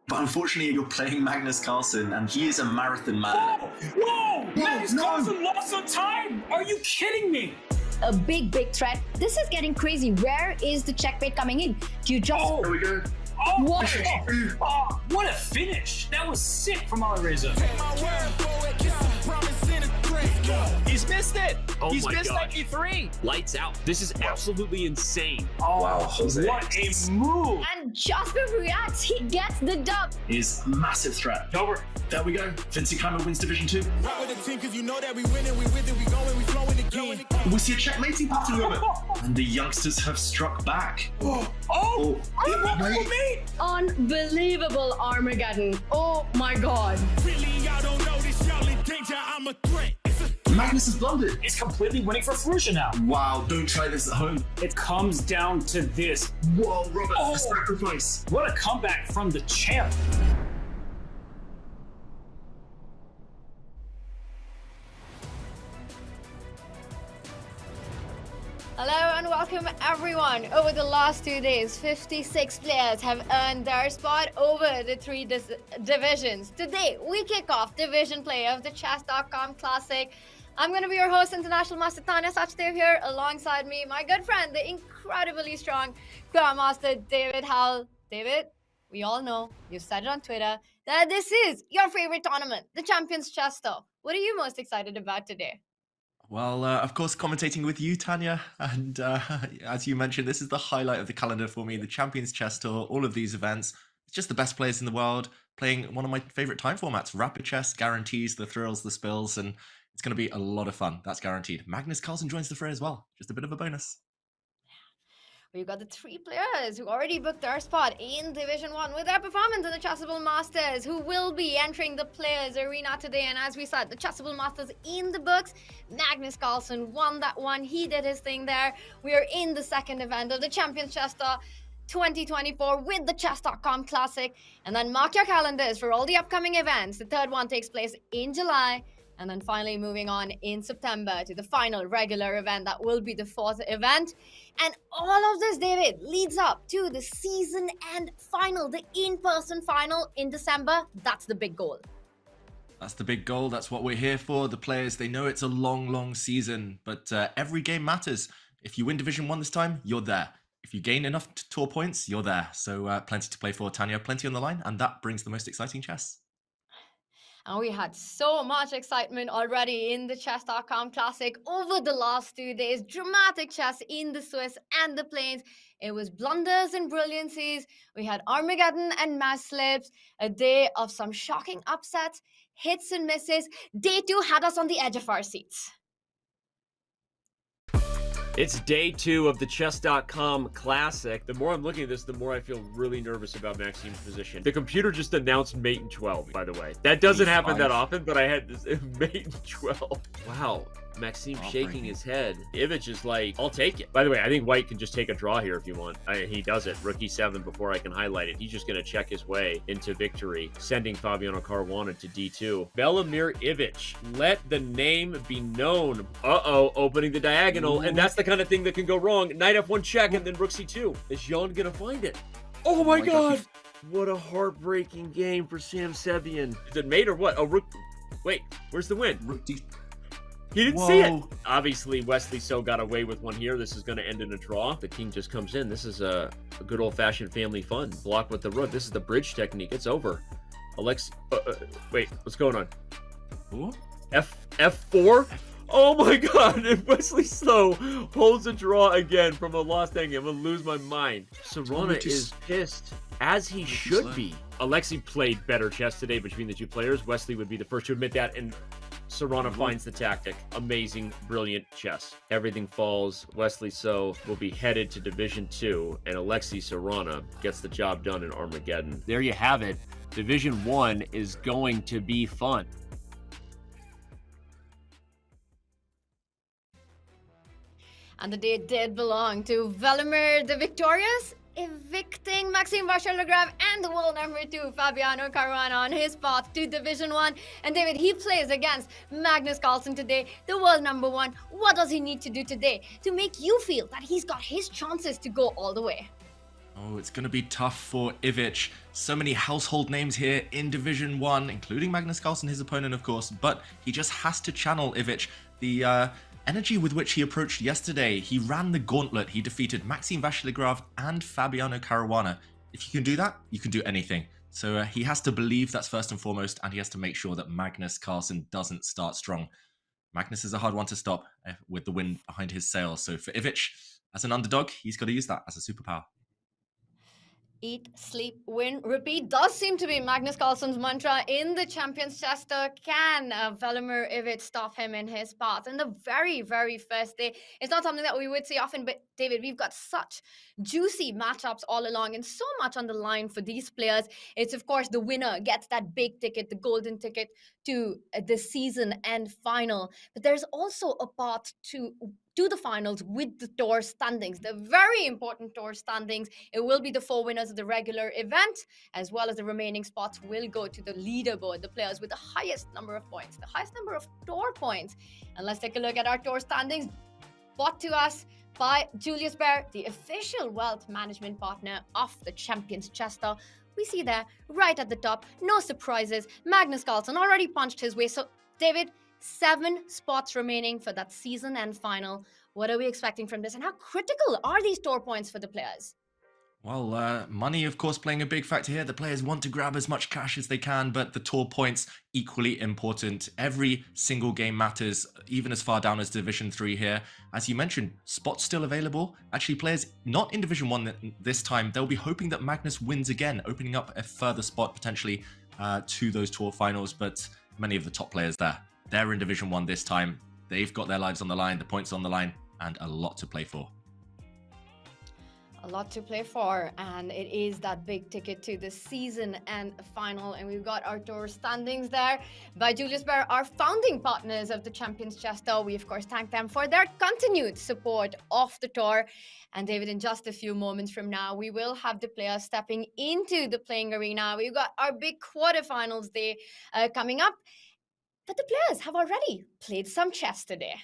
But unfortunately, you're playing Magnus Carlsen, and he is a marathon man. Whoa! Magnus Carlsen lost some time! Are you kidding me? A big threat. This is getting crazy. Where is the checkmate coming in? Do you just... There we go. Oh, What? what a finish! That was sick from Alireza. He's missed it! Oh He's my missed God. E3! Lights out. This is absolutely insane. Oh, Wow, Jose. what a move! And just before he reacts, he gets the dub. Is a massive threat. Over. There we go. Vachier-Lagrave wins Division 2. Rock with the team, cause you know that we winning, we with it, we going, we flowing again. We see a checkmating pattern with it. And the youngsters have struck back. He won for me! Unbelievable Armageddon. Oh my God. Really, y'all don't know this, y'all in danger, I'm a threat. Magnus has blundered. It's completely winning for Firouzja now. Wow, don't try this at home. It comes down to this. Whoa, Robert, Oh. a sacrifice. What a comeback from the champ. Hello and welcome everyone. Over the last 2 days, 56 players have earned their spot over the three divisions. Today, we kick off Division Play of the Chess.com Classic. I'm going to be your host, International Master Tanya Sachdev here. Alongside me, my good friend, the incredibly strong Grandmaster David Howell. David, we all know, you said it on Twitter, that this is your favorite tournament, the Champions Chess Tour. What are you most excited about today? Well, of course, commentating with you, Tanya. And as you mentioned, this is the highlight of the calendar for me, the Champions Chess Tour, all of these events. It's just the best players in the world playing one of my favorite time formats. Rapid chess guarantees the thrills, the spills, and it's going to be a lot of fun. That's guaranteed. Magnus Carlsen joins the fray as well. Just a bit of a bonus. We've got the three players who already booked their spot in Division 1 with their performance in the Chessable Masters, who will be entering the Players Arena today. And as we said, the Chessable Masters in the books. Magnus Carlsen won that one. He did his thing there. We are in the second event of the Champions Chess Tour 2024 with the Chess.com Classic. And then mark your calendars for all the upcoming events. The third one takes place in July. And then finally moving on in September to the final regular event. That will be the fourth event. And all of this, David, leads up to the season end final, the in-person final in December. That's the big goal. That's the big goal. That's what we're here for. The players, they know it's a long, long season, but every game matters. If you win Division 1 this time, you're there. If you gain enough tour points, you're there. So plenty to play for, Tanya, plenty on the line, and that brings the most exciting chess. And we had so much excitement already in the Chess.com Classic over the last 2 days. Dramatic chess in the Swiss and the Plains. It was blunders and brilliancies. We had Armageddon and mass slips. A day of some shocking upsets, hits and misses. Day 2 had us on the edge of our seats. It's day 2 of the Chess.com Classic. The more I'm looking at this, the more I feel really nervous about Maxim's position. The computer just announced mate in 12, by the way. That doesn't happen that often, but I had this mate in 12. Wow. Maxim shaking his head. Ivic is like, I'll take it. By the way, I think White can just take a draw here if you want. He does it. Rookie 7 before I can highlight it. He's just going to check his way into victory, sending Fabiano Caruana to D2. Velimir Ivic. Let the name be known. Uh-oh, opening the diagonal. And that's the kind of thing that can go wrong. Knight F1 check and then Rook C2. Is Jan going to find it? Oh my God. What a heartbreaking game for Sam Sebian. Is it mate or what? Oh, Rook. Wait, where's the win? Rook D. He didn't see it. Obviously, Wesley So got away with one here. This is going to end in a draw. The king just comes in. This is a good old-fashioned family fun. Block with the rook. This is the bridge technique. It's over. Alex, wait, what's going on? Ooh. F4? Oh my God! If Wesley So holds a draw again from a lost endgame, I'm going to lose my mind. Serrana is pissed, as he should be. Alexei played better chess today between the two players. Wesley would be the first to admit that, and Serrana finds the tactic. Amazing, brilliant chess. Everything falls. Wesley So will be headed to Division 2, and Alexei Serrana gets the job done in Armageddon. There you have it. Division 1 is going to be fun. And the day did belong to Velimir the Victorious, evicting Maxime Vachier-Lagrave and the world number 2 Fabiano Caruana on his path to Division 1. And David, he plays against Magnus Carlsen today, the world number 1. What does he need to do today to make you feel that he's got his chances to go all the way? Oh, it's going to be tough for Ivic. So many household names here in Division 1, including Magnus Carlsen, his opponent, of course, but he just has to channel Ivic. The energy with which he approached yesterday, he ran the gauntlet. He defeated Maxime Vachier-Lagrave and Fabiano Caruana. If you can do that, you can do anything. So he has to believe that's first and foremost, and he has to make sure that Magnus Carlsen doesn't start strong. Magnus is a hard one to stop with the wind behind his sails. So for Ivic, as an underdog, he's got to use that as a superpower. Eat, sleep, win, repeat does seem to be Magnus Carlsen's mantra in the Champions Chester. Can Velimir Ivic stop him in his path? In the very, very first day, it's not something that we would see often, but David, we've got such juicy matchups all along and so much on the line for these players. It's, of course, the winner gets that big ticket, the golden ticket to the season end final. But there's also a path to the finals with the tour standings, the very important tour standings. It will be the 4 winners of the regular event, as well as the remaining spots will go to the leaderboard, the players with the highest number of points, the highest number of tour points. And let's take a look at our tour standings, brought to us by Julius Baer, the official wealth management partner of the Champions Chester. We see there, right at the top, no surprises, Magnus Carlsen already punched his way. So, David, 7 spots remaining for that season and final. What are we expecting from this, and how critical are these tour points for the players? Well, money, of course, playing a big factor here. The players want to grab as much cash as they can, but the tour points equally important. Every single game matters, even as far down as Division 3 here. As you mentioned, spots still available. Actually, players not in Division 1 this time, they'll be hoping that Magnus wins again, opening up a further spot potentially to those tour finals. But many of the top players there, they're in Division 1 this time. They've got their lives on the line, the points on the line, and a lot to play for. A lot to play for, and it is that big ticket to the season and final. And we've got our tour standings there by Julius Baer, our founding partners of the Champions Chester. We, of course, thank them for their continued support of the tour. And David, in just a few moments from now, we will have the players stepping into the playing arena. We've got our big quarterfinals day coming up. But the players have already played some chess today.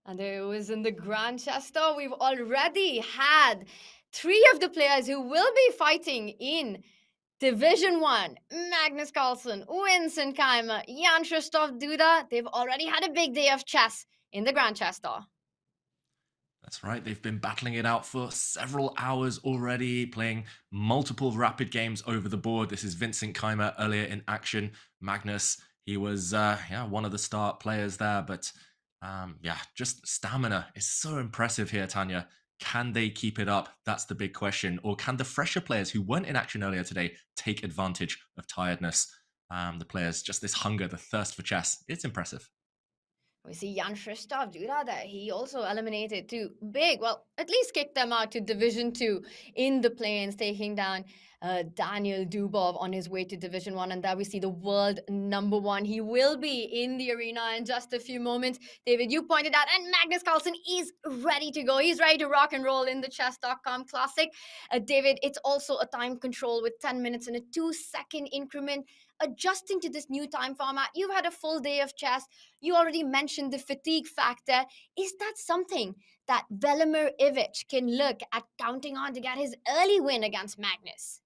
And it was in the Grand Chester. We've already had 3 of the players who will be fighting in Division 1. Magnus Carlsen, Vincent Keymer, Jan-Christoph Duda. They've already had a big day of chess in the Grand Chester. That's right, they've been battling it out for several hours already, playing multiple rapid games over the board. This is Vincent Keymer earlier in action. Magnus, he was one of the start players there, but just stamina is so impressive here, Tanya. Can they keep it up? That's the big question. Or can the fresher players who weren't in action earlier today take advantage of tiredness? The players, just this hunger, the thirst for chess, it's impressive. We see Jan-Christoph Duda that he also eliminated 2 big, well, at least kicked them out to Division 2 in the plains, taking down Daniel Dubov on his way to Division 1. And there we see the world #1. He will be in the arena in just a few moments. David, you pointed out, and Magnus Carlsen is ready to go. He's ready to rock and roll in the Chess.com Classic. David, it's also a time control with 10 minutes in a 2-second increment. Adjusting to this new time format, you've had a full day of chess. You already mentioned the fatigue factor. Is that something that Velimir Ivic can look at counting on to get his early win against Magnus?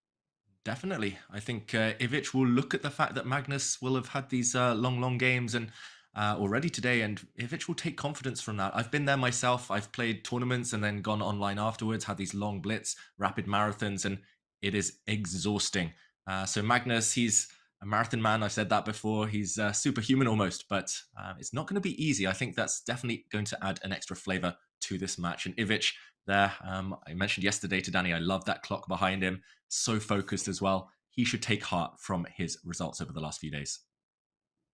Definitely. I think Ivic will look at the fact that Magnus will have had these long games and already today, and Ivic will take confidence from that. I've been there myself. I've played tournaments and then gone online afterwards, had these long blitz, rapid marathons, and it is exhausting. So Magnus, he's a marathon man. I've said that before. He's superhuman almost, but it's not going to be easy. I think that's definitely going to add an extra flavor to this match. And Ivic there, I mentioned yesterday to Danny, I love that clock behind him. So focused as well. He should take heart from his results over the last few days.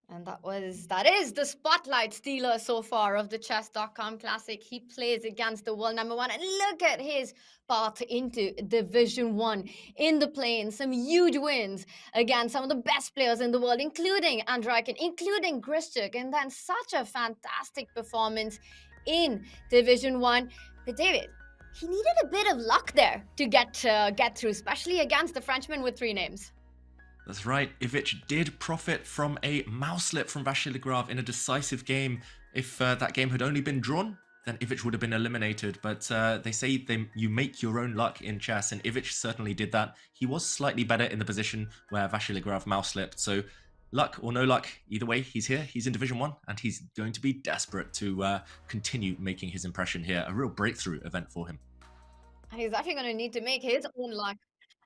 And that is the spotlight stealer so far of the Chess.com Classic. He plays against the world #1, and look at his path into Division 1 in the plains. Some huge wins against some of the best players in the world, including Andreiken, including Grischuk, and then such a fantastic performance in Division 1. But David, he needed a bit of luck there to get through, especially against the Frenchman with 3 names. That's right, Ivic did profit from a mouse slip from Vachier-Lagrave in a decisive game. If that game had only been drawn, then Ivic would have been eliminated. But they say you make your own luck in chess, and Ivic certainly did that. He was slightly better in the position where Vachier-Lagrave mouse slipped. So luck or no luck, either way, he's here. He's in Division 1, and he's going to be desperate to continue making his impression here. A real breakthrough event for him. He's actually going to need to make his own luck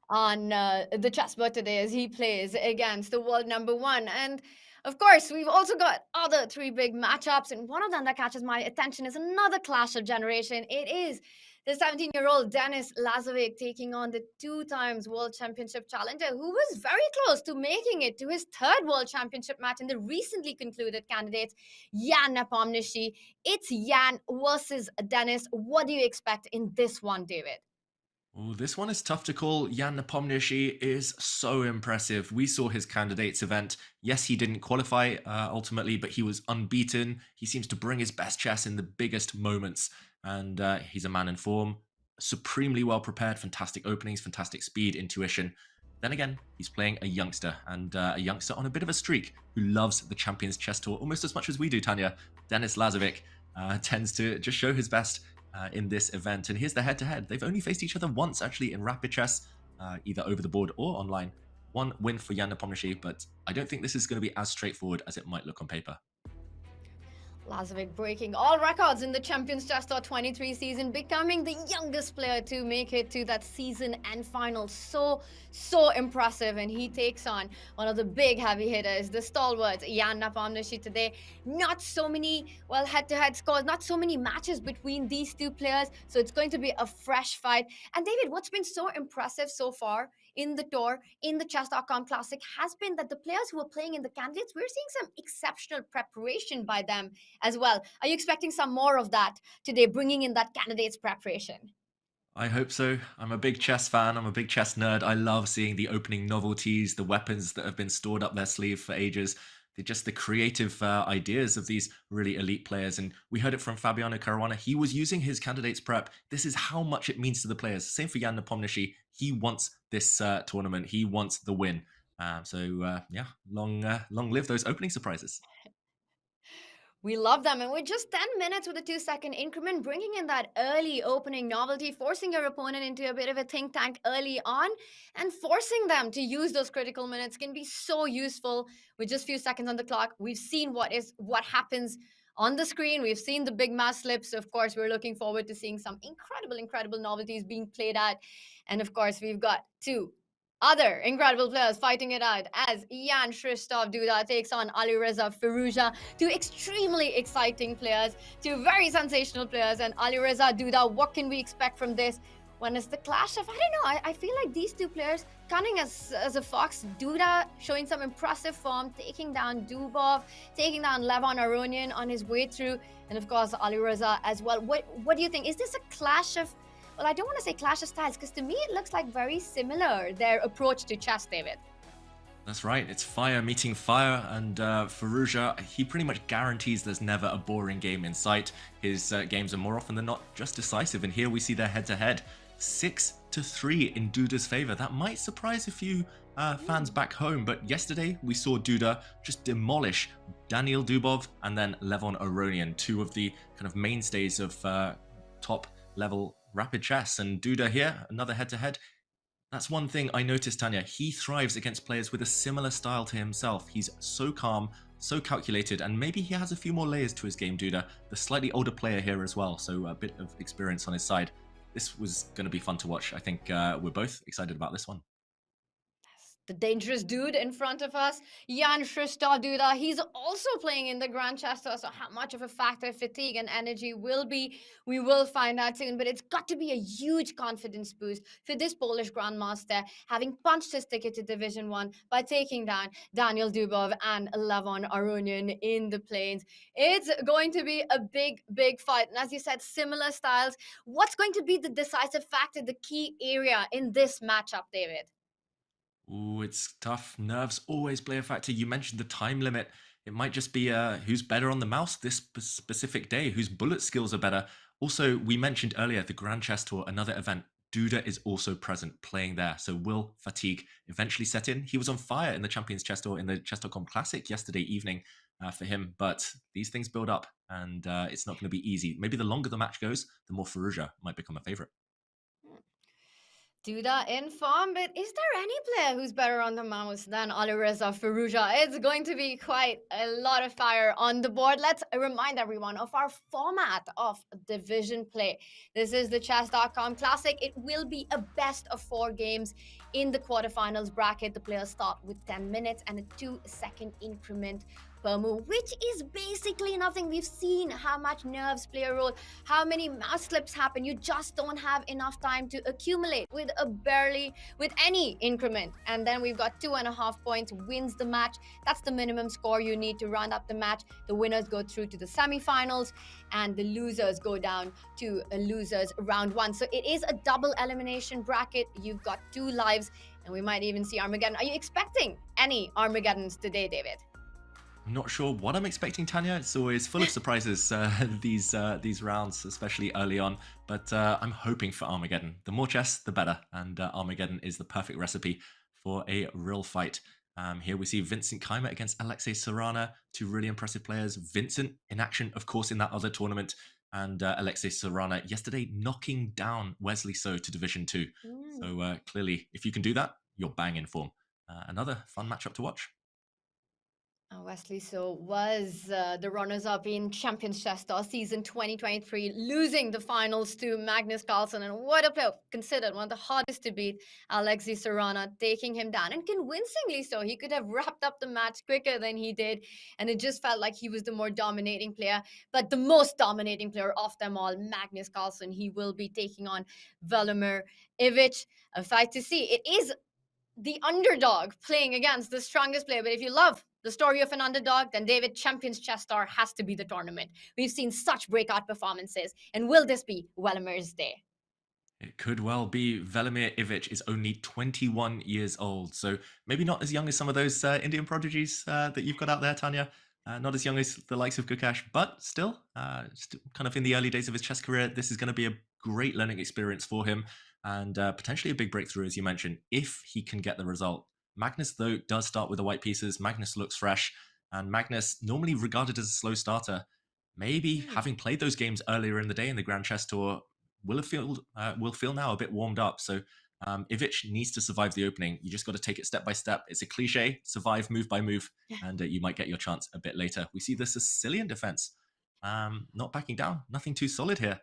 on the chessboard today as he plays against the world number 1. And of course, we've also got other 3 big matchups, and one of them that catches my attention is another clash of generation. It is the 17-year-old Denis Lazovic taking on the 2 times World Championship challenger, who was very close to making it to his 3rd World Championship match in the recently concluded candidates, Jan Nepomniachtchi. It's Jan versus Denis. What do you expect in this one, David? Oh, this one is tough to call. Jan Nepomniachtchi is so impressive. We saw his candidates event. Yes, he didn't qualify ultimately, but he was unbeaten. He seems to bring his best chess in the biggest moments, and he's a man in form. Supremely well prepared, fantastic openings, fantastic speed, intuition. Then again, he's playing a youngster, and a youngster on a bit of a streak who loves the Champions Chess Tour almost as much as we do, Tanya. Denis Lazovic tends to just show his best in this event. And here's the head-to-head. They've only faced each other once, actually, in rapid chess, either over the board or online. 1 win for Jan Nepomniachtchi, but I don't think this is going to be as straightforward as it might look on paper. Lazovic breaking all records in the Champions Chess Tour 23 season, becoming the youngest player to make it to that season end final. So impressive. And he takes on one of the big heavy hitters, the stalwart Jan Nepomniachtchi today. Not so many, well, head-to-head scores, not so many matches between these 2 players. So it's going to be a fresh fight. And David, what's been so impressive so far in the tour, in the Chess.com Classic, has been that the players who are playing in the candidates, we're seeing some exceptional preparation by them as well. Are you expecting some more of that today, bringing in that candidates preparation? I hope so. I'm a big chess fan. I'm a big chess nerd. I love seeing the opening novelties, the weapons that have been stored up their sleeve for ages. Just the creative ideas of these really elite players. And we heard it from Fabiano Caruana. He was using his candidates prep. This is how much it means to the players. Same for Jan Nepomniachtchi. He wants this tournament. He wants the win. Yeah, long live those opening surprises. We love them. And with just 10 minutes with a 2-second increment, bringing in that early opening novelty, forcing your opponent into a bit of a think tank early on, and forcing them to use those critical minutes can be so useful with just a few seconds on the clock. We've seen what happens on the screen. We've seen the big mass slips. Of course, we're looking forward to seeing some incredible novelties being played at. And of course, we've got 2 other incredible players fighting it out as Jan Krzysztof Duda takes on Alireza Firouzja. 2 extremely exciting players, 2 very sensational players. And Alireza Duda, what can we expect from this? When it's the clash of, I don't know, I feel like these 2 players, cunning as a fox. Duda showing some impressive form, taking down Dubov, taking down Levon Aronian on his way through. And of course, Alireza as well. What do you think? Is this a clash of, well, I don't want to say clash of styles, because to me it looks like very similar, their approach to chess, David. That's right. It's fire meeting fire, and Firouzja, he pretty much guarantees there's never a boring game in sight. His games are more often than not just decisive, and here we see their head-to-head. 6-3 in Duda's favor. That might surprise a few fans back home, but yesterday we saw Duda just demolish Daniil Dubov and then Levon Aronian, 2 of the kind of mainstays of top-level rapid chess. And Duda here, another head-to-head. That's one thing I noticed, Tanya. He thrives against players with a similar style to himself. He's so calm, so calculated, and maybe he has a few more layers to his game, Duda. The slightly older player here as well, so a bit of experience on his side. This was going to be fun to watch. I think we're both excited about this one. The dangerous dude in front of us, Jan Krzysztof Duda. He's also playing in the Grand Chess Tour, so how much of a factor fatigue and energy will be, we will find out soon. But it's got to be a huge confidence boost for this Polish Grandmaster, having punched his ticket to Division 1 by taking down Daniil Dubov and Levon Aronian in the plains. It's going to be a big fight. And as you said, similar styles. What's going to be the decisive factor, the key area in this matchup, David? Ooh, it's tough. Nerves always play a factor. You mentioned the time limit. It might just be who's better on the mouse this specific day, whose bullet skills are better. Also, we mentioned earlier the Grand Chess Tour, another event. Duda is also present, playing there. So will fatigue eventually set in? He was on fire in the Champions Chess Tour in the Chess.com Classic yesterday evening for him, but these things build up. and it's not going to be easy. Maybe the longer the match goes, the more Firouzja might become a favorite. Duda in form, but is there any player who's better on the mouse than Alireza Firouzja? It's going to be quite a lot of fire on the board. Let's remind everyone of our format of division play. This is the Chess.com Classic. It will be a best of 4 games in the quarterfinals bracket. The players start with 10 minutes and a 2-second increment per move, which is basically nothing. We've seen how much nerves play a role, how many mouse slips happen. You just don't have enough time to accumulate with any increment. And then we've got 2.5 points wins the match. That's the minimum score you need to round up the match. The winners go through to the semi-finals and the losers go down to a losers round 1. So it is a double elimination bracket. You've got 2 lives and we might even see Armageddon. Are you expecting any Armageddons today, David? I'm not sure what I'm expecting, Tanya. It's always full of surprises, these rounds, especially early on. But I'm hoping for Armageddon. The more chess, the better. And Armageddon is the perfect recipe for a real fight. Here we see Vincent Keymer against Alexei Sarana, 2 really impressive players. Vincent in action, of course, in that other tournament. And Alexei Sarana yesterday knocking down Wesley So to Division 2. So clearly, if you can do that, you're bang in form. Another fun matchup to watch. Wesley So was the runners-up in Champions Chess Tour season 2023, losing the finals to Magnus Carlsen. And what a player, considered one of the hardest to beat, Alexei Sarana, taking him down. And convincingly so. He could have wrapped up the match quicker than he did. And it just felt like he was the more dominating player. But the most dominating player of them all, Magnus Carlsen, he will be taking on Vachier-Lagrave. Ivic, a fight to see. It is the underdog playing against the strongest player. But if you love the story of an underdog, then David, Champions Chess Star has to be the tournament. We've seen such breakout performances. And will this be Vachier-Lagrav's day? It could well be. Velimir Ivic is only 21 years old, so maybe not as young as some of those Indian prodigies that you've got out there, Tanya. Not as young as the likes of Gukesh, but still kind of in the early days of his chess career. This is going to be a great learning experience for him and potentially a big breakthrough, as you mentioned, if he can get the result. Magnus, though, does start with the white pieces. Magnus looks fresh, and Magnus, normally regarded as a slow starter, maybe having played those games earlier in the day in the Grand Chess Tour, will feel now a bit warmed up. So Ivic needs to survive the opening. You just got to take it step by step. It's a cliche, survive move by move, and you might get your chance a bit later. We see the Sicilian defense not backing down. Nothing too solid here.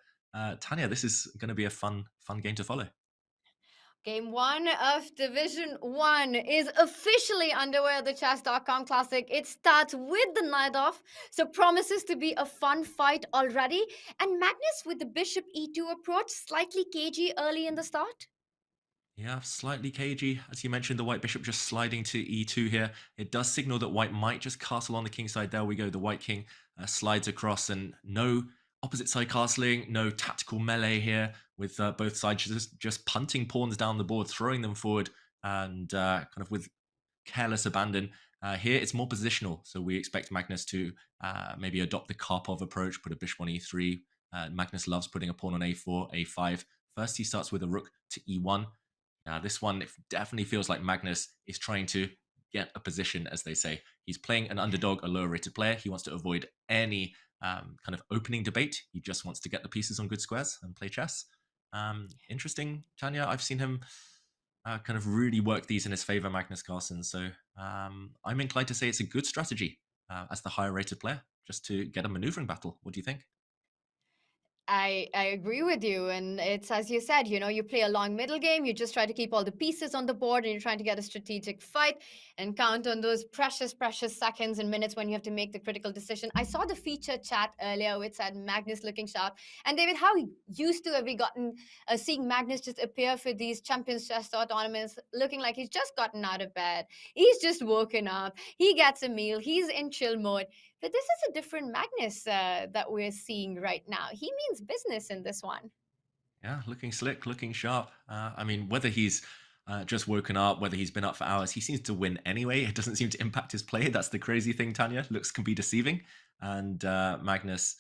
Tanya, this is going to be a fun game to follow. Game 1 of Division 1 is officially underway at the Chess.com Classic. It starts with the knight off, so promises to be a fun fight already. And Magnus with the bishop e2 approach, slightly cagey early in the start. Yeah, slightly cagey. As you mentioned, the white bishop just sliding to e2 here. It does signal that white might just castle on the king side. There we go. The white king slides across, and no opposite side castling, no tactical melee here with both sides just punting pawns down the board, throwing them forward, and kind of with careless abandon. Here it's more positional, so we expect Magnus to maybe adopt the Karpov approach, put a bishop on e3. Magnus loves putting a pawn on a4, a5. First he starts with a rook to e1. This one, it definitely feels like Magnus is trying to get a position, as they say. He's playing an underdog, a lower rated player. He wants to avoid any kind of opening debate. He just wants to get the pieces on good squares and play chess. Interesting, Tanya. I've seen him kind of really work these in his favor, Magnus Carlsen. So I'm inclined to say it's a good strategy as the higher rated player, just to get a maneuvering battle. What do you think? I agree with you. And it's, as you said, you play a long middle game. You just try to keep all the pieces on the board and you're trying to get a strategic fight and count on those precious seconds and minutes when you have to make the critical decision. I saw the feature chat earlier which said Magnus looking sharp. And David, how used to have we gotten seeing Magnus just appear for these Champions Chess Tour tournaments looking like he's just gotten out of bed. He's just woken up. He gets a meal. He's in chill mode. But this is a different Magnus that we're seeing right now. He means business in this one. Yeah, looking slick, looking sharp. I mean, whether he's just woken up, whether he's been up for hours, he seems to win anyway. It doesn't seem to impact his play. That's the crazy thing, Tanya. Looks can be deceiving. And Magnus,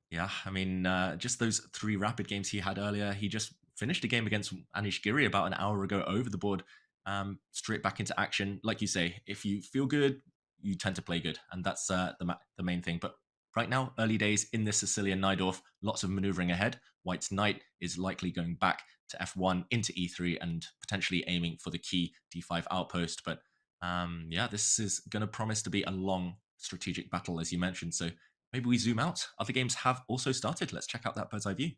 yeah, I mean, just those 3 rapid games he had earlier. He just finished a game against Anish Giri about an hour ago over the board, straight back into action. Like you say, if you feel good, you tend to play good, and that's the main thing. But right now, early days in this Sicilian Najdorf, lots of maneuvering ahead. White's knight is likely going back to f1 into e3 and potentially aiming for the key d5 outpost. But yeah, this is going to promise to be a long strategic battle, as you mentioned. So maybe we zoom out. Other games have also started. Let's check out that bird's eye view.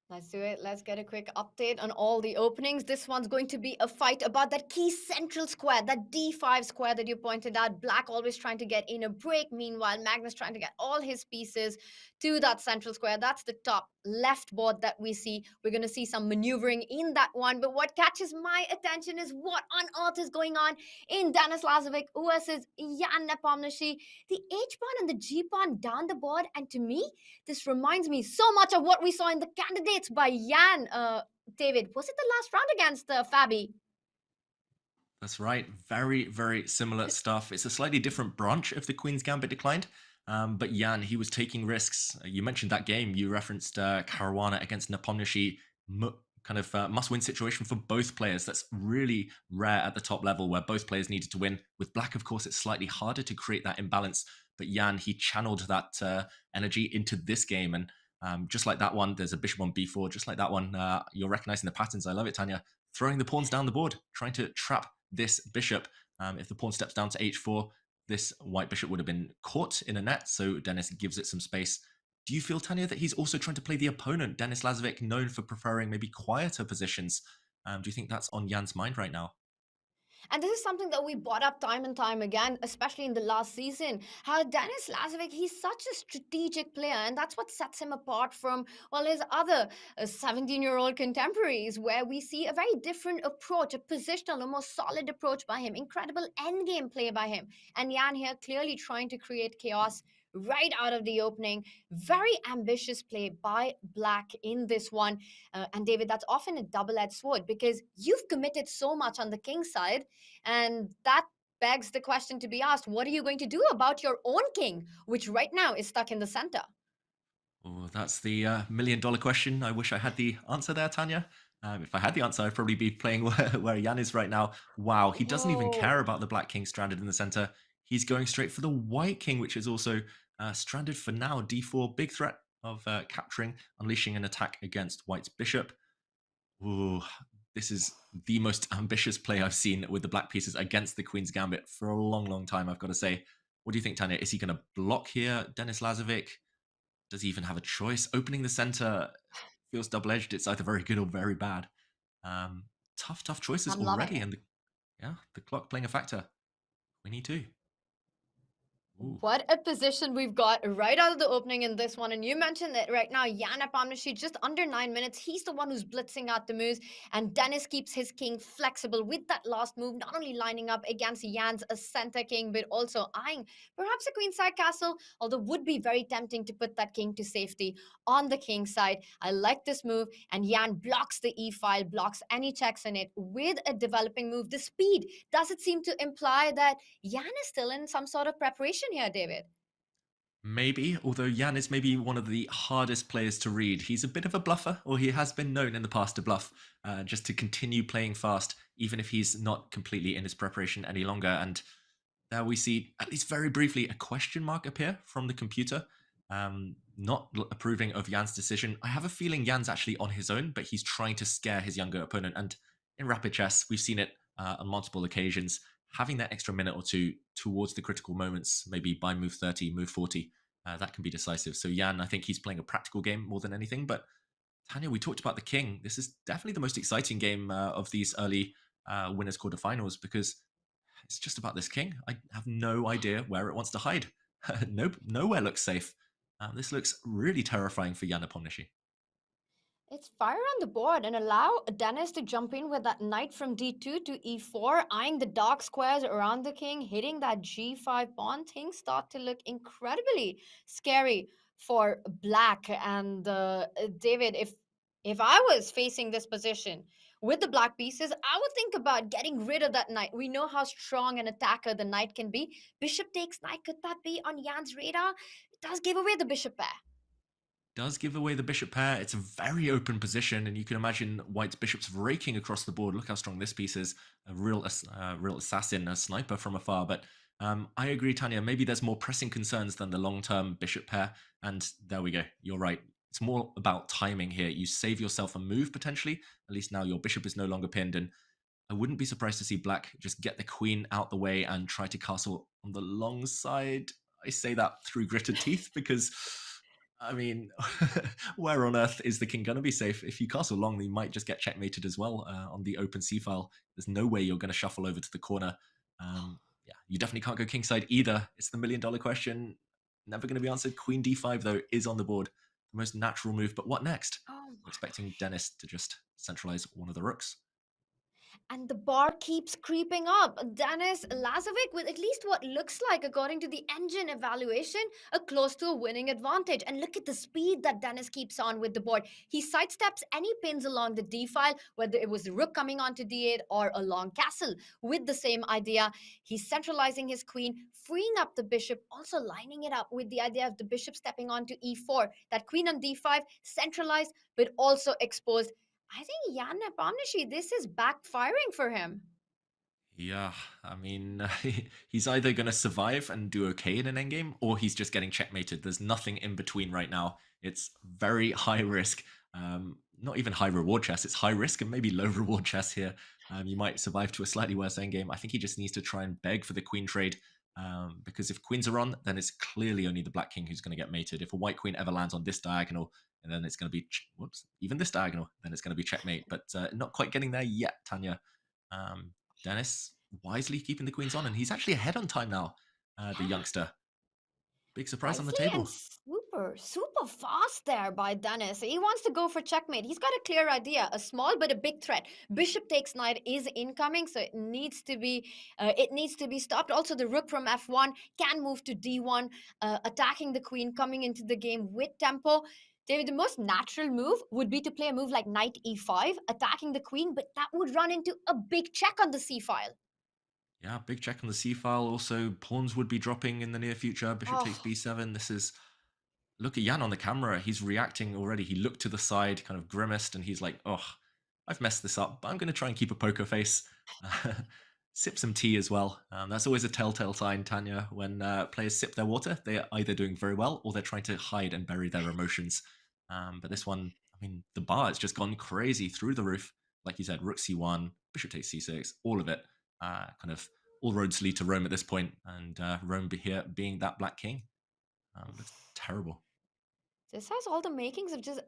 Let's do it. Let's get a quick update on all the openings. This one's going to be a fight about that key central square, that d5 square that you pointed out. Black always trying to get in a break. Meanwhile, Magnus trying to get all his pieces to that central square. That's the top left board that we see. We're going to see some maneuvering in that one. But what catches my attention is what on earth is going on in Denis Lazovic versus Jan Nepomniachtchi. The h-pawn and the g-pawn down the board. And to me, this reminds me so much of what we saw in the candidates by Jan. David, was it the last round against Fabi? That's right. Very, very similar stuff. It's a slightly different branch of the Queen's Gambit declined. But Jan, he was taking risks. You mentioned that game. You referenced Caruana against Nepomniachtchi. Kind of must-win situation for both players. That's really rare at the top level where both players needed to win. With Black, of course, it's slightly harder to create that imbalance. But Jan, he channeled that energy into this game. And just like that one, there's a bishop on b4. Just like that one, you're recognizing the patterns. I love it, Tanya. Throwing the pawns down the board, trying to trap this bishop. If the pawn steps down to h4, this white bishop would have been caught in a net. So Denis gives it some space. Do you feel, Tanya, that he's also trying to play the opponent, Denis Lazovic, known for preferring maybe quieter positions? Do you think that's on Jan's mind right now? And this is something that we brought up time and time again, especially in the last season. How Denis Lazovic, he's such a strategic player, and that's what sets him apart from, well, his other 17-year-old contemporaries, where we see a very different approach, a positional, a more solid approach by him, incredible endgame play by him. And Jan here clearly trying to create chaos right out of the opening. Very ambitious play by Black in this one. And David, that's often a double-edged sword because you've committed so much on the king side, and that begs the question to be asked, what are you going to do about your own king, which right now is stuck in the center? Oh, that's the million-dollar question. I wish I had the answer there, Tanya. If I had the answer, I'd probably be playing where Jan is right now. Wow, he doesn't even care about the black king stranded in the center. He's going straight for the white king, which is also stranded for now. d4, big threat of capturing, unleashing an attack against white's bishop. Ooh, this is the most ambitious play I've seen with the black pieces against the queen's gambit for a long, long time, I've got to say. What do you think, Tanya? Is he going to block here, Denis Lazovic? Does he even have a choice? Opening the center feels double-edged. It's either very good or very bad. Tough choices already, and the clock playing a factor. We need to. Ooh. What a position we've got right out of the opening in this one. And you mentioned it right now. Jan Nepomniachtchi, just under 9 minutes. He's the one who's blitzing out the moves. And Denis keeps his king flexible with that last move, not only lining up against Jan's center king, but also eyeing perhaps a queenside castle, although would be very tempting to put that king to safety on the king side. I like this move. And Jan blocks the e-file, blocks any checks in it with a developing move. The speed, does it seem to imply that Jan is still in some sort of preparation here, David? Maybe, although Jan is maybe one of the hardest players to read. He's a bit of a bluffer, or he has been known in the past to bluff, just to continue playing fast, even if he's not completely in his preparation any longer. And there we see, at least very briefly, a question mark appear from the computer, not approving of Jan's decision. I have a feeling Jan's actually on his own, but he's trying to scare his younger opponent. And in rapid chess, we've seen it on multiple occasions. Having that extra minute or two towards the critical moments, maybe by move 30, move 40, that can be decisive. So Jan, I think he's playing a practical game more than anything. But Tanya, we talked about the king. This is definitely the most exciting game of these early winners quarterfinals, because it's just about this king. I have no idea where it wants to hide. Nowhere looks safe. This looks really terrifying for Jan Nepomniachtchi. It's fire on the board and allow Denis to jump in with that knight from d2 to e4, eyeing the dark squares around the king, hitting that g5 pawn. Things start to look incredibly scary for black. And David, if I was facing this position with the black pieces, I would think about getting rid of that knight. We know how strong an attacker the knight can be. Bishop takes knight, could that be on Jan's radar? It does give away the bishop pair. Does give away the bishop pair. It's a very open position, and you can imagine white's bishops raking across the board. Look how strong this piece is. A real assassin, a sniper from afar. But I agree, Tanya. Maybe there's more pressing concerns than the long-term bishop pair. And there we go. You're right. It's more about timing here. You save yourself a move, potentially. At least now your bishop is no longer pinned. And I wouldn't be surprised to see black just get the queen out the way and try to castle on the long side. I say that through gritted teeth because, I mean, where on earth is the king going to be safe? If you castle long, you might just get checkmated as well on the open c file. There's no way you're going to shuffle over to the corner. Yeah, you definitely can't go kingside either. It's the million-dollar question. Never going to be answered. Queen d5, though, is on the board. The most natural move. But what next? I'm expecting Dennis to just centralize one of the rooks. And the bar keeps creeping up. Dennis Lazovic with at least what looks like, according to the engine evaluation, a close to a winning advantage. And look at the speed that Dennis keeps on with the board. He sidesteps any pins along the d file, whether it was the rook coming onto d8 or a long castle. With the same idea, he's centralizing his queen, freeing up the bishop, also lining it up with the idea of the bishop stepping onto e4. That queen on d5, centralized, but also exposed. I think Jan Nepomniachtchi, this is backfiring for him. Yeah, I mean, he's either going to survive and do okay in an endgame, or he's just getting checkmated. There's nothing in between right now. It's very high risk. Not even high reward chess. It's high risk and maybe low reward chess here. You might survive to a slightly worse endgame. I think he just needs to try and beg for the queen trade. Because if queens are on, then it's clearly only the black king who's going to get mated. If a white queen ever lands on this diagonal, and then it's going to be, even this diagonal, then it's going to be checkmate. But not quite getting there yet, Tanya. Dennis wisely keeping the queens on, and he's actually ahead on time now, the youngster. Big surprise on the table. Super fast there by Dennis. He wants to go for checkmate. He's got a clear idea, a small but a big threat. Bishop takes knight is incoming, so it needs to be stopped. Also, the rook from f1 can move to d1, attacking the queen, coming into the game with tempo. David, the most natural move would be to play a move like knight e5, attacking the queen, but that would run into a big check on the c file. Yeah, big check on the c file. Also, pawns would be dropping in the near future. Bishop takes b7. This is... Look at Jan on the camera. He's reacting already. He looked to the side, kind of grimaced, and he's like, oh, I've messed this up, but I'm going to try and keep a poker face. Sip some tea as well. That's always a telltale sign, Tanya. When players sip their water, they're either doing very well or they're trying to hide and bury their emotions. But this one, I mean, the bar has just gone crazy through the roof. Like you said, rook c1, bishop takes c6, all of it. Kind of all roads lead to Rome at this point, and Rome here being that black king. It's terrible. This has all the makings of just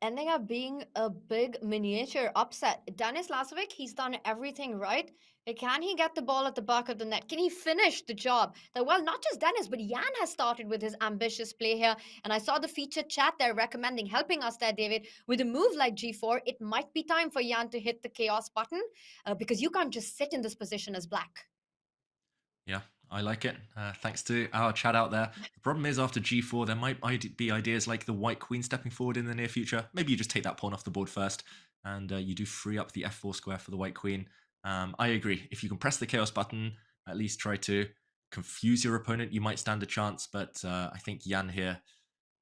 ending up being a big miniature upset. Dennis Lazovic, he's done everything right. Can he get the ball at the back of the net? Can he finish the job? That, well, not just Dennis, but Jan has started with his ambitious play here. And I saw the featured chat there recommending, helping us there, David. With a move like g4, it might be time for Jan to hit the chaos button because you can't just sit in this position as black. Yeah, I like it. Thanks to our chat out there. The problem is after g4, there might be ideas like the white queen stepping forward in the near future. Maybe you just take that pawn off the board first, and you do free up the f4 square for the white queen. I agree. If you can press the chaos button, at least try to confuse your opponent, you might stand a chance. But I think Jan here,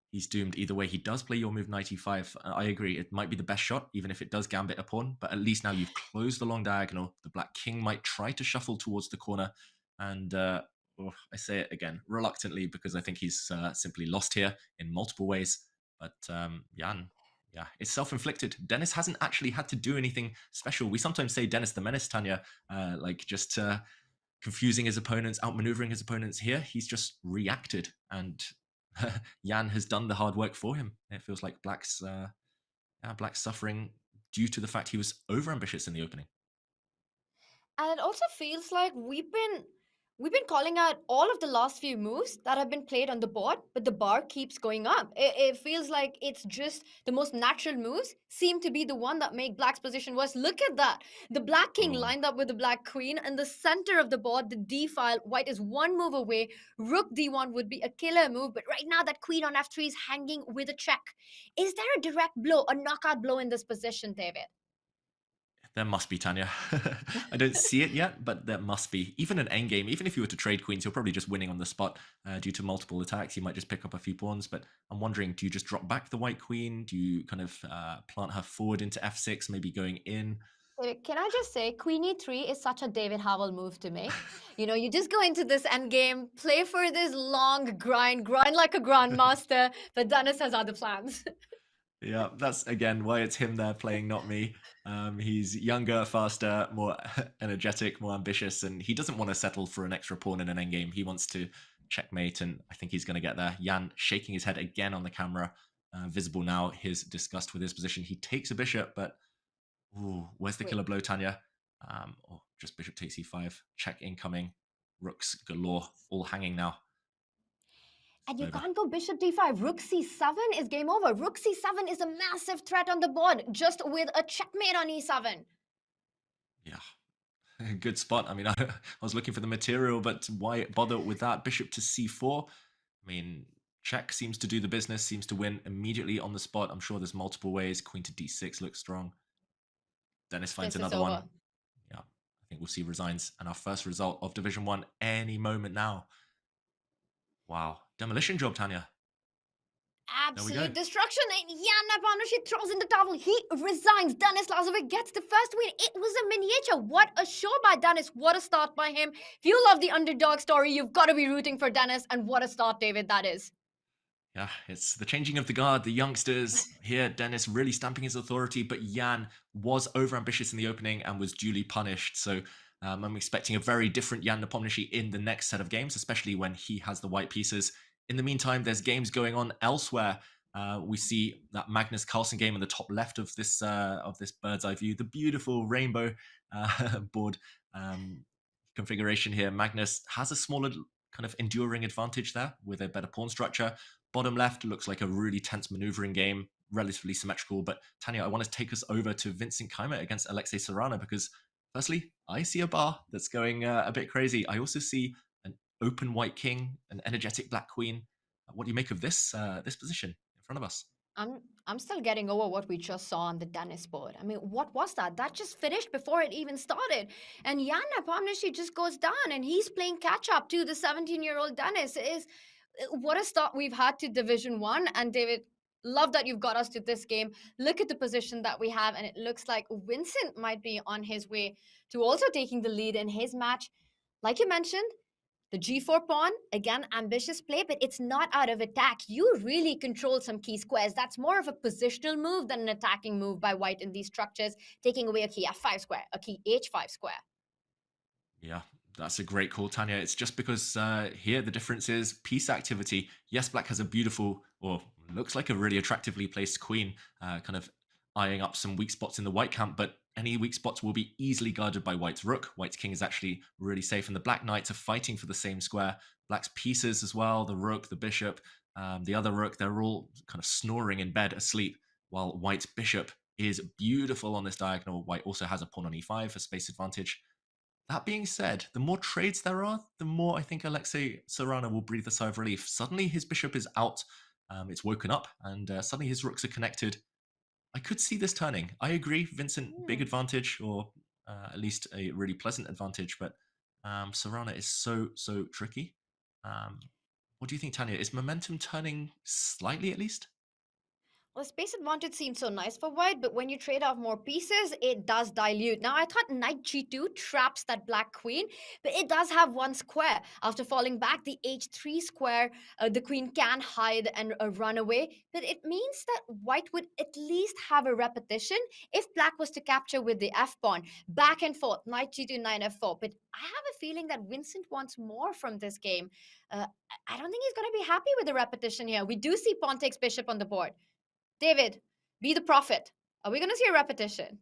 he's doomed either way. He does play your move knight e5. I agree. It might be the best shot, even if it does gambit a pawn. But at least now you've closed the long diagonal. The black king might try to shuffle towards the corner. And I say it again, reluctantly, because I think he's simply lost here in multiple ways. But Jan, yeah, it's self-inflicted. Dennis hasn't actually had to do anything special. We sometimes say Dennis the Menace, Tanya, like just confusing his opponents, outmaneuvering his opponents. Here, he's just reacted, and Jan has done the hard work for him. It feels like Black's suffering due to the fact he was overambitious in the opening. And it also feels like we've been calling out all of the last few moves that have been played on the board, but the bar keeps going up. It feels like it's just the most natural moves seem to be the one that make Black's position worse. Look at that. The black king lined up with the black queen in the center of the board, the d file. White is one move away. Rook d1 would be a killer move, but right now that queen on f3 is hanging with a check. Is there a direct blow, a knockout blow in this position, David? There must be, Tanya. I don't see it yet, but there must be. Even an endgame, even if you were to trade queens, you're probably just winning on the spot due to multiple attacks. You might just pick up a few pawns, but I'm wondering, do you just drop back the white queen? Do you kind of plant her forward into f6, maybe going in? Can I just say, Queen E3 is such a David Howell move to make. You know, you just go into this endgame, play for this long grind like a grandmaster, but Dennis has other plans. Yeah, that's again why it's him there playing, not me. He's younger, faster, more energetic, more ambitious, and he doesn't want to settle for an extra pawn in an endgame. He wants to checkmate, and I think he's going to get there. Jan shaking his head again on the camera, visible now his disgust with his position. He takes a bishop, but ooh, where's the Wait. killer blow, Tanya? Oh, just bishop takes e5, check incoming, rooks galore, all hanging now. And you Over. can't go bishop d5. Rook c7 is game over. Rook c7 is a massive threat on the board, just with a checkmate on e7. Yeah, good spot. I mean, I was looking for the material, but why bother with that? Bishop to c4. I mean, check seems to do the business, seems to win immediately on the spot. I'm sure there's multiple ways. Queen to d6 looks strong. Dennis finds This is another one. over. Yeah, I think we'll see resigns. And our first result of Division 1 any moment now. Wow. Demolition job, Tanya. Absolute destruction. And Jan Nepomniachtchi throws in the towel. He resigns. Dennis Lazovic gets the first win. It was a miniature. What a show by Dennis. What a start by him. If you love the underdog story, you've got to be rooting for Dennis. And what a start, David, that is. Yeah, it's the changing of the guard, the youngsters here. Dennis really stamping his authority, but Jan was overambitious in the opening and was duly punished. So I'm expecting a very different Jan Nepomniachtchi in the next set of games, especially when he has the white pieces. In the meantime, there's games going on elsewhere. We see that Magnus Carlsen game in the top left of this bird's eye view, the beautiful rainbow board configuration here. Magnus has a smaller kind of enduring advantage there with a better pawn structure. Bottom left looks like a really tense maneuvering game, relatively symmetrical. But Tanya, I want to take us over to Vincent Keymer against Alexei Serrano because, firstly, I see a bar that's going a bit crazy. I also see an open white king, an energetic black queen. What do you make of this position in front of us? I'm still getting over what we just saw on the Dennis board. I mean, what was that? That just finished before it even started. And Jan Nepomniachtchi just goes down and he's playing catch up to the 17-year-old Dennis. What a start we've had to Division 1. And David, love that you've got us to this game. Look at the position that we have. And it looks like Vincent might be on his way to also taking the lead in his match. Like you mentioned, the g4 pawn, again, ambitious play, but it's not out of attack. You really control some key squares. That's more of a positional move than an attacking move by white in these structures, taking away a key f5 square, a key h5 square. Yeah, that's a great call, Tanya. It's just because here the difference is piece activity. Yes, black has a beautiful, or looks like a really attractively placed queen, kind of eyeing up some weak spots in the white camp, but any weak spots will be easily guarded by white's rook. White's king is actually really safe, and the black knights are fighting for the same square. Black's pieces as well, the rook, the bishop, the other rook, they're all kind of snoring in bed asleep, while white's bishop is beautiful on this diagonal. White also has a pawn on e5 for space advantage. That being said, the more trades there are, the more I think Alexei Serrano will breathe a sigh of relief. Suddenly his bishop is out, it's woken up, and suddenly his rooks are connected. I could see this turning. I agree, Vincent, big advantage, or at least a really pleasant advantage, but Serrano is so tricky. What do you think, Tanya? Is momentum turning slightly at least? Well, space advantage seems so nice for white, but when you trade off more pieces, it does dilute. Now, I thought knight g2 traps that black queen, but it does have one square. After falling back, the h3 square, the queen can hide and run away, but it means that white would at least have a repetition if black was to capture with the f-pawn. Back and forth, knight g2, knight f4, but I have a feeling that Vincent wants more from this game. I don't think he's going to be happy with the repetition here. We do see pawn takes bishop on the board. David, be the prophet. Are we going to see a repetition?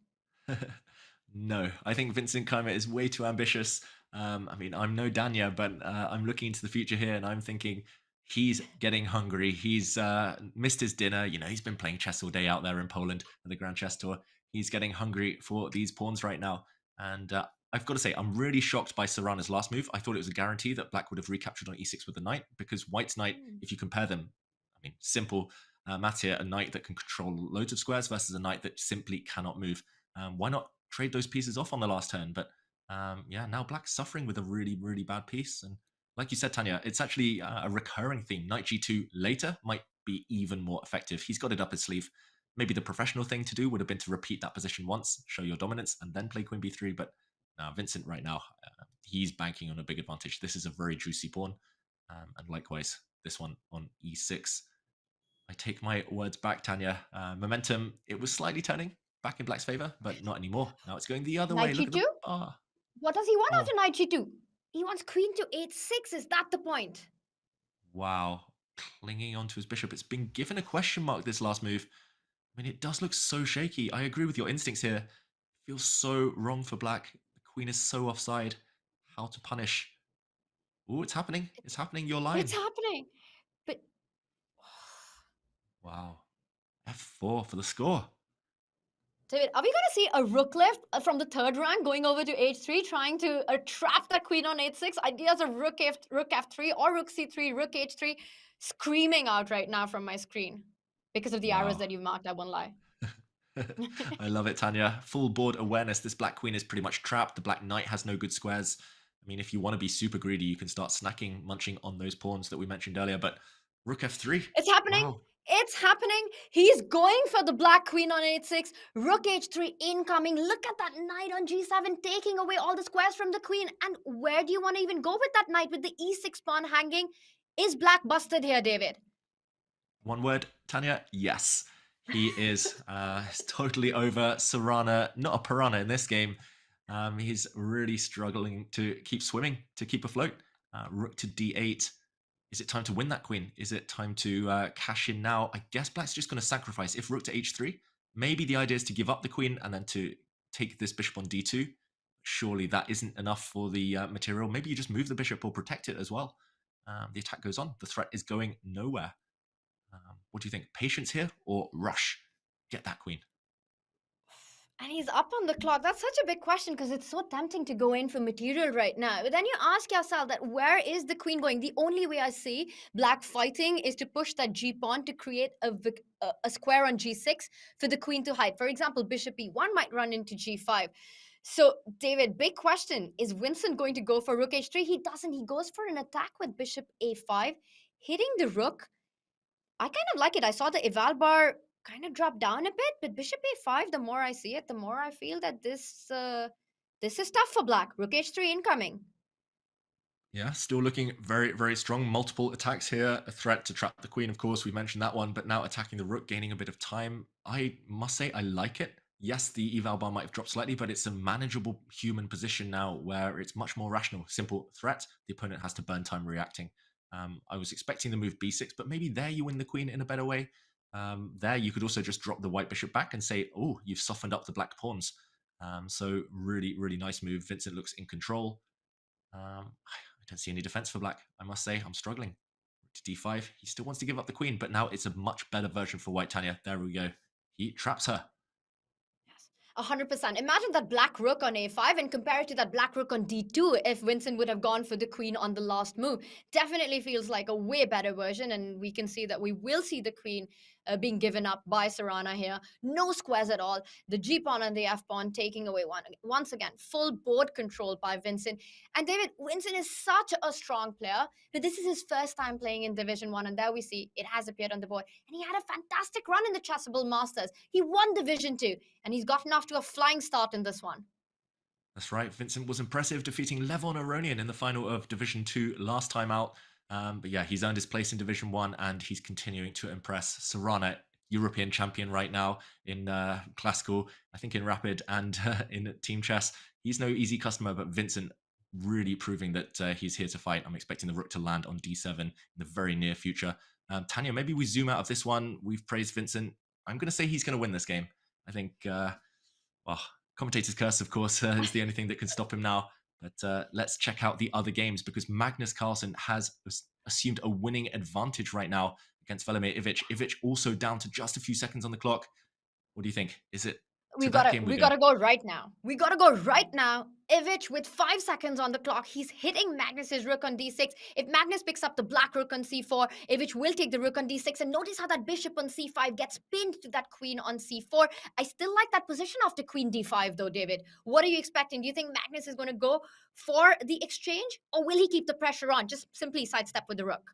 No, I think Vincent Keymer is way too ambitious. I mean, I'm no Danya, but I'm looking into the future here and I'm thinking he's getting hungry. He's missed his dinner. You know, he's been playing chess all day out there in Poland at the Grand Chess Tour. He's getting hungry for these pawns right now. And I've got to say, I'm really shocked by Serrano's last move. I thought it was a guarantee that black would have recaptured on e6 with the knight, because white's knight, if you compare them, I mean, simple math here, a knight that can control loads of squares versus a knight that simply cannot move. Why not trade those pieces off on the last turn? But yeah, now black's suffering with a really bad piece. And like you said, Tanya, it's actually a recurring theme. Knight g2 later might be even more effective. He's got it up his sleeve. Maybe the professional thing to do would have been to repeat that position once, show your dominance, and then play queen b3. But now Vincent right now, he's banking on a big advantage. This is a very juicy pawn. And likewise, this one on e6. I take my words back, Tanya. Momentum, it was slightly turning back in black's favor, but not anymore. Now it's going the other way. Knight Look at g2? the bar. What does he want Oh. after knight g2? He wants queen to h6. Is that the point? Wow. Clinging onto his bishop. It's been given a question mark, this last move. I mean, it does look so shaky. I agree with your instincts here. It feels so wrong for black. The queen is so offside. How to punish? Oh, it's happening. It's happening. Your line. It's happening. But Wow. F4 for the score. David, are we going to see a rook left from the third rank going over to h3, trying to trap that queen on h6? Ideas of rook f3 or rook c3, rook h3, screaming out right now from my screen because of the arrows that you've marked. I won't lie. I love it, Tanya. Full board awareness. This black queen is pretty much trapped. The black knight has no good squares. I mean, if you want to be super greedy, you can start snacking, munching on those pawns that we mentioned earlier. But rook f3. It's happening. Wow. It's happening. He's going for the black queen on h6. Rook h3 incoming. Look at that knight on g7, taking away all the squares from the queen. And where do you want to even go with that knight with the e6 pawn hanging? Is black busted here, David? One word, Tanya. Yes. He is totally over. Serrana, not a piranha in this game. He's really struggling to keep swimming, to keep afloat. Rook to d8. Is it time to win that queen? Is it time to cash in now? I guess black's just going to sacrifice. If rook to h3, maybe the idea is to give up the queen and then to take this bishop on d2. Surely that isn't enough for the material. Maybe you just move the bishop or protect it as well. The attack goes on. The threat is going nowhere. What do you think? Patience here or rush? Get that queen. And he's up on the clock. That's such a big question because it's so tempting to go in for material right now. But then you ask yourself that where is the queen going? The only way I see black fighting is to push that g pawn to create a square on g6 for the queen to hide. For example, bishop e1 might run into g5. So, David, big question. Is Vincent going to go for rook h3? He doesn't. He goes for an attack with bishop a5, hitting the rook. I kind of like it. I saw the eval bar kind of drop down a bit, but bishop a5, the more I see it, the more I feel that this is tough for black. Rook h3 incoming. Yeah, still looking very, very strong. Multiple attacks here. A threat to trap the queen, of course. We mentioned that one, but now attacking the rook, gaining a bit of time. I must say I like it. Yes, the eval bar might have dropped slightly, but it's a manageable human position now where it's much more rational. Simple threat. The opponent has to burn time reacting. I was expecting the move b6, but maybe there you win the queen in a better way. There you could also just drop the white bishop back and say, oh, you've softened up the black pawns. So really, really nice move. Vincent looks in control. I don't see any defense for black. I must say, I'm struggling. To d5, he still wants to give up the queen, but now it's a much better version for white, Tanya. There we go. He traps her. 100%. Imagine that black rook on a5 and compare it to that black rook on d2 if Vincent would have gone for the queen on the last move. Definitely feels like a way better version, and we can see that we will see the queen being given up by Serrana here. No squares at all. The g-pawn and the f-pawn taking away once again. Full board control by Vincent. And David, Vincent is such a strong player, but this is his first time playing in Division 1, and there we see it has appeared on the board. And he had a fantastic run in the Chessable Masters. He won Division 2, and he's gotten off to a flying start in this one. That's right. Vincent was impressive, defeating Levon Aronian in the final of Division 2 last time out. But yeah, he's earned his place in Division 1 and he's continuing to impress. Serrana, European champion right now in Classical, I think in Rapid and in Team Chess. He's no easy customer, but Vincent really proving that he's here to fight. I'm expecting the rook to land on d7 in the very near future. Tanya, maybe we zoom out of this one. We've praised Vincent. I'm going to say he's going to win this game. I think, well, commentator's curse, of course, is the only thing that can stop him now. But let's check out the other games because Magnus Carlsen has assumed a winning advantage right now against Velimir Ivic. Ivic also down to just a few seconds on the clock. What do you think? Is it We gotta go right now. We gotta go right now. Ivic with 5 seconds on the clock. He's hitting Magnus's rook on d6. If Magnus picks up the black rook on c4, Ivic will take the rook on d6. And notice how that bishop on c5 gets pinned to that queen on c4. I still like that position after queen d5 though, David. What are you expecting? Do you think Magnus is going to go for the exchange? Or will he keep the pressure on? Just simply sidestep with the rook.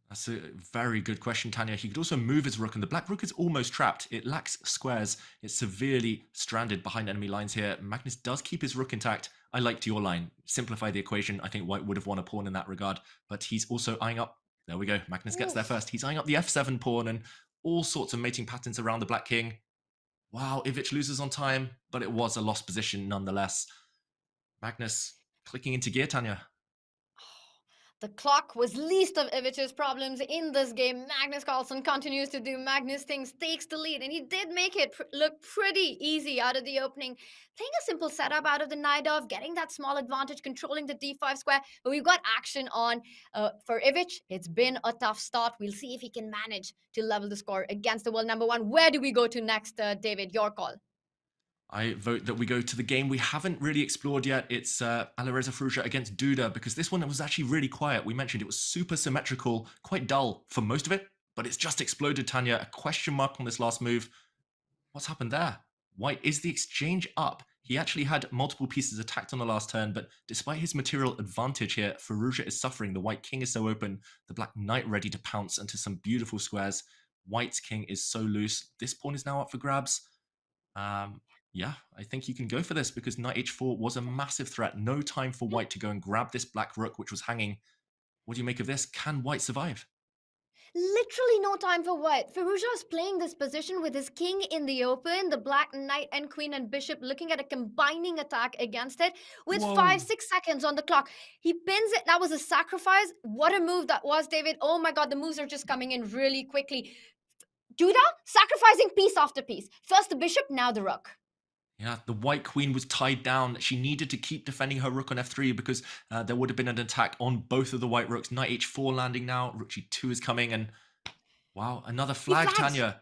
That's a very good question, Tanya. He could also move his rook, and the black rook is almost trapped. It lacks squares. It's severely stranded behind enemy lines here. Magnus does keep his rook intact. I liked your line. Simplify the equation. I think white would have won a pawn in that regard, but he's also eyeing up. There we go. Magnus gets there first. He's eyeing up the f7 pawn and all sorts of mating patterns around the black king. Wow, Ivic loses on time, but it was a lost position nonetheless. Magnus clicking into gear, Tanya. The clock was least of Ivic's problems in this game. Magnus Carlsen continues to do Magnus things, takes the lead, and he did make it look pretty easy out of the opening. Playing a simple setup out of the knight off, getting that small advantage, controlling the d5 square, but we've got action on. For Ivic, it's been a tough start. We'll see if he can manage to level the score against the world number one. Where do we go to next, David? Your call. I vote that we go to the game we haven't really explored yet. It's Alireza Firouzja against Duda, because this one was actually really quiet. We mentioned it was super symmetrical, quite dull for most of it, but it's just exploded, Tanya. A question mark on this last move. What's happened there? White, is the exchange up? He actually had multiple pieces attacked on the last turn, but despite his material advantage here, Firouzja is suffering. The white king is so open, the black knight ready to pounce into some beautiful squares. White's king is so loose. This pawn is now up for grabs. Yeah, I think you can go for this because knight h4 was a massive threat. No time for white to go and grab this black rook, which was hanging. What do you make of this? Can white survive? Literally no time for white. Firouzja is playing this position with his king in the open, the black knight and queen and bishop looking at a combining attack against it with 5-6 seconds on the clock. He pins it. That was a sacrifice. What a move that was, David. Oh my god, the moves are just coming in really quickly. Duda sacrificing piece after piece. First the bishop, now the rook. Yeah, the white queen was tied down. She needed to keep defending her rook on f3 because there would have been an attack on both of the white rooks. Knight h4 landing now. Rook g2 is coming, and wow, another flag, Tanya.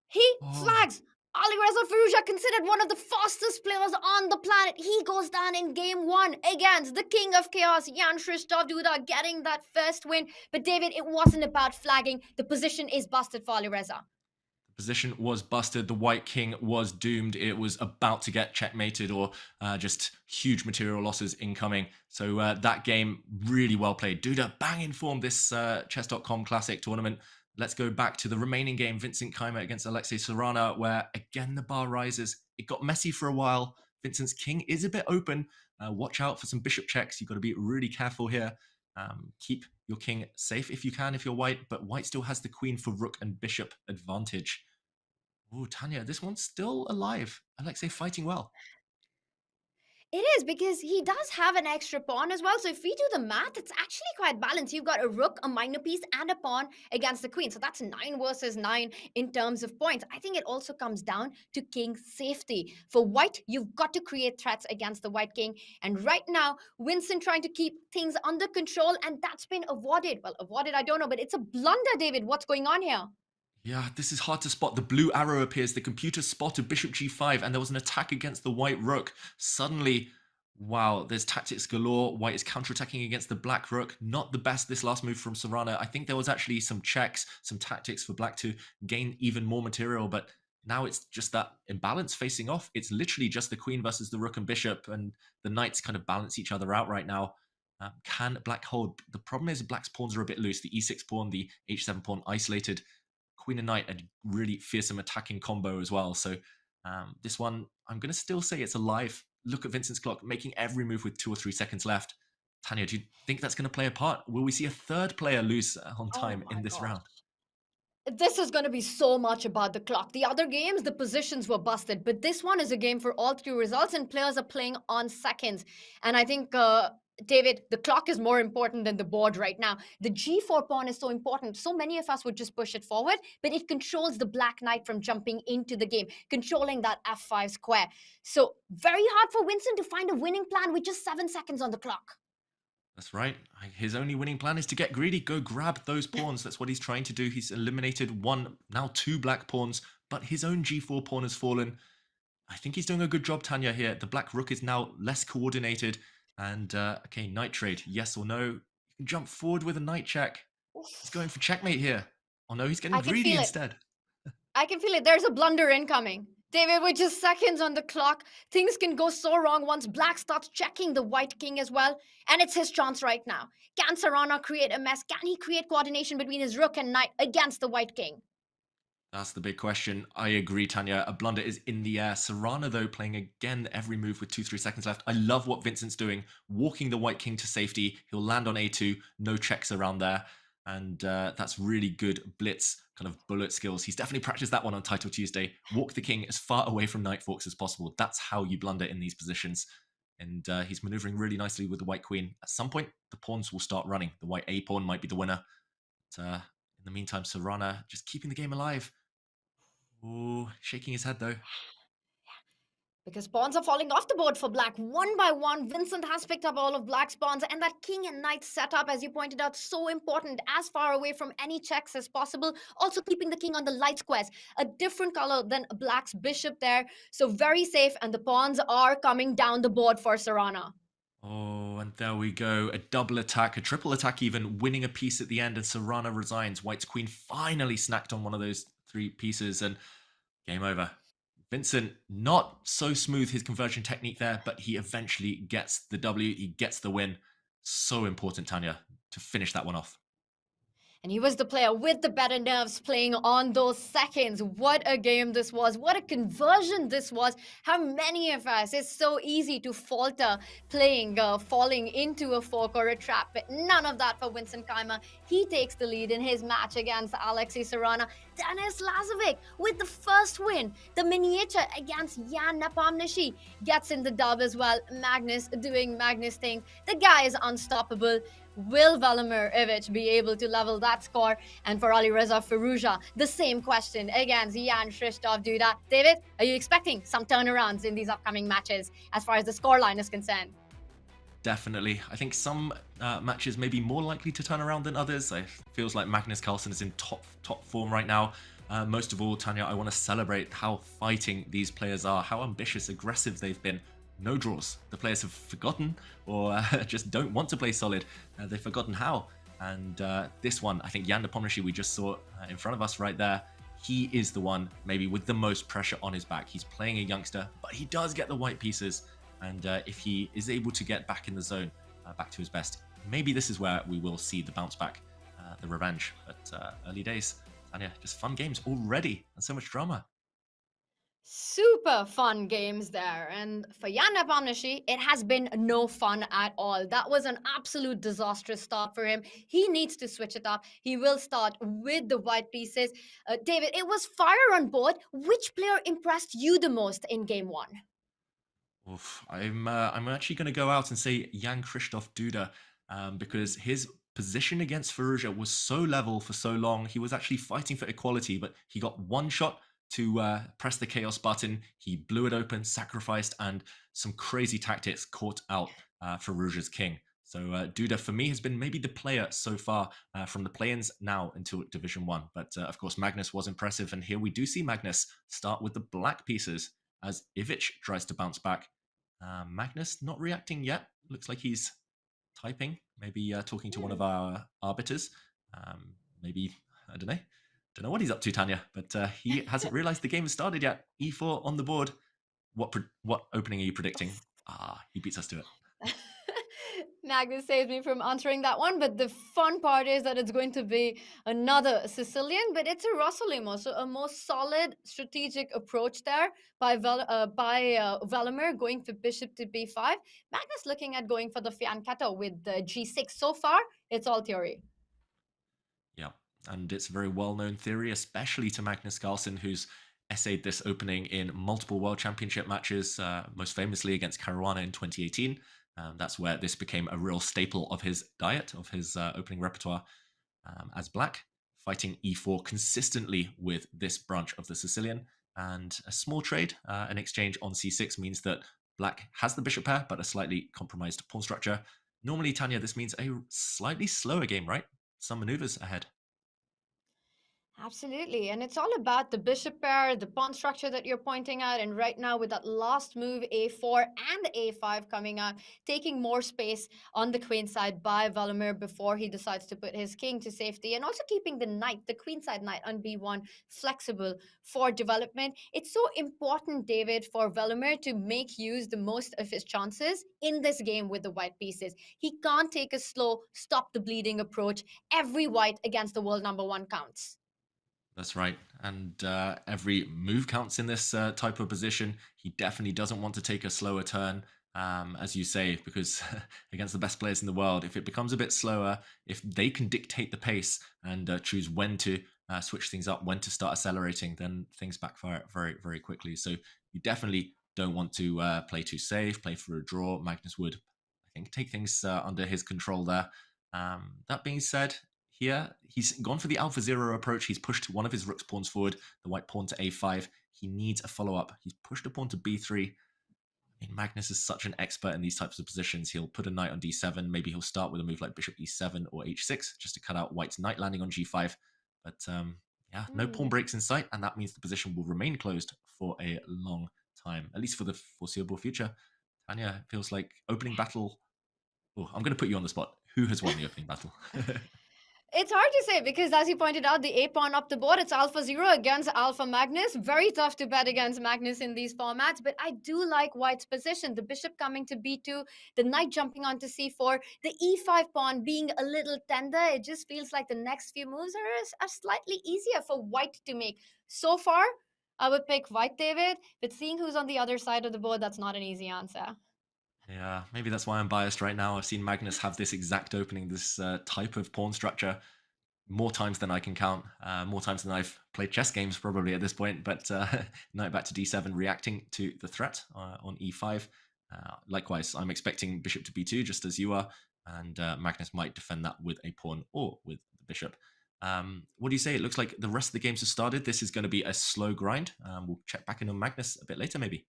He flags. Alireza Firouzja, considered one of the fastest players on the planet. He goes down in game one against the king of chaos, Jan Krzysztof Duda, getting that first win. But David, it wasn't about flagging. The position is busted for Alireza. Position was busted. The white king was doomed. It was about to get checkmated or just huge material losses incoming. So that game, really well played. Duda, bang in form this Chess.com Classic tournament. Let's go back to the remaining game, Vincent Keymer against Alexei Sarana, where again the bar rises. It got messy for a while. Vincent's king is a bit open. Watch out for some bishop checks. You've got to be really careful here. Keep your king safe if you can, if you're white, but white still has the queen for rook and bishop advantage. Oh, Tanya, this one's still alive. Alexei fighting well. It is, because he does have an extra pawn as well. So if we do the math, it's actually quite balanced. You've got a rook, a minor piece, and a pawn against the queen. So that's 9 versus 9 in terms of points. I think it also comes down to king safety. For white, you've got to create threats against the white king. And right now, Vincent trying to keep things under control, and that's been avoided. Well, avoided, I don't know, but it's a blunder, David. What's going on here? Yeah, this is hard to spot. The blue arrow appears. The computer spotted bishop g5, and there was an attack against the white rook. Suddenly, wow, there's tactics galore. White is counterattacking against the black rook. Not the best, this last move from Sarana. I think there was actually some checks, some tactics for black to gain even more material, but now it's just that imbalance facing off. It's literally just the queen versus the rook and bishop, and the knights kind of balance each other out right now. Can black hold? The problem is black's pawns are a bit loose. The e6 pawn, the h7 pawn isolated. Queen and knight, a really fearsome attacking combo as well. So this one, I'm going to still say it's alive. Look at Vincent's clock, making every move with 2 or 3 seconds left. Tanya, do you think that's going to play a part? Will we see a third player lose on time in this round? This is going to be so much about the clock. The other games, the positions were busted, but this one is a game for all 3 results, and players are playing on seconds. And I think David, the clock is more important than the board right now. The g4 pawn is so important. So many of us would just push it forward, but it controls the black knight from jumping into the game, controlling that f5 square. So very hard for Vincent to find a winning plan with just 7 seconds on the clock. That's right. His only winning plan is to get greedy, go grab those pawns. That's what he's trying to do. He's eliminated 1, now 2 black pawns, but his own g4 pawn has fallen. I think he's doing a good job, Tanya, here. The black rook is now less coordinated. And, okay, knight trade, yes or no. You can jump forward with a knight check. He's going for checkmate here. Oh no, he's getting greedy instead. I can feel it. There's a blunder incoming. David, with just seconds on the clock, things can go so wrong once Black starts checking the White King as well. And it's his chance right now. Can Serrano create a mess? Can he create coordination between his Rook and Knight against the White King? That's the big question. I agree, Tanya. A blunder is in the air. Serrano, though, playing again every move with 2-3 seconds left. I love what Vincent's doing. Walking the White King to safety. He'll land on A2. No checks around there. And that's really good blitz, kind of bullet skills. He's definitely practiced that one on Title Tuesday. Walk the king as far away from Knight Forks as possible. That's how you blunder in these positions. And he's maneuvering really nicely with the White Queen. At some point, the pawns will start running. The White A pawn might be the winner. But, in the meantime, Serrano just keeping the game alive. Oh, shaking his head though. Because pawns are falling off the board for Black. One by one, Vincent has picked up all of Black's pawns, and that king and knight setup, as you pointed out, so important, as far away from any checks as possible. Also keeping the king on the light squares, a different color than Black's bishop there. So very safe, and the pawns are coming down the board for Serrano. Oh, and there we go. A double attack, a triple attack even, winning a piece at the end, and Serrano resigns. White's queen finally snacked on one of those 3 pieces, and game over. Vincent, not so smooth his conversion technique there, but he eventually gets the W, he gets the win. So important, Tanya, to finish that one off. And he was the player with the better nerves playing on those seconds. What a game this was. What a conversion this was. How many of us, it's so easy to falter playing, falling into a fork or a trap. But none of that for Vincent Keymer. He takes the lead in his match against Alexei Serrano. Denis Lazovic with the first win. The miniature against Jan Nepomniachtchi gets in the dub as well. Magnus doing Magnus things. The guy is unstoppable. Will Vladimir Ivic be able to level that score? And for Alireza Firouzja, the same question against Jan Krzysztof Duda. David, are you expecting some turnarounds in these upcoming matches as far as the scoreline is concerned? Definitely. I think some matches may be more likely to turn around than others. It feels like Magnus Carlsen is in top form right now. Most of all, Tanya, I want to celebrate how fighting these players are, how ambitious, aggressive they've been. No draws. The players have forgotten or just don't want to play solid. They've forgotten how. And this one, I think Jan Nepomniachtchi, we just saw in front of us right there, he is the one maybe with the most pressure on his back. He's playing a youngster, but he does get the white pieces. And if he is able to get back in the zone, back to his best, maybe this is where we will see the bounce back, the revenge. But early days, Tanya, just fun games already and so much drama. Super fun games there. And for Jan Nepomniachtchi, it has been no fun at all. That was an absolute disastrous start for him. He needs to switch it up. He will start with the white pieces. David, it was fire on board. Which player impressed you the most in game 1? Oof, I'm actually going to go out and say Jan Krzysztof Duda because his position against Firouzja was so level for so long. He was actually fighting for equality, but he got one shot to press the chaos button. He blew it open, sacrificed, and some crazy tactics caught out Firouzja's king. So Duda, for me, has been maybe the player so far from the play-ins now until Division 1. But of course, Magnus was impressive. And here we do see Magnus start with the black pieces as Ivic tries to bounce back. Magnus not reacting yet. Looks like he's typing, maybe talking to one of our arbiters. Maybe, I don't know what he's up to, Tanya, but he hasn't realized the game has started yet. E4 on the board. What opening are you predicting? He beats us to it. Magnus saves me from answering that one, but the fun part is that it's going to be another Sicilian, but it's a Rossolimo, so a more solid strategic approach there by Vladimir going for bishop to b5. Magnus looking at going for the fianchetto with the g6. So far, it's all theory. Yeah, and it's a very well-known theory, especially to Magnus Carlsen, who's essayed this opening in multiple World Championship matches, most famously against Caruana in 2018. That's where this became a real staple of his diet, of his opening repertoire as black, fighting e4 consistently with this branch of the Sicilian. And a small trade, an exchange on c6 means that black has the bishop pair, but a slightly compromised pawn structure. Normally, Tanya, this means a slightly slower game, right? Some maneuvers ahead. Absolutely. And it's all about the bishop pair, the pawn structure that you're pointing at. And right now, with that last move, a4 and a5 coming out, taking more space on the queen side by Valimir before he decides to put his king to safety. And also keeping the knight, the queenside knight on b1, flexible for development. It's so important, David, for Valimir to make use the most of his chances in this game with the white pieces. He can't take a slow, stop the bleeding approach. Every white against the world #1 counts. That's right. And every move counts in this type of position. He definitely doesn't want to take a slower turn, as you say, because against the best players in the world, if it becomes a bit slower, if they can dictate the pace and choose when to switch things up, when to start accelerating, then things backfire very, very quickly. So you definitely don't want to play too safe, play for a draw. Magnus would, I think, take things under his control there. That being said, here, he's gone for the Alpha Zero approach. He's pushed one of his rook's pawns forward, the white pawn to a5. He needs a follow-up. He's pushed a pawn to b3. I mean, Magnus is such an expert in these types of positions. He'll put a knight on d7. Maybe he'll start with a move like bishop e7 or h6, just to cut out white's knight landing on g5. But yeah, no pawn breaks in sight, and that means the position will remain closed for a long time, at least for the foreseeable future. Tanya, it feels like opening battle. Oh, I'm going to put you on the spot. Who has won the opening battle? It's hard to say because, as you pointed out, the a pawn up the board, it's Alpha Zero against Alpha Magnus. Very tough to bet against Magnus in these formats, but I do like White's position. The bishop coming to b2, the knight jumping onto c4, the e5 pawn being a little tender. It just feels like the next few moves are slightly easier for White to make. So far, I would pick White, David, but seeing who's on the other side of the board, that's not an easy answer. Yeah, maybe that's why I'm biased right now. I've seen Magnus have this exact opening, this type of pawn structure, more times than I can count, more times than I've played chess games probably at this point. But knight back to d7, reacting to the threat on e5. Likewise, I'm expecting bishop to b2, just as you are, and Magnus might defend that with a pawn or with the bishop. What do you say? It looks like the rest of the games have started. This is going to be a slow grind. We'll check back in on Magnus a bit later, maybe.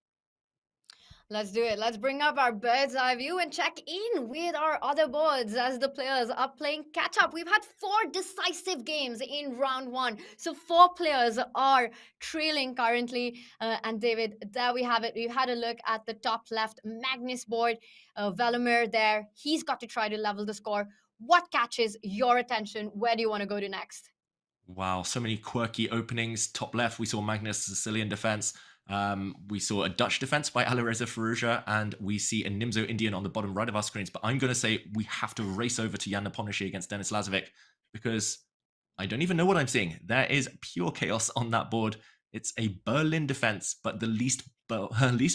Let's do it. Let's bring up our bird's eye view and check in with our other boards as the players are playing catch up. We've had 4 decisive games in round 1. So 4 players are trailing currently. And David, there we have it. We've had a look at the top left Magnus board. Valimir there. He's got to try to level the score. What catches your attention? Where do you want to go to next? Wow, so many quirky openings. Top left, we saw Magnus' Sicilian defense. We saw a Dutch defense by Alireza Firouzja, and we see a Nimzo Indian on the bottom right of our screens. But I'm going to say we have to race over to Jan Nepomniachtchi against Denis Lazovic, because I don't even know what I'm seeing. There is pure chaos on that board. It's a Berlin defense, but the least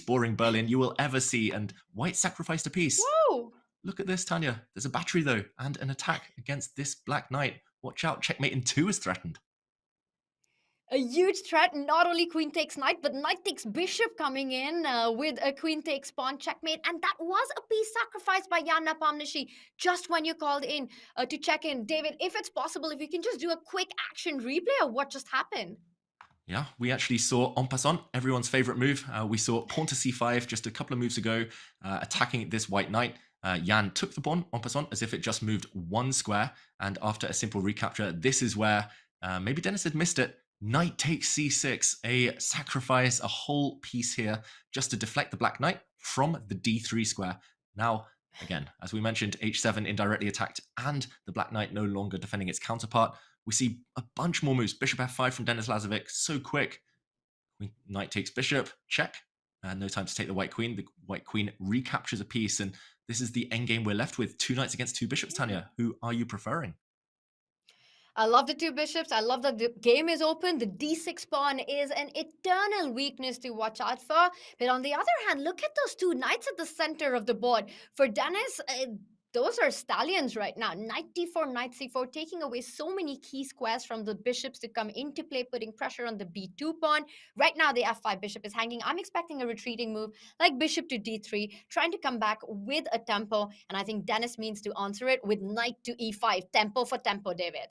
boring Berlin you will ever see. And White sacrificed a piece. Whoa! Look at this, Tanya. There's a battery, though, and an attack against this Black Knight. Watch out, checkmate in 2 is threatened. A huge threat, not only queen takes knight, but knight takes bishop coming in with a queen takes pawn checkmate. And that was a piece sacrificed by Jan Nepomniachtchi just when you called in to check in. David, if it's possible, if you can just do a quick action replay of what just happened. Yeah, we actually saw en passant, everyone's favorite move. We saw pawn to c5 just a couple of moves ago, attacking this white knight. Jan took the pawn en passant as if it just moved 1 square. And after a simple recapture, this is where maybe Denis had missed it. Knight takes c6, a sacrifice, a whole piece here just to deflect the black knight from the d3 square. Now, again, as we mentioned, h7 indirectly attacked and the black knight no longer defending its counterpart. We see a bunch more moves. Bishop f5 from Denis Lazovic, so quick. Knight takes bishop, check. No time to take the white queen. The white queen recaptures a piece, and this is the endgame we're left with. 2 knights against 2 bishops, Tanya. Who are you preferring? I love the 2 bishops. I love that the game is open. The d6 pawn is an eternal weakness to watch out for. But on the other hand, look at those 2 knights at the center of the board. For Denis, those are stallions right now. Knight d4, knight c4, taking away so many key squares from the bishops to come into play, putting pressure on the b2 pawn. Right now, the f5 bishop is hanging. I'm expecting a retreating move like bishop to d3, trying to come back with a tempo. And I think Denis means to answer it with knight to e5. Tempo for tempo, David.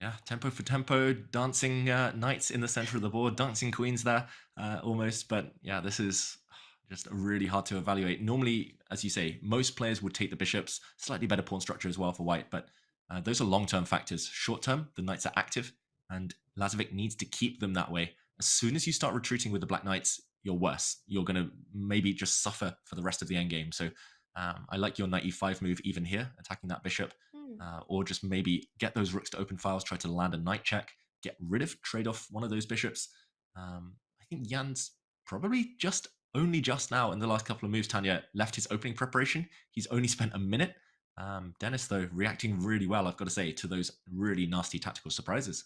Yeah, tempo for tempo, dancing knights in the center of the board, dancing queens there almost. But yeah, this is just really hard to evaluate. Normally, as you say, most players would take the bishops, slightly better pawn structure as well for white, but those are long-term factors. Short-term, the knights are active. and Lazovic needs to keep them that way. As soon as you start retreating with the Black Knights, you're worse. You're going to maybe just suffer for the rest of the endgame. So I like your knight e5 move even here, attacking that bishop, or just maybe get those rooks to open files, try to land a knight check, get rid of, trade off one of those bishops. I think Jan's probably only just now in the last couple of moves, Tanya, left his opening preparation. He's only spent a minute. Dennis, though, reacting really well, I've got to say, to those really nasty tactical surprises.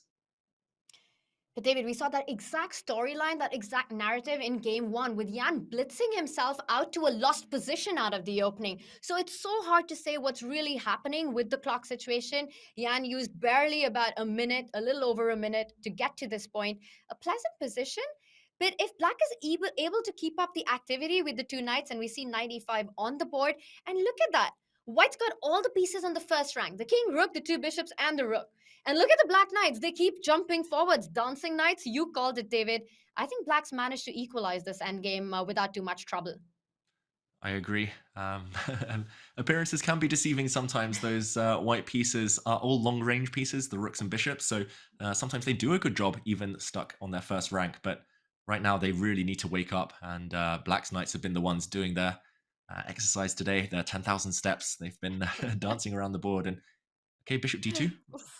But David, we saw that exact storyline, that exact narrative in game one with Jan blitzing himself out to a lost position out of the opening. So it's so hard to say what's really happening with the clock situation. Jan used barely about a minute, a little over a minute to get to this point. A pleasant position. But if Black is able to keep up the activity with the two knights, and we see knight e5 on the board, and look at that. White's got all the pieces on the first rank, the king, rook, the two bishops, and the rook. And look at the Black Knights. They keep jumping forwards. Dancing Knights, you called it, David. I think Black's managed to equalize this endgame without too much trouble. I agree. Appearances can be deceiving sometimes. Those white pieces are all long-range pieces, the rooks and bishops, so sometimes they do a good job even stuck on their first rank, but right now they really need to wake up, and Black's Knights have been the ones doing their exercise today, their 10,000 steps. They've been dancing around the board, and okay, bishop d2,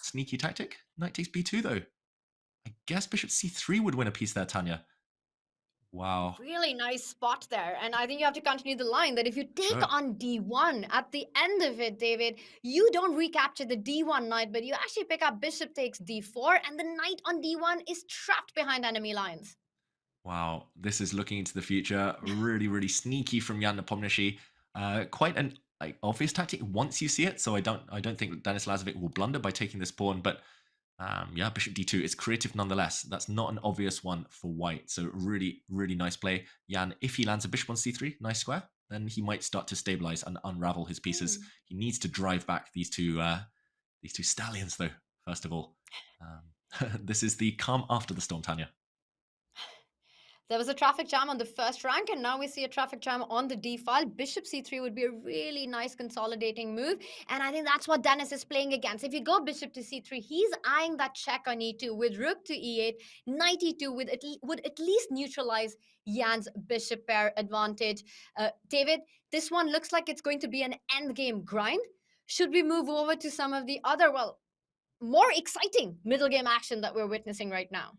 sneaky tactic. Knight takes b2 though. I guess bishop c3 would win a piece there, Tanya. Wow. Really nice spot there. And I think you have to continue the line that if you take on d1 at the end of it, David, you don't recapture the d1 knight, but you actually pick up bishop takes d4, and the knight on d1 is trapped behind enemy lines. Wow, this is looking into the future. Really, really sneaky from Jan Nepomniachtchi. Quite an obvious tactic once you see it. So I don't think Denis Lazovic will blunder by taking this pawn. But yeah, bishop d2 is creative nonetheless. That's not an obvious one for white. So really, really nice play. Jan, if he lands a bishop on c3, nice square, then he might start to stabilize and unravel his pieces. He needs to drive back these two stallions, though. First of all, this is the calm after the storm, Tanya. There was a traffic jam on the first rank, and now we see a traffic jam on the d file. Bishop c3 would be a really nice consolidating move, and I think that's what Dennis is playing against. If you go bishop to c3, he's eyeing that check on e2 with rook to e8, knight e2 would at least neutralize Jan's bishop pair advantage. David, this one looks like it's going to be an endgame grind. Should we move over to some of the other, well, more exciting middle game action that we're witnessing right now?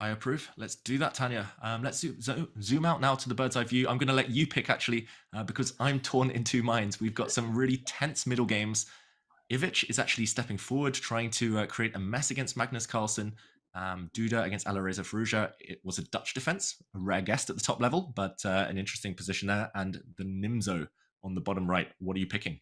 I approve. Let's do that, Tanya. Let's zoom out now to the bird's eye view. I'm going to let you pick, actually, because I'm torn in two minds. We've got some really tense middle games. Ivic is actually stepping forward, trying to create a mess against Magnus Carlsen. Duda against Alireza Firouzja. It was a Dutch defense, a rare guest at the top level, but an interesting position there. And the Nimzo on the bottom right. What are you picking?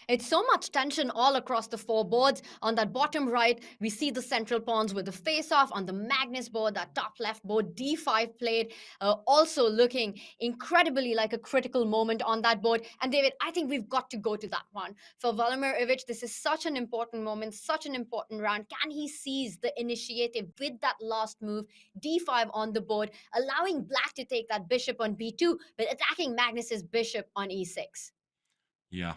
It's so much tension all across the four boards. On that bottom right, we see the central pawns with the face-off. On the Magnus board, that top left board, d5 played, also looking incredibly like a critical moment on that board. And David, I think we've got to go to that one. For Valimir Ivic, this is such an important moment, such an important round. Can he seize the initiative with that last move, d5 on the board, allowing Black to take that bishop on b2, but attacking Magnus's bishop on e6? Yeah.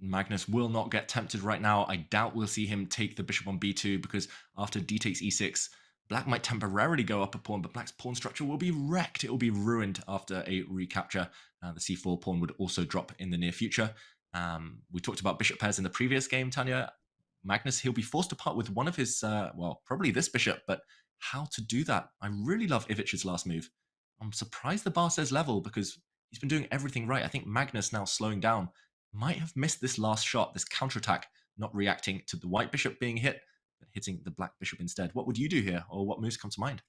Magnus will not get tempted right now. I doubt we'll see him take the bishop on b2, because after d takes e6, Black might temporarily go up a pawn, but Black's pawn structure will be wrecked. It will be ruined after a recapture. The c4 pawn would also drop in the near future. We talked about bishop pairs in the previous game, Tanya. Magnus, he'll be forced to part with one of his, well, probably this bishop, but how to do that? I really love Ivic's last move. I'm surprised the bar says level, because he's been doing everything right. I think Magnus, now slowing down, might have missed this last shot, this counterattack, not reacting to the white bishop being hit, but hitting the black bishop instead. What would you do here, or what moves come to mind?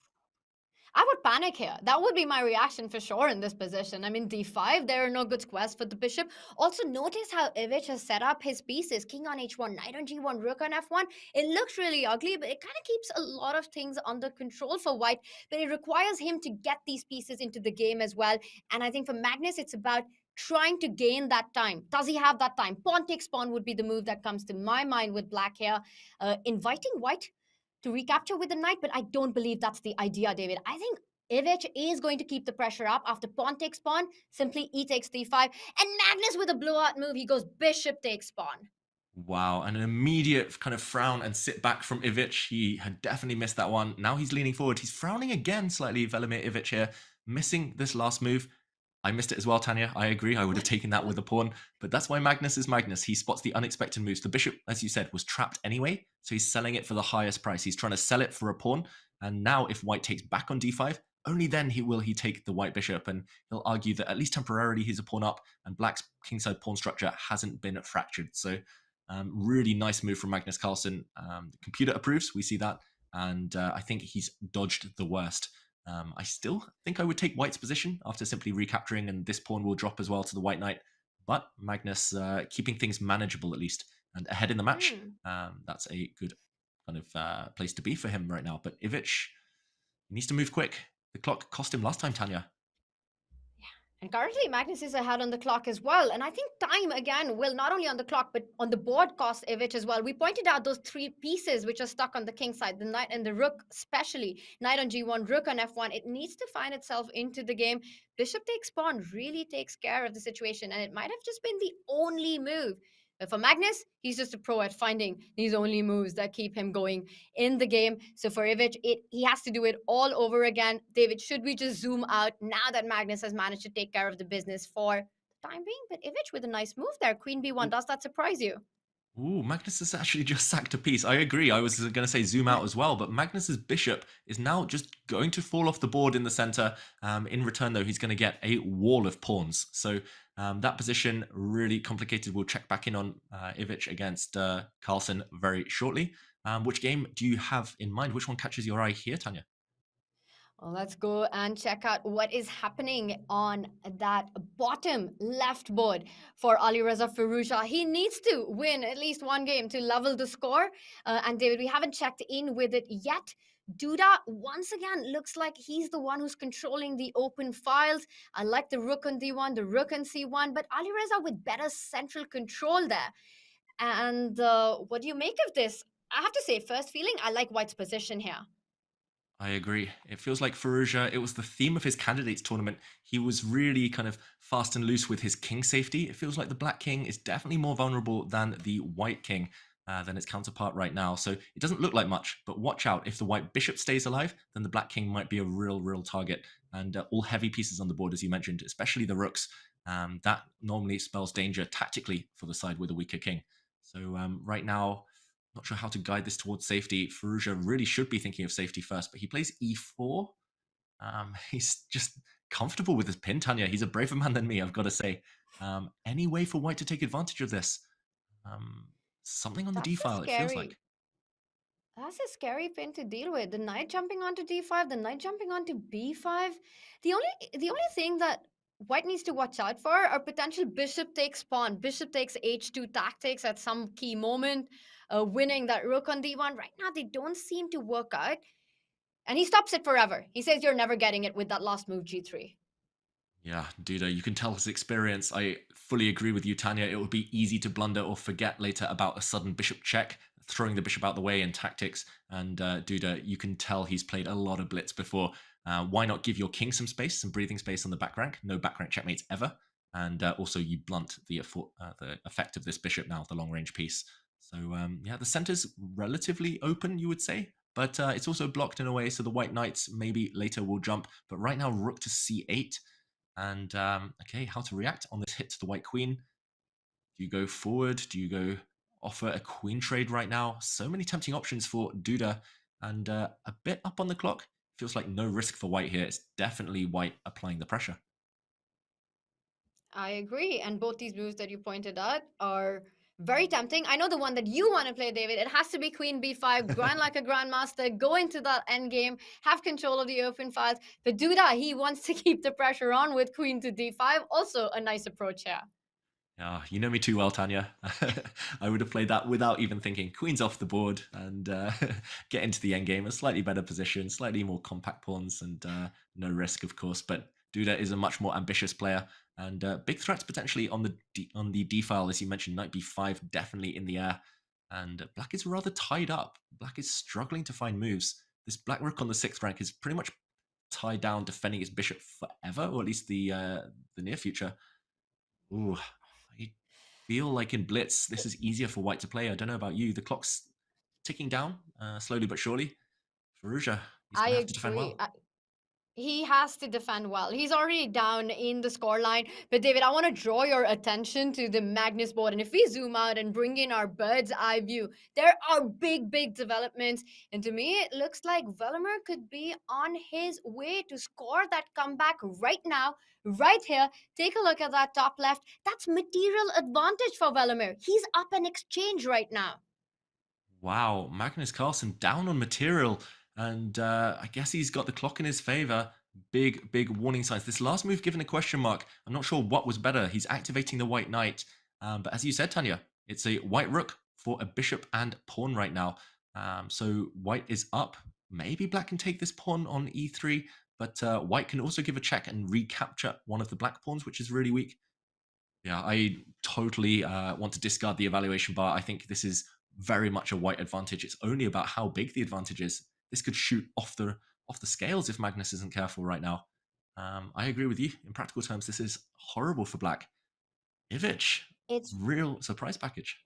I would panic here. That would be my reaction for sure in this position. I mean, d5, there are no good squares for the bishop. Also, notice how Ivic has set up his pieces. King on h1, knight on g1, rook on f1. It looks really ugly, but it kind of keeps a lot of things under control for white. But it requires him to get these pieces into the game as well. And I think for Magnus, it's about trying to gain that time. Does he have that time? Pawn takes pawn would be the move that comes to my mind with Black here. Inviting white to recapture with the knight, but I don't believe that's the idea, David. I think Ivic is going to keep the pressure up after pawn takes pawn, simply e takes d5, and Magnus with a blowout move, he goes bishop takes pawn. Wow, an immediate kind of frown and sit back from Ivic. He had definitely missed that one. Now he's leaning forward. He's frowning again slightly, Velimir Ivic here, missing this last move. I missed it as well, Tanya. I agree. I would have taken that with a pawn, but that's why Magnus is Magnus. He spots the unexpected moves. The bishop, as you said, was trapped anyway, so he's selling it for the highest price. He's trying to sell it for a pawn, and now if white takes back on d5, only then will he take the white bishop, and he'll argue that at least temporarily he's a pawn up, and black's kingside pawn structure hasn't been fractured. So really nice move from Magnus Carlsen. The computer approves, we see that, and I think he's dodged the worst. I still think I would take white's position after simply recapturing, and this pawn will drop as well to the white knight. But Magnus keeping things manageable at least, and ahead in the match. That's a good kind of place to be for him right now. But Ivic needs to move quick. The clock cost him last time, Tanya. And currently, Magnus is ahead on the clock as well. And I think time, again, will not only on the clock, but on the board cost Ivic as well. We pointed out those three pieces which are stuck on the king side, the knight and the rook, especially. Knight on g1, rook on f1. It needs to find itself into the game. Bishop takes pawn really takes care of the situation. And it might have just been the only move. But for Magnus, he's just a pro at finding these only moves that keep him going in the game. So for Ivic, he has to do it all over again. David, should we just zoom out now that Magnus has managed to take care of the business for the time being? But Ivic with a nice move there. Queen b1, does that surprise you? Ooh, Magnus has actually just sacked a piece. I agree. I was going to say zoom out as well, but Magnus's bishop is now just going to fall off the board in the center. In return, though, he's going to get a wall of pawns. So that position really complicated. We'll check back in on Ivic against Carlsen very shortly. Which game do you have in mind? Which one catches your eye here, Tanya? Well, let's go and check out what is happening on that bottom left board for Alireza Firouzja. He needs to win at least one game to level the score. And David, we haven't checked in with it yet. Duda, once again, looks like he's the one who's controlling the open files. I like the rook on d1, the rook on c1, but Alireza with better central control there. And what do you make of this? I have to say, first feeling, I like White's position here. I agree. It feels like Firouzja, it was the theme of his candidates tournament. He was really kind of fast and loose with his king safety. It feels like the black king is definitely more vulnerable than the white king, than its counterpart right now. So it doesn't look like much, but watch out. If the white bishop stays alive, then the black king might be a real target. And all heavy pieces on the board, as you mentioned, especially the rooks, that normally spells danger tactically for the side with a weaker king. So right now, not sure how to guide this towards safety. Firouzja really should be thinking of safety first, but he plays e4. He's just comfortable with his pin, Tanya. He's a braver man than me, I've got to say. Any way for white to take advantage of this? Something on the d file, it feels like. That's a scary pin to deal with. The knight jumping onto d5, the knight jumping onto b5. The only thing that white needs to watch out for are potential bishop takes pawn, bishop takes h2 tactics at some key moment, winning that rook on d1. Right now, they don't seem to work out. And he stops it forever. He says you're never getting it with that last move, g3. Yeah, Duda, you can tell his experience. I fully agree with you, Tanya. It would be easy to blunder or forget later about a sudden bishop check, throwing the bishop out the way in tactics. And Duda, you can tell he's played a lot of blitz before. Why not give your king some space, some breathing space on the back rank? No back rank checkmates ever. And also you blunt the effect of this bishop now, the long range piece. So yeah, the center's relatively open, you would say. But it's also blocked in a way, so the white knights maybe later will jump. But right now, rook to c8. And okay, how to react on this hit to the white queen. Do you go forward? Do you go offer a queen trade right now? So many tempting options for Duda. And a bit up on the clock. Feels like no risk for white here. It's definitely white applying the pressure. I agree. And both these moves that you pointed out are very tempting. I know the one that you want to play, David. It has to be queen b5, grind like a grandmaster, go into that endgame, have control of the open files. But Duda, he wants to keep the pressure on with queen to d5. Also a nice approach here. Yeah, you know me too well, Tanya. I would have played that without even thinking. Queen's off the board and get into the endgame. A slightly better position, slightly more compact pawns and no risk, of course. But Duda is a much more ambitious player and big threats potentially on the D file, as you mentioned. Knight b5 definitely in the air, and black is rather tied up. Black is struggling to find moves. This black rook on the 6th rank is pretty much tied down, defending his bishop forever, or at least the near future. Ooh, feel like in Blitz, this is easier for white to play. I don't know about you. The clock's ticking down, slowly but surely. Firouzja, he's I going to have to defend agree. well. He has to defend well. He's already down in the scoreline. But David, I want to draw your attention to the Magnus board. And if we zoom out and bring in our bird's eye view, there are big, big developments. And to me, it looks like Vladimir could be on his way to score that comeback right now, right here. Take a look at that top left. That's material advantage for Vladimir. He's up an exchange right now. Wow, Magnus Carlsen down on material. And I guess he's got the clock in his favor. Big, big warning signs. This last move given a question mark. I'm not sure what was better. He's activating the white knight. But as you said, Tanya, it's a white rook for a bishop and pawn right now. So white is up. Maybe black can take this pawn on e3. But white can also give a check and recapture one of the black pawns, which is really weak. Yeah, I totally want to discard the evaluation bar. I think this is very much a white advantage. It's only about how big the advantage is. This could shoot off the scales if Magnus isn't careful right now. I agree with you. In practical terms, this is horrible for black. Ivic, It's real surprise package.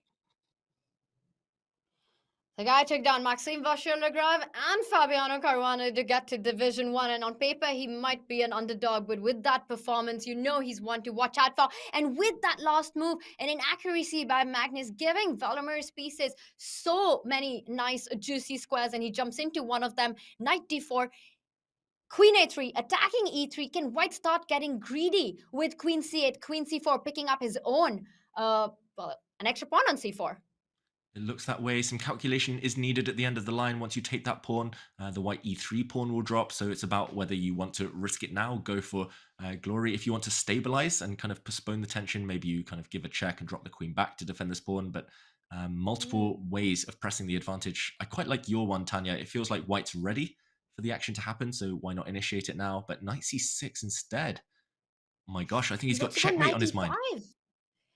the guy took down Maxime Vachier-Lagrave and Fabiano Caruana to get to Division 1. And on paper, he might be an underdog. But with that performance, you know he's one to watch out for. And with that last move, an inaccuracy by Magnus, giving Vladimir's pieces so many nice, juicy squares. And he jumps into one of them. Knight d4. Queen a3, attacking e3. Can white start getting greedy with queen c8, queen c4, picking up his own, well, an extra pawn on c4? It looks that way. Some calculation is needed at the end of the line. Once you take that pawn, the white e3 pawn will drop. So it's about whether you want to risk it now, go for glory. If you want to stabilize and kind of postpone the tension, maybe you kind of give a check and drop the queen back to defend this pawn. But multiple ways of pressing the advantage. I quite like your one, Tanya. It feels like white's ready for the action to happen. So why not initiate it now? But knight c6 instead. Oh my gosh, I think he's got checkmate on his mind.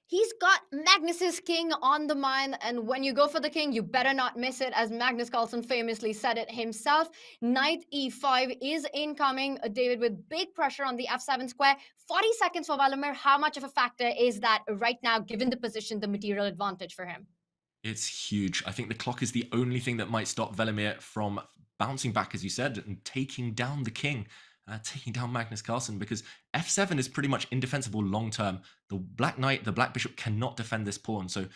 He's got Magnus's king on the mind, and when you go for the king, you better not miss it, as Magnus Carlsen famously said it himself. Knight e5 is incoming, David, with big pressure on the f7 square. 40 seconds for Vladimir. How much of a factor is that right now, given the position, the material advantage for him? It's huge. I think the clock is the only thing that might stop Velimir from bouncing back, as you said, and taking down the king. Taking down Magnus Carlsen, because f7 is pretty much indefensible long term. The black knight, the black bishop cannot defend this pawn. So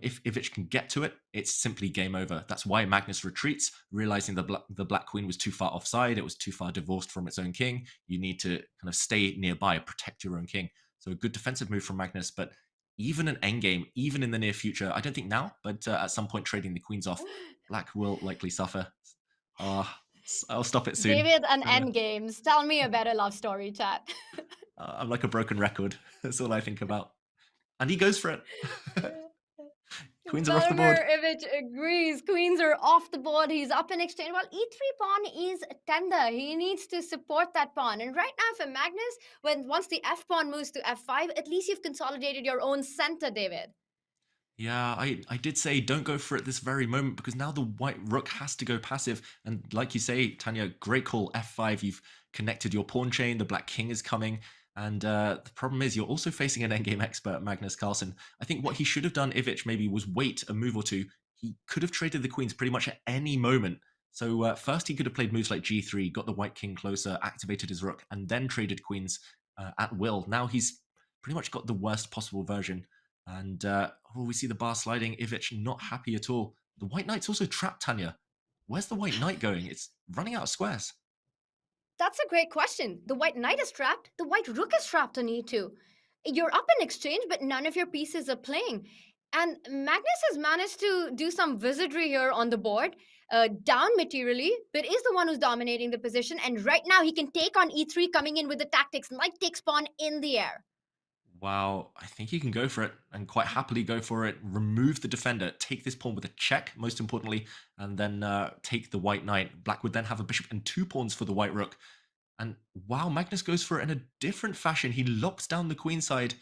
if Ivic can get to it, it's simply game over. That's why Magnus retreats, realizing the black queen was too far offside. It was too far divorced from its own king. You need to kind of stay nearby, protect your own king. So a good defensive move from Magnus, but even an endgame, even in the near future, I don't think now, but at some point trading the queens off, black will likely suffer. I'll stop it soon. David and endgames. Tell me a better love story, chat. I'm like a broken record. That's all I think about. And he goes for it. Queens are off the board. Ivic agrees. Queens are off the board. He's up in exchange. Well, e3 pawn is tender. He needs to support that pawn. And right now for Magnus, once the f pawn moves to f5, at least you've consolidated your own center, David. Yeah, I did say don't go for it this very moment, because now the white rook has to go passive. And like you say, Tanya, great call, f5. You've connected your pawn chain. The black king is coming. And the problem is you're also facing an endgame expert, Magnus Carlsen. I think what he should have done, Ivic, maybe was wait a move or two. He could have traded the queens pretty much at any moment. So first he could have played moves like g3, got the white king closer, activated his rook, and then traded queens at will. Now he's pretty much got the worst possible version. And we see the bar sliding. Ivic not happy at all. The white knight's also trapped, Tanya. Where's the white knight going? It's running out of squares. That's a great question. The white knight is trapped. The white rook is trapped on e2. You're up in exchange, but none of your pieces are playing. And Magnus has managed to do some wizardry here on the board, down materially, but is the one who's dominating the position. And right now he can take on e3, coming in with the tactics. Knight takes pawn in the air. Wow, I think he can go for it, and quite happily go for it. Remove the defender, take this pawn with a check, most importantly, and then take the white knight. Black would then have a bishop and 2 pawns for the white rook. And wow, Magnus goes for it in a different fashion. He locks down the queen side.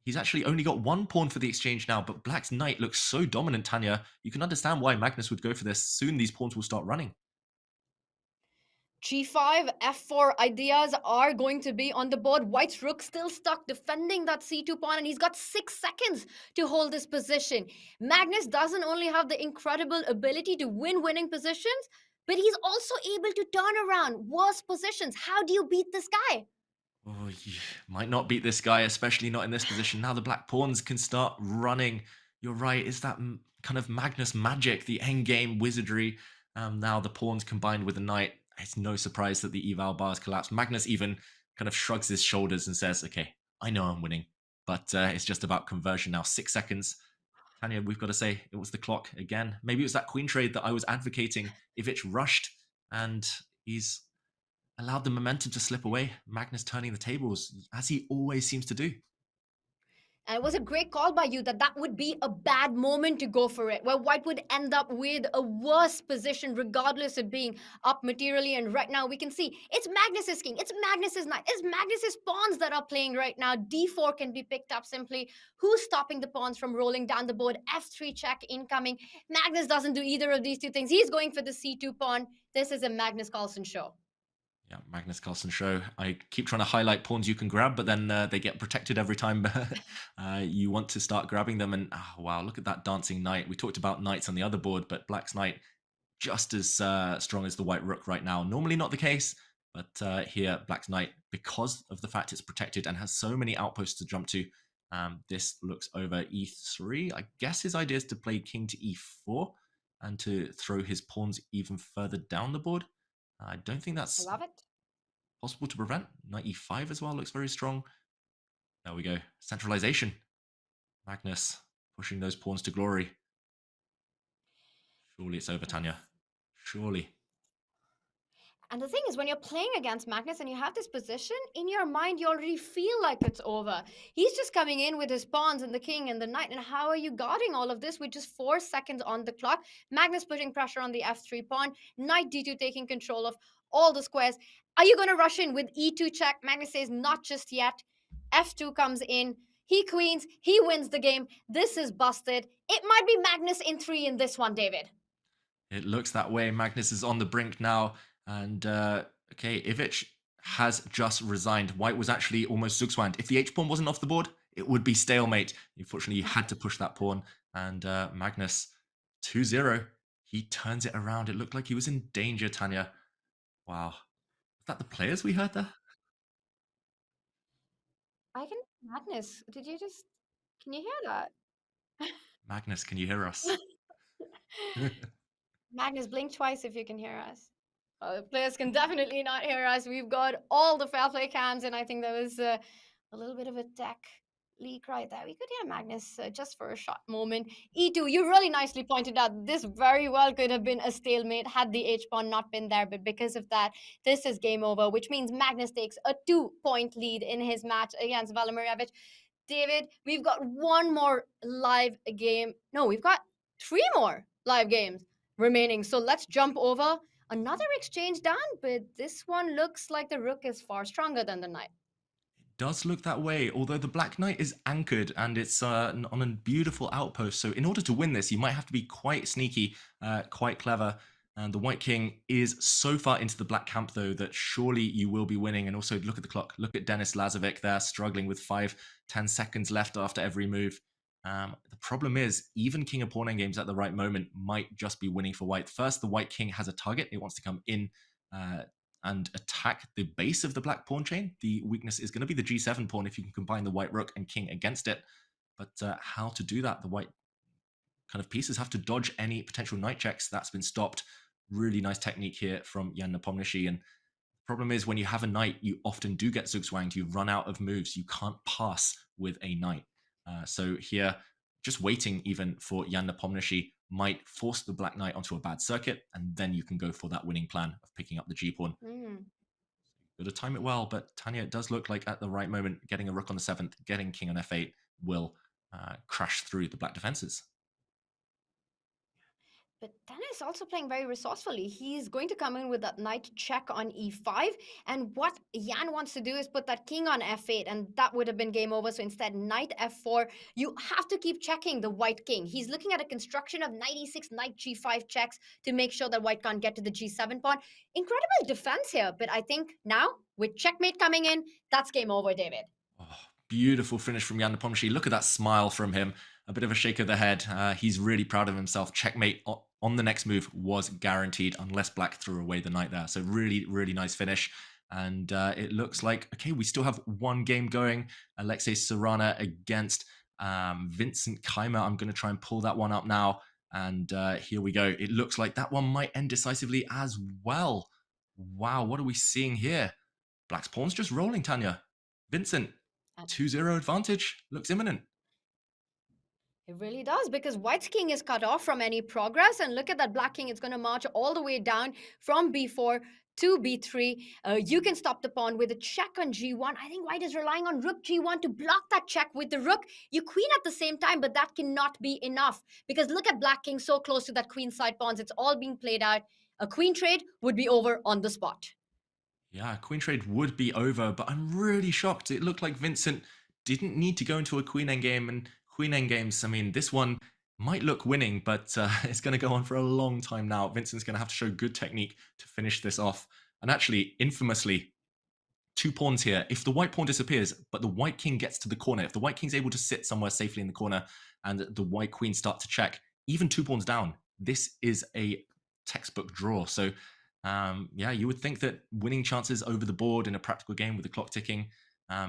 He's actually only got 1 pawn for the exchange now, but black's knight looks so dominant, Tanya. You can understand why Magnus would go for this. Soon these pawns will start running. G5, F4 ideas are going to be on the board. White's rook still stuck defending that C2 pawn, and he's got 6 seconds to hold this position. Magnus doesn't only have the incredible ability to win winning positions, but he's also able to turn around worse positions. How do you beat this guy? Oh, you might not beat this guy, especially not in this position. Now the black pawns can start running. You're right, it's that kind of Magnus magic, the endgame wizardry. Now the pawns combined with the knight. It's no surprise that the eval bars collapse. Magnus even kind of shrugs his shoulders and says, okay, I know I'm winning, but it's just about conversion now. 6 seconds. Tanya, we've got to say, it was the clock again. Maybe it was that queen trade that I was advocating. Ivic rushed, and he's allowed the momentum to slip away. Magnus turning the tables, as he always seems to do. And it was a great call by you that would be a bad moment to go for it, where White would end up with a worse position regardless of being up materially. And right now we can see it's Magnus's king, it's Magnus's knight, it's Magnus's pawns that are playing right now. D4 can be picked up simply. Who's stopping the pawns from rolling down the board? F3 check incoming. Magnus doesn't do either of these two things. He's going for the C2 pawn. This is a Magnus Carlsen show. Yeah, Magnus Carlsen show. I keep trying to highlight pawns you can grab, but then they get protected every time you want to start grabbing them. And oh, wow, look at that dancing knight. We talked about knights on the other board, but Black's knight just as strong as the white rook right now. Normally not the case, but here Black's knight, because of the fact it's protected and has so many outposts to jump to, this looks over e3. I guess his idea is to play king to e4 and to throw his pawns even further down the board. I don't think that's Love it. possible to prevent. Knight e5 as well looks very strong. There we go. Centralization. Magnus pushing those pawns to glory. Surely it's over, Tanya. Surely. And the thing is, when you're playing against Magnus and you have this position, in your mind, you already feel like it's over. He's just coming in with his pawns and the king and the knight. And how are you guarding all of this with just 4 seconds on the clock? Magnus putting pressure on the f3 pawn, knight d2 taking control of all the squares. Are you going to rush in with e2 check? Magnus says, not just yet. f2 comes in. He queens. He wins the game. This is busted. It might be Magnus in 3 in this one, David. It looks that way. Magnus is on the brink now. And, okay, Ivic has just resigned. White was actually almost Zugzwanged. If the h-pawn wasn't off the board, it would be stalemate. Unfortunately, you had to push that pawn. And Magnus, 2-0. He turns it around. It looked like he was in danger, Tanya. Wow. Was that the players we heard there? I can... Magnus, did you just... Can you hear that? Magnus, can you hear us? Magnus, blink twice if you can hear us. The players can definitely not hear us. We've got all the fair play cams, and I think there was a little bit of a tech leak right there. We could hear Magnus just for a short moment. E2, you really nicely pointed out this very well could have been a stalemate had the h-pawn not been there, but because of that, this is game over, which means Magnus takes a 2-point lead in his match against Vachier-Lagrave. David, we've got one more live game. No, we've got 3 more live games remaining. So let's jump over. Another exchange done, but this one looks like the rook is far stronger than the knight. It does look that way, although the black knight is anchored and it's on a beautiful outpost. So in order to win this, you might have to be quite sneaky, quite clever. And the white king is so far into the black camp, though, that surely you will be winning. And also, look at the clock. Look at Denis Lazovic there, struggling with 5-10 seconds left after every move. The problem is, even king and pawn endgames at the right moment might just be winning for white. First, the white king has a target. It wants to come in and attack the base of the black pawn chain. The weakness is going to be the g7 pawn if you can combine the white rook and king against it. But how to do that? The white kind of pieces have to dodge any potential knight checks. That's been stopped. Really nice technique here from Jan Nepomniachtchi. And the problem is, when you have a knight, you often do get zugzwanged. You run out of moves. You can't pass with a knight. So here, just waiting even for Jan Nepomniachtchi might force the black knight onto a bad circuit, and then you can go for that winning plan of picking up the g-pawn. Got to time it well, but Tanya, it does look like at the right moment, getting a rook on the 7th, getting king on f8 will crash through the black defenses. But Dennis is also playing very resourcefully. He's going to come in with that knight check on e5. And what Jan wants to do is put that king on f8, and that would have been game over. So instead, knight f4. You have to keep checking the white king. He's looking at a construction of knight e6, knight g5 checks to make sure that white can't get to the g7 pawn. Incredible defense here. But I think now, with checkmate coming in, that's game over, David. Oh, beautiful finish from Jan Nepomniachtchi. Look at that smile from him. A bit of a shake of the head. He's really proud of himself. Checkmate on the next move was guaranteed unless black threw away the knight there. So really, really nice finish. And it looks like, okay, we still have one game going. Alexei Serrana against Vincent Keymer. I'm going to try and pull that one up now. And here we go. It looks like that one might end decisively as well. Wow, what are we seeing here? Black's pawn's just rolling, Tanya. Vincent, 2-0 advantage. Looks imminent. It really does, because white's king is cut off from any progress. And look at that black king. It's going to march all the way down from b4 to b3. You can stop the pawn with a check on g1. I think white is relying on rook g1 to block that check with the rook. You queen at the same time, but that cannot be enough, because look at black king so close to that queen side pawns. It's all being played out. A queen trade would be over on the spot. Yeah, queen trade would be over, but I'm really shocked. It looked like Vincent didn't need to go into a queen endgame, and queen endgames, I mean, this one might look winning, but it's going to go on for a long time now. Vincent's going to have to show good technique to finish this off. And actually, infamously, 2 pawns here. If the white pawn disappears, but the white king gets to the corner, if the white king's able to sit somewhere safely in the corner and the white queen start to check, even 2 pawns down, this is a textbook draw. So yeah, you would think that winning chances over the board in a practical game with the clock ticking.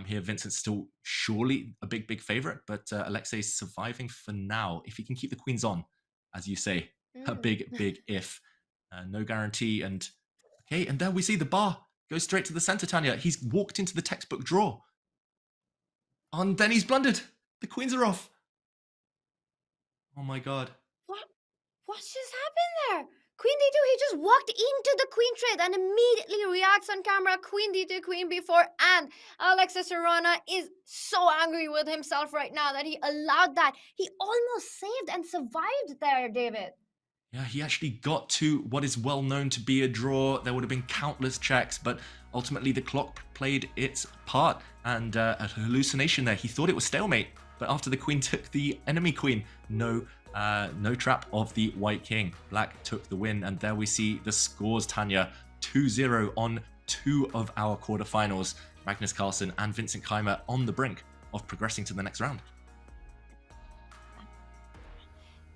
Here, Vincent's still surely a big favorite, but Alexei's surviving for now. If he can keep the queens on, as you say, a big if. No guarantee. And okay, and there we see the bar goes straight to the center, Tanya. He's walked into the textbook draw. And then he's blundered. The queens are off. Oh my God. What just happened there? Queen d2, he just walked into the queen trade and immediately reacts on camera. Queen d2, queen b4, and Alexei Serrana is so angry with himself right now that he allowed that. He almost saved and survived there, David. Yeah, he actually got to what is well known to be a draw. There would have been countless checks, but ultimately the clock played its part, and a hallucination there. He thought it was stalemate, but after the queen took the enemy queen, no trap of the white king. Black took the win, and there we see the scores, Tanya. 2-0 on 2 of our quarterfinals. Magnus Carlsen and Vincent Keymer on the brink of progressing to the next round.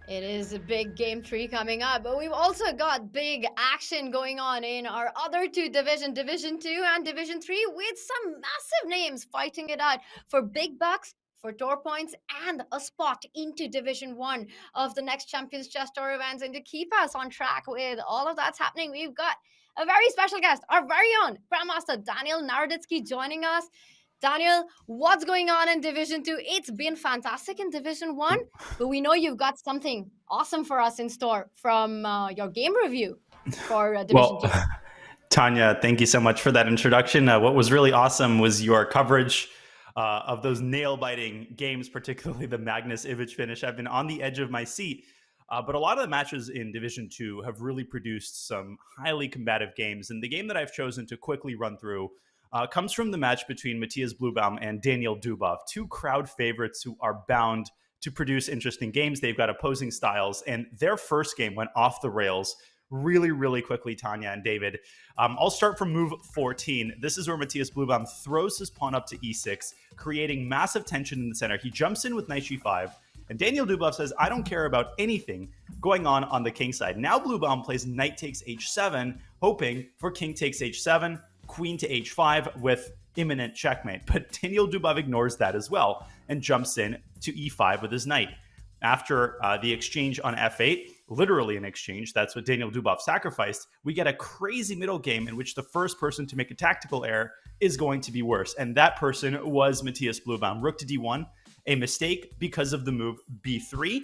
It is a big game 3 coming up, but we've also got big action going on in our other 2 divisions, Division 2 and Division 3, with some massive names fighting it out for big bucks, for tour points, and a spot into Division 1 of the next Champions Chess Tour events. And to keep us on track with all of that's happening, we've got a very special guest, our very own Grandmaster Daniel Naroditsky joining us. Daniel, what's going on in Division 2? It's been fantastic in Division 1, but we know you've got something awesome for us in store from your game review for Division 2. Tanya, thank you so much for that introduction. What was really awesome was your coverage of those nail-biting games, particularly the Magnus Ivic finish. I've been on the edge of my seat, but a lot of the matches in Division 2 have really produced some highly combative games. And the game that I've chosen to quickly run through comes from the match between Matthias Bluebaum and Daniel Dubov, 2 crowd favorites who are bound to produce interesting games. They've got opposing styles, and their first game went off the rails really quickly, Tanya and David. I'll start from move 14. This is where Matthias Bluebaum throws his pawn up to e6, creating massive tension in the center. He jumps in with knight g5, and Daniel Dubov says, I don't care about anything going on the king side. Now Bluebaum plays knight takes h7, hoping for king takes h7, queen to h5 with imminent checkmate. But Daniel Dubov ignores that as well and jumps in to e5 with his knight. After the exchange on f8, literally an exchange, that's what Daniel Dubov sacrificed, we get a crazy middle game in which the first person to make a tactical error is going to be worse. And that person was Matthias Bluebaum. Rook to d1, a mistake because of the move b3.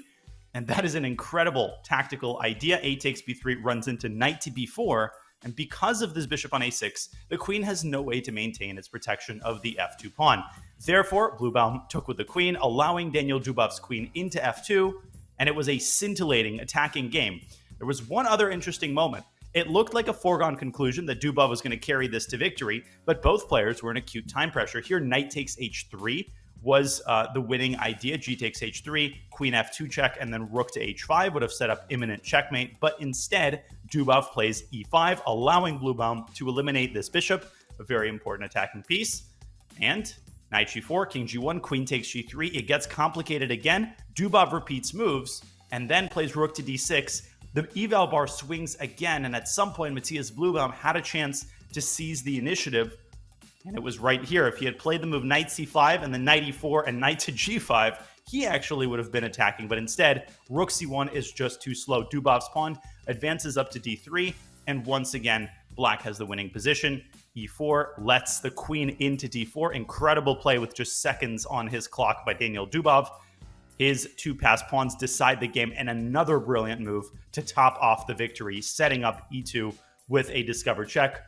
And that is an incredible tactical idea. A takes b3, runs into knight to b4. And because of this bishop on a6, the queen has no way to maintain its protection of the f2 pawn. Therefore, Bluebaum took with the queen, allowing Daniel Dubov's queen into f2, and it was a scintillating attacking game. There was one other interesting moment. It looked like a foregone conclusion that Dubov was going to carry this to victory, but both players were in acute time pressure. Here, knight takes h3 was the winning idea. G takes h3, queen f2 check, and then rook to h5 would have set up imminent checkmate. But instead, Dubov plays e5, allowing Bluebaum to eliminate this bishop, a very important attacking piece. And knight g4, king g1, queen takes g3. It gets complicated again. Dubov repeats moves and then plays rook to d6. The eval bar swings again, and at some point, Matthias Bluebaum had a chance to seize the initiative. And it was right here. If he had played the move knight c5 and then knight e4 and knight to g5, he actually would have been attacking. But instead, rook c1 is just too slow. Dubov's pawn advances up to d3. And once again, black has the winning position. e4 lets the queen into d4. Incredible play with just seconds on his clock by Daniel Dubov. His two passed pawns decide the game, and another brilliant move to top off the victory, setting up e2 with a discovered check.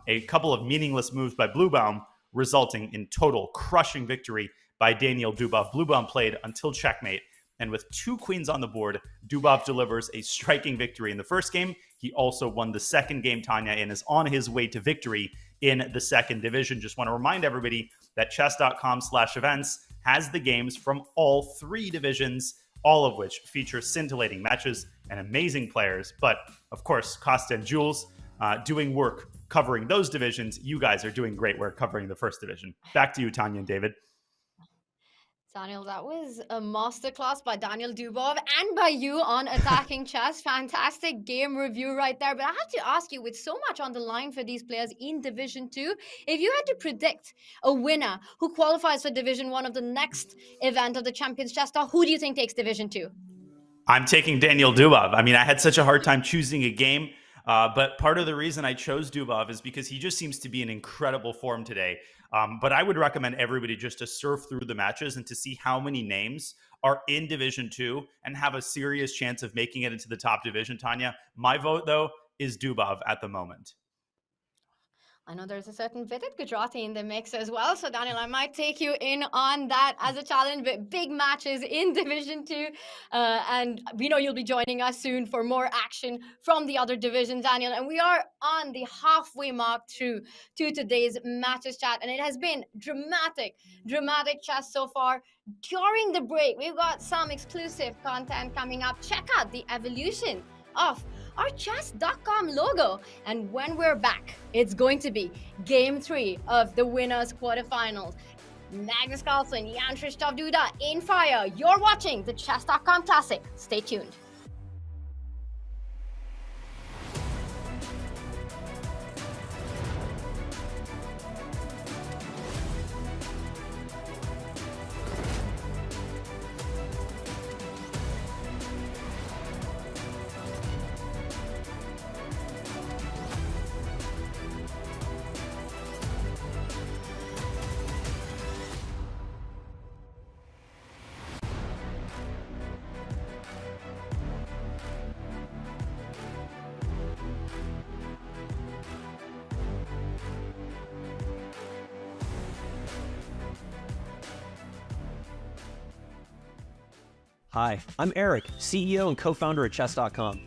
A couple of meaningless moves by Bluebaum, resulting in total crushing victory by Daniel Dubov. Bluebaum played until checkmate, and with two queens on the board, Dubov delivers a striking victory in the first game. He also won the second game, Tanya, and is on his way to victory in the second division. Just want to remind everybody that chess.com/events has the games from all three divisions, all of which feature scintillating matches and amazing players. But of course, Costa and Jules doing work covering those divisions. You guys are doing great work covering the first division. Back to you, Tanya and David. Daniel, that was a masterclass by Daniel Dubov and by you on Attacking Chess. Fantastic game review right there. But I have to ask you, with so much on the line for these players in Division 2, if you had to predict a winner who qualifies for Division 1 of the next event of the Champions Chess Tour, who do you think takes Division 2? I'm taking Daniel Dubov. I mean, I had such a hard time choosing a game. But part of the reason I chose Dubov is because he just seems to be in incredible form today. But I would recommend everybody just to surf through the matches and to see how many names are in Division 2 and have a serious chance of making it into the top division, Tanya. My vote, though, is Dubov at the moment. I know there's a certain Vidit Gujarati in the mix as well. So, Daniel, I might take you in on that as a challenge with big matches in Division 2. And we know you'll be joining us soon for more action from the other divisions, Daniel. And we are on the halfway mark through to today's matches chat. And it has been dramatic chess so far. During the break, we've got some exclusive content coming up. Check out the evolution of our chess.com logo. And when we're back, it's going to be game 3 of the winners quarterfinals. Magnus Carlsen, Jan Krzysztof Duda in fire. You're watching the chess.com Classic. Stay tuned. Hi, I'm Eric, CEO and co-founder at Chess.com.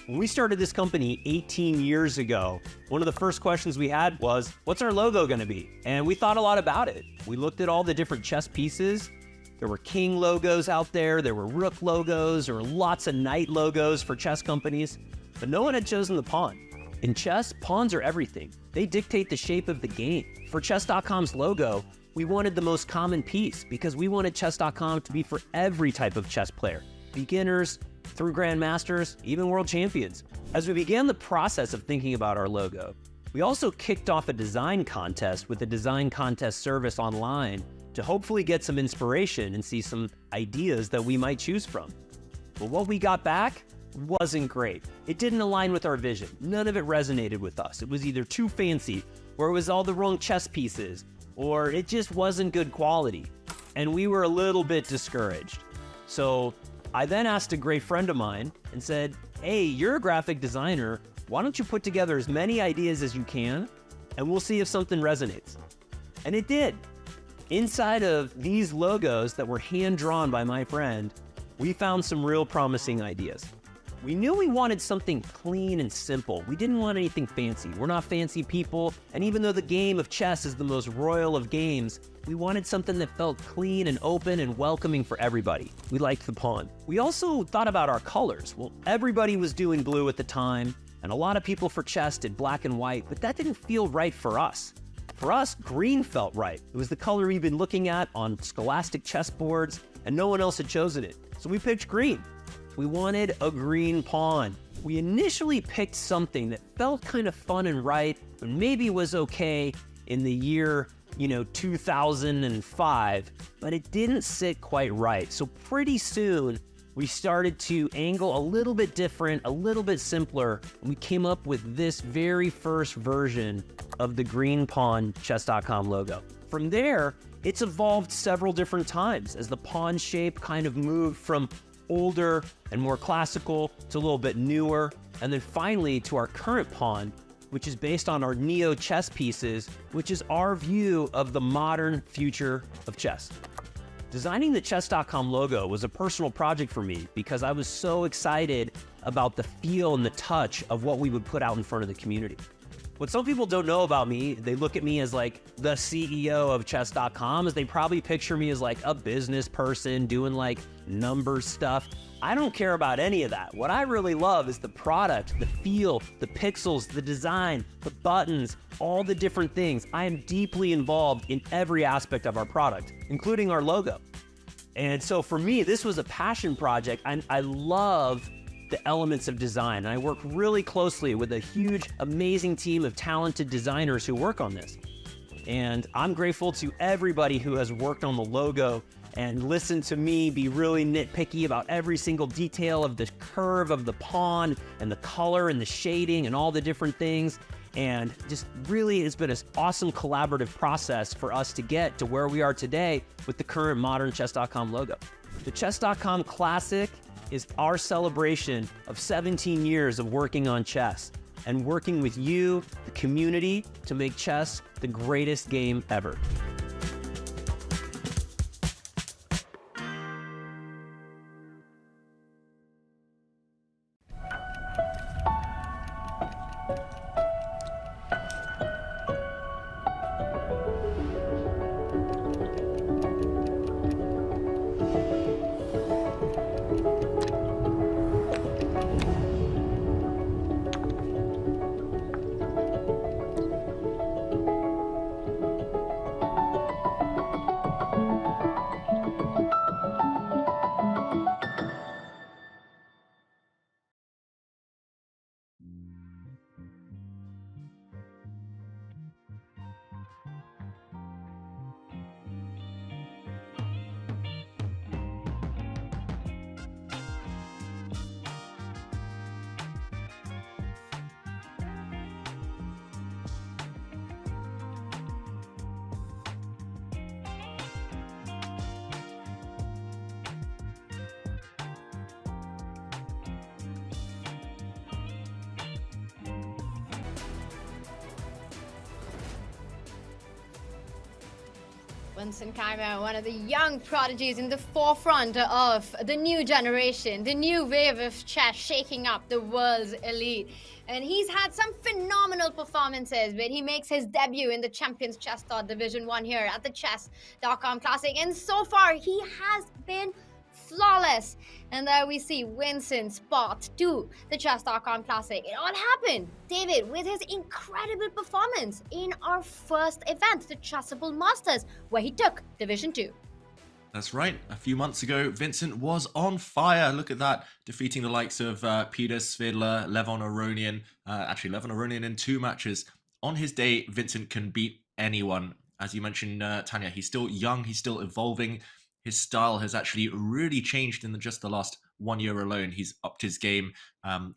When we started this company 18 years ago, one of the first questions we had was, what's our logo going to be? And we thought a lot about it. We looked at all the different chess pieces. There were king logos out there were rook logos, there were lots of knight logos for chess companies, but no one had chosen the pawn. In chess, pawns are everything. They dictate the shape of the game. For Chess.com's logo, we wanted the most common piece because we wanted Chess.com to be for every type of chess player, beginners, through grandmasters, even world champions. As we began the process of thinking about our logo, we also kicked off a design contest with a design contest service online to hopefully get some inspiration and see some ideas that we might choose from. But what we got back wasn't great. It didn't align with our vision. None of it resonated with us. It was either too fancy, or it was all the wrong chess pieces, or it just wasn't good quality. And we were a little bit discouraged. So I then asked a great friend of mine and said, hey, you're a graphic designer. Why don't you put together as many ideas as you can, and we'll see if something resonates. And it did. Inside of these logos that were hand-drawn by my friend, we found some real promising ideas. We knew we wanted something clean and simple. We didn't want anything fancy. We're not fancy people, and even though the game of chess is the most royal of games, we wanted something that felt clean and open and welcoming for everybody. We liked the pawn. We also thought about our colors. Well, everybody was doing blue at the time, and a lot of people for chess did black and white, but that didn't feel right for us. For us, green felt right. It was the color we've been looking at on scholastic chessboards, and no one else had chosen it. So we picked green. We wanted a green pawn. We initially picked something that felt kind of fun and right, but maybe was okay in the year, 2005, but it didn't sit quite right. So pretty soon, we started to angle a little bit different, a little bit simpler, and we came up with this very first version of the green pawn chess.com logo. From there, it's evolved several different times as the pawn shape kind of moved from older and more classical to a little bit newer, and then finally to our current pawn, which is based on our Neo chess pieces, which is our view of the modern future of chess. Designing the chess.com logo was a personal project for me because I was so excited about the feel and the touch of what we would put out in front of the community. What some people don't know about me, they look at me as like the CEO of chess.com, as they probably picture me as like a business person doing like number stuff. I don't care about any of that. What I really love is the product, the feel, the pixels, the design, the buttons, all the different things. I am deeply involved in every aspect of our product, including our logo. And so for me, this was a passion project. I love the elements of design. And I work really closely with a huge, amazing team of talented designers who work on this. And I'm grateful to everybody who has worked on the logo and listened to me be really nitpicky about every single detail of the curve of the pawn and the color and the shading and all the different things. And just really, it's been an awesome collaborative process for us to get to where we are today with the current modern chess.com logo. The chess.com Classic is our celebration of 17 years of working on chess and working with you, the community, to make chess the greatest game ever. Vincent Keymer, one of the young prodigies in the forefront of the new generation, the new wave of chess shaking up the world's elite. And he's had some phenomenal performances where he makes his debut in the Champions Chess Tour Division 1 here at the Chess.com Classic. And so far, he has been flawless. And there we see Vincent spot to the Chess.com Classic. It all happened, David, with his incredible performance in our first event, the Chessable Masters, where he took Division 2. That's right. A few months ago, Vincent was on fire. Look at that, defeating the likes of Peter Svidler, Levon Aronian. Actually, Levon Aronian in 2 matches. On his day, Vincent can beat anyone. As you mentioned, Tanya, he's still young, he's still evolving. His style has actually really changed in just the last 1 year alone. He's upped his game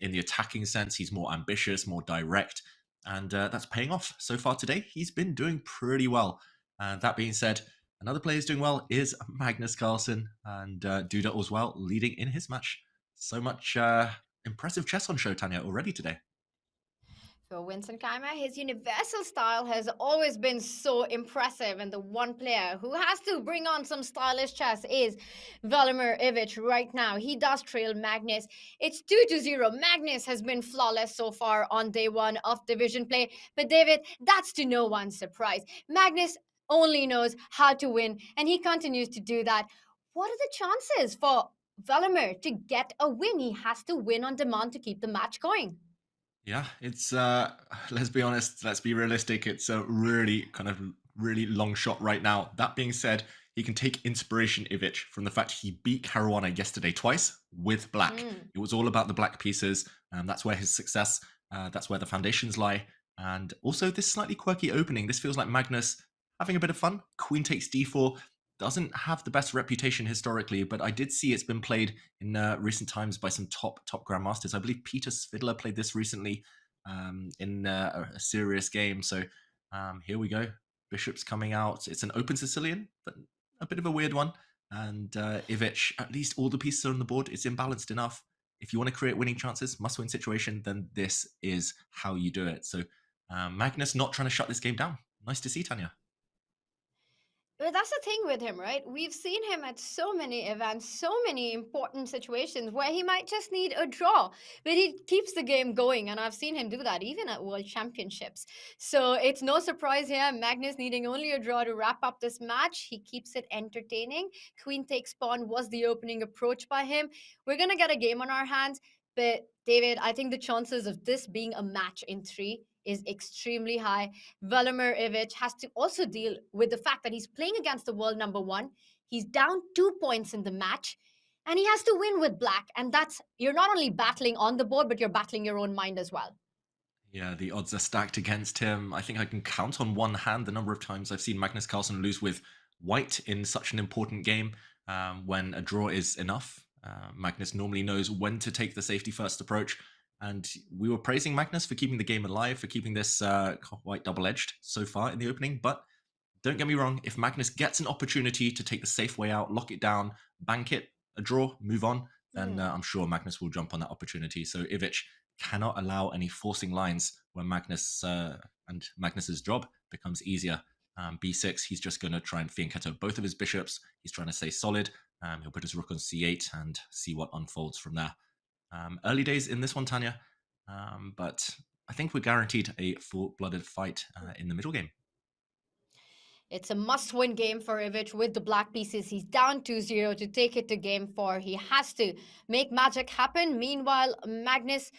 in the attacking sense. He's more ambitious, more direct, and that's paying off. So far today, he's been doing pretty well. That being said, another player who's doing well is Magnus Carlsen, and Duda as well, leading in his match. So much impressive chess on show, Tanya, already today. For Vincent Keymer, his universal style has always been so impressive, and the one player who has to bring on some stylish chess is Valimir Ivic right now. He does trail Magnus. It's 2-0. Magnus has been flawless so far on day one of division play, but David, that's to no one's surprise. Magnus only knows how to win, and he continues to do that. What are the chances for Valimir to get a win? He has to win on demand to keep the match going. Yeah, it's let's be honest, let's be realistic. It's a really long shot right now. That being said, he can take inspiration, Ivic, from the fact he beat Caruana yesterday twice with black. It was all about the black pieces, and that's where his success, that's where the foundations lie. And also this slightly quirky opening. This feels like Magnus having a bit of fun. Queen takes d4. Doesn't have the best reputation historically, but I did see it's been played in recent times by some top grandmasters. I believe Peter Svidler played this recently in a serious game. So here we go. Bishop's coming out. It's an open Sicilian, but a bit of a weird one. And Ivic, at least all the pieces are on the board. It's imbalanced enough. If you want to create winning chances, must-win situation, then this is how you do it. So Magnus not trying to shut this game down. Nice to see, Tanya. But that's the thing with him, right? We've seen him at so many events, so many important situations where he might just need a draw, but he keeps the game going. And I've seen him do that even at World Championships. So it's no surprise here. Magnus needing only a draw to wrap up this match. He keeps it entertaining. Queen takes pawn was the opening approach by him. We're going to get a game on our hands. But David, I think the chances of this being a match in 3 is extremely high. Valimir Ivic has to also deal with the fact that he's playing against the world number 1. He's down 2 points in the match, and he has to win with black. And that's, you're not only battling on the board, but you're battling your own mind as well. Yeah, the odds are stacked against him. I think I can count on one hand the number of times I've seen Magnus Carlsen lose with white in such an important game when a draw is enough. Magnus normally knows when to take the safety first approach. And we were praising Magnus for keeping the game alive, for keeping this quite double-edged so far in the opening. But don't get me wrong, if Magnus gets an opportunity to take the safe way out, lock it down, bank it, a draw, move on, then I'm sure Magnus will jump on that opportunity. So Ivic cannot allow any forcing lines where Magnus and Magnus's job becomes easier. b6, he's just going to try and fianchetto both of his bishops. He's trying to stay solid. He'll put his rook on c8 and see what unfolds from there. Early days in this one, Tanya, but I think we're guaranteed a full-blooded fight in the middle game. It's a must-win game for Ivic with the black pieces. He's down 2-0 to take it to game 4. He has to make magic happen. Meanwhile, Magnus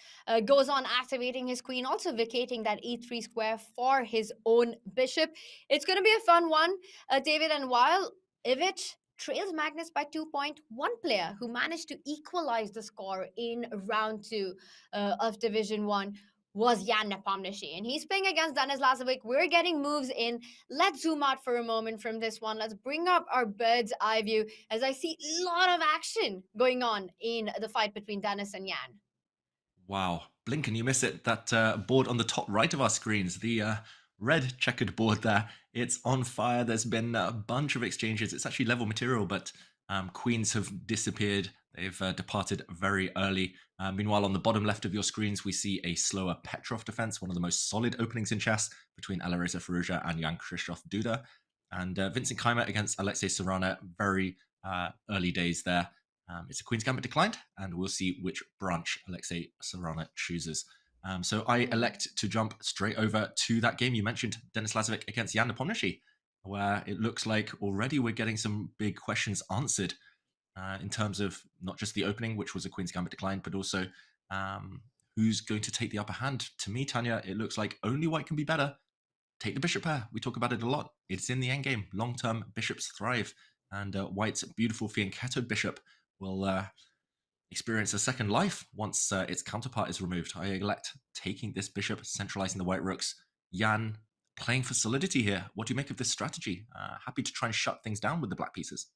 goes on activating his queen, also vacating that e3 square for his own bishop. It's going to be a fun one, David. And while Ivic trails Magnus by 2 points, one player who managed to equalize the score in round 2 of Division 1 was Jan Nepomniachtchi, and he's playing against Denis Lazovic. We're getting moves in. Let's zoom out for a moment from this one. Let's bring up our bird's eye view as I see a lot of action going on in the fight between Denis and Jan. Wow, blink and you miss it. That board on the top right of our screens, the red checkered board there, it's on fire. There's been a bunch of exchanges. It's actually level material, but queens have disappeared. They've departed very early. Meanwhile, on the bottom left of your screens, we see a slower Petrov defense, one of the most solid openings in chess between Alireza Firouzja and Jan-Krzysztof Duda. And Vincent Keymer against Alexei Sarana, very early days there. It's a Queen's Gambit declined, and we'll see which branch Alexei Sarana chooses. So I elect to jump straight over to that game you mentioned, Denis Lazovic against Jan Nepomniachtchi, where it looks like already we're getting some big questions answered. In terms of not just the opening, which was a Queen's Gambit decline, but also who's going to take the upper hand. To me, Tanya, it looks like only white can be better. Take the bishop pair. We talk about it a lot. It's in the endgame. Long-term bishops thrive. And white's beautiful fianchettoed bishop will experience a second life once its counterpart is removed. I elect taking this bishop, centralizing the white rooks. Jan playing for solidity here. What do you make of this strategy? Happy to try and shut things down with the black pieces.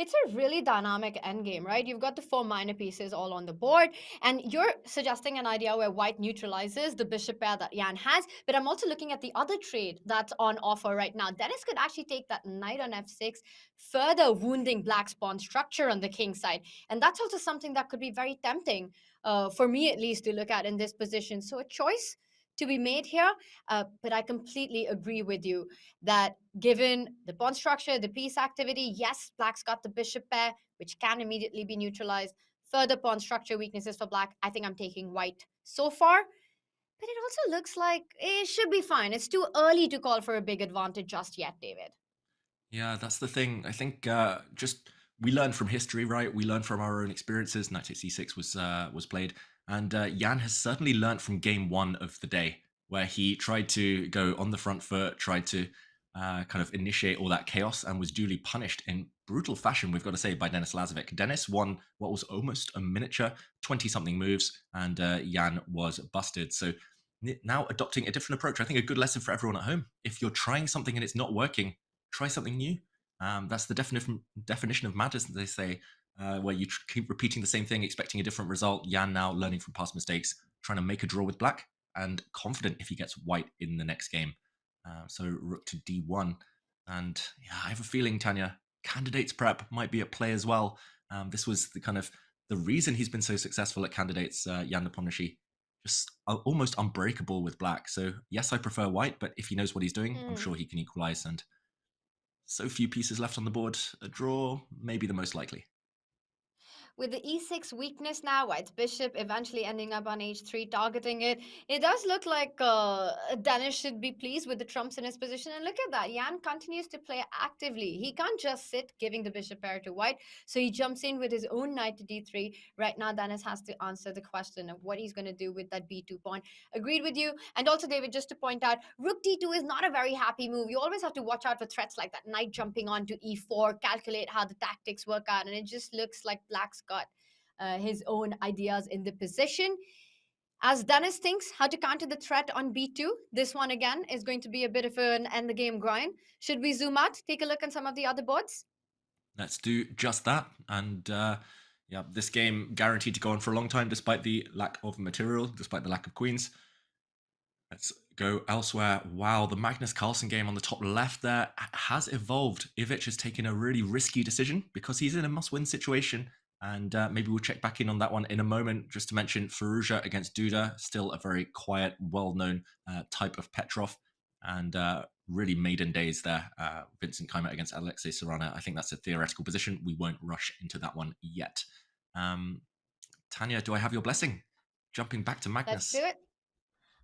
It's a really dynamic endgame, right? You've got the 4 minor pieces all on the board, and you're suggesting an idea where white neutralizes the bishop pair that Jan has, but I'm also looking at the other trade that's on offer right now. Dennis could actually take that knight on f6, further wounding black's pawn structure on the king side, and that's also something that could be very tempting, for me at least, to look at in this position. So a choice to be made here, but I completely agree with you that given the pawn structure, the piece activity, yes, black's got the bishop pair, which can immediately be neutralized. Further pawn structure weaknesses for black. I think I'm taking white so far, but it also looks like it should be fine. It's too early to call for a big advantage just yet, David. Yeah, that's the thing. I think just we learn from history, right? We learn from our own experiences. Knight takes c6 was played, and Jan has certainly learned from game 1 of the day, where he tried to go on the front foot, tried to kind of initiate all that chaos, and was duly punished in brutal fashion, we've got to say, by Denis Lazovic. Denis won what was almost a miniature 20-something moves, and Jan was busted. So now adopting a different approach, I think a good lesson for everyone at home. If you're trying something and it's not working, try something new. That's the definition of madness, they say, where you keep repeating the same thing, expecting a different result. Jan now learning from past mistakes, trying to make a draw with black, and confident if he gets white in the next game. So rook to d1. And yeah, I have a feeling, Tanya, candidates prep might be at play as well. This was the reason he's been so successful at candidates, Jan Nepomniachtchi. Just almost unbreakable with black. So yes, I prefer white, but if he knows what he's doing, I'm sure he can equalize. And so few pieces left on the board. A draw may be the most likely. With the e6 weakness now, white's bishop eventually ending up on h3, targeting it. It does look like Dennis should be pleased with the trumps in his position. And look at that. Jan continues to play actively. He can't just sit giving the bishop pair to white. So he jumps in with his own knight to d3. Right now, Dennis has to answer the question of what he's going to do with that b2 pawn. Agreed with you. And also, David, just to point out, rook d2 is not a very happy move. You always have to watch out for threats like that. Knight jumping onto e4, calculate how the tactics work out. And it just looks like black's got his own ideas in the position. As Dennis thinks how to counter the threat on b2, this one again is going to be a bit of an end the game grind. Should we zoom out, take a look at some of the other boards? Let's do just that. And yeah, this game guaranteed to go on for a long time, despite the lack of material, despite the lack of queens. Let's go elsewhere. Wow, the Magnus Carlsen game on the top left there has evolved. Ivic has taken a really risky decision because he's in a must-win situation. And maybe we'll check back in on that one in a moment. Just to mention, Firouzja against Duda, still a very quiet, well-known type of Petrov. And really maiden days there. Vincent Keymer against Alexei Serrano. I think that's a theoretical position. We won't rush into that one yet. Tanya, do I have your blessing? Jumping back to Magnus. Let's do it.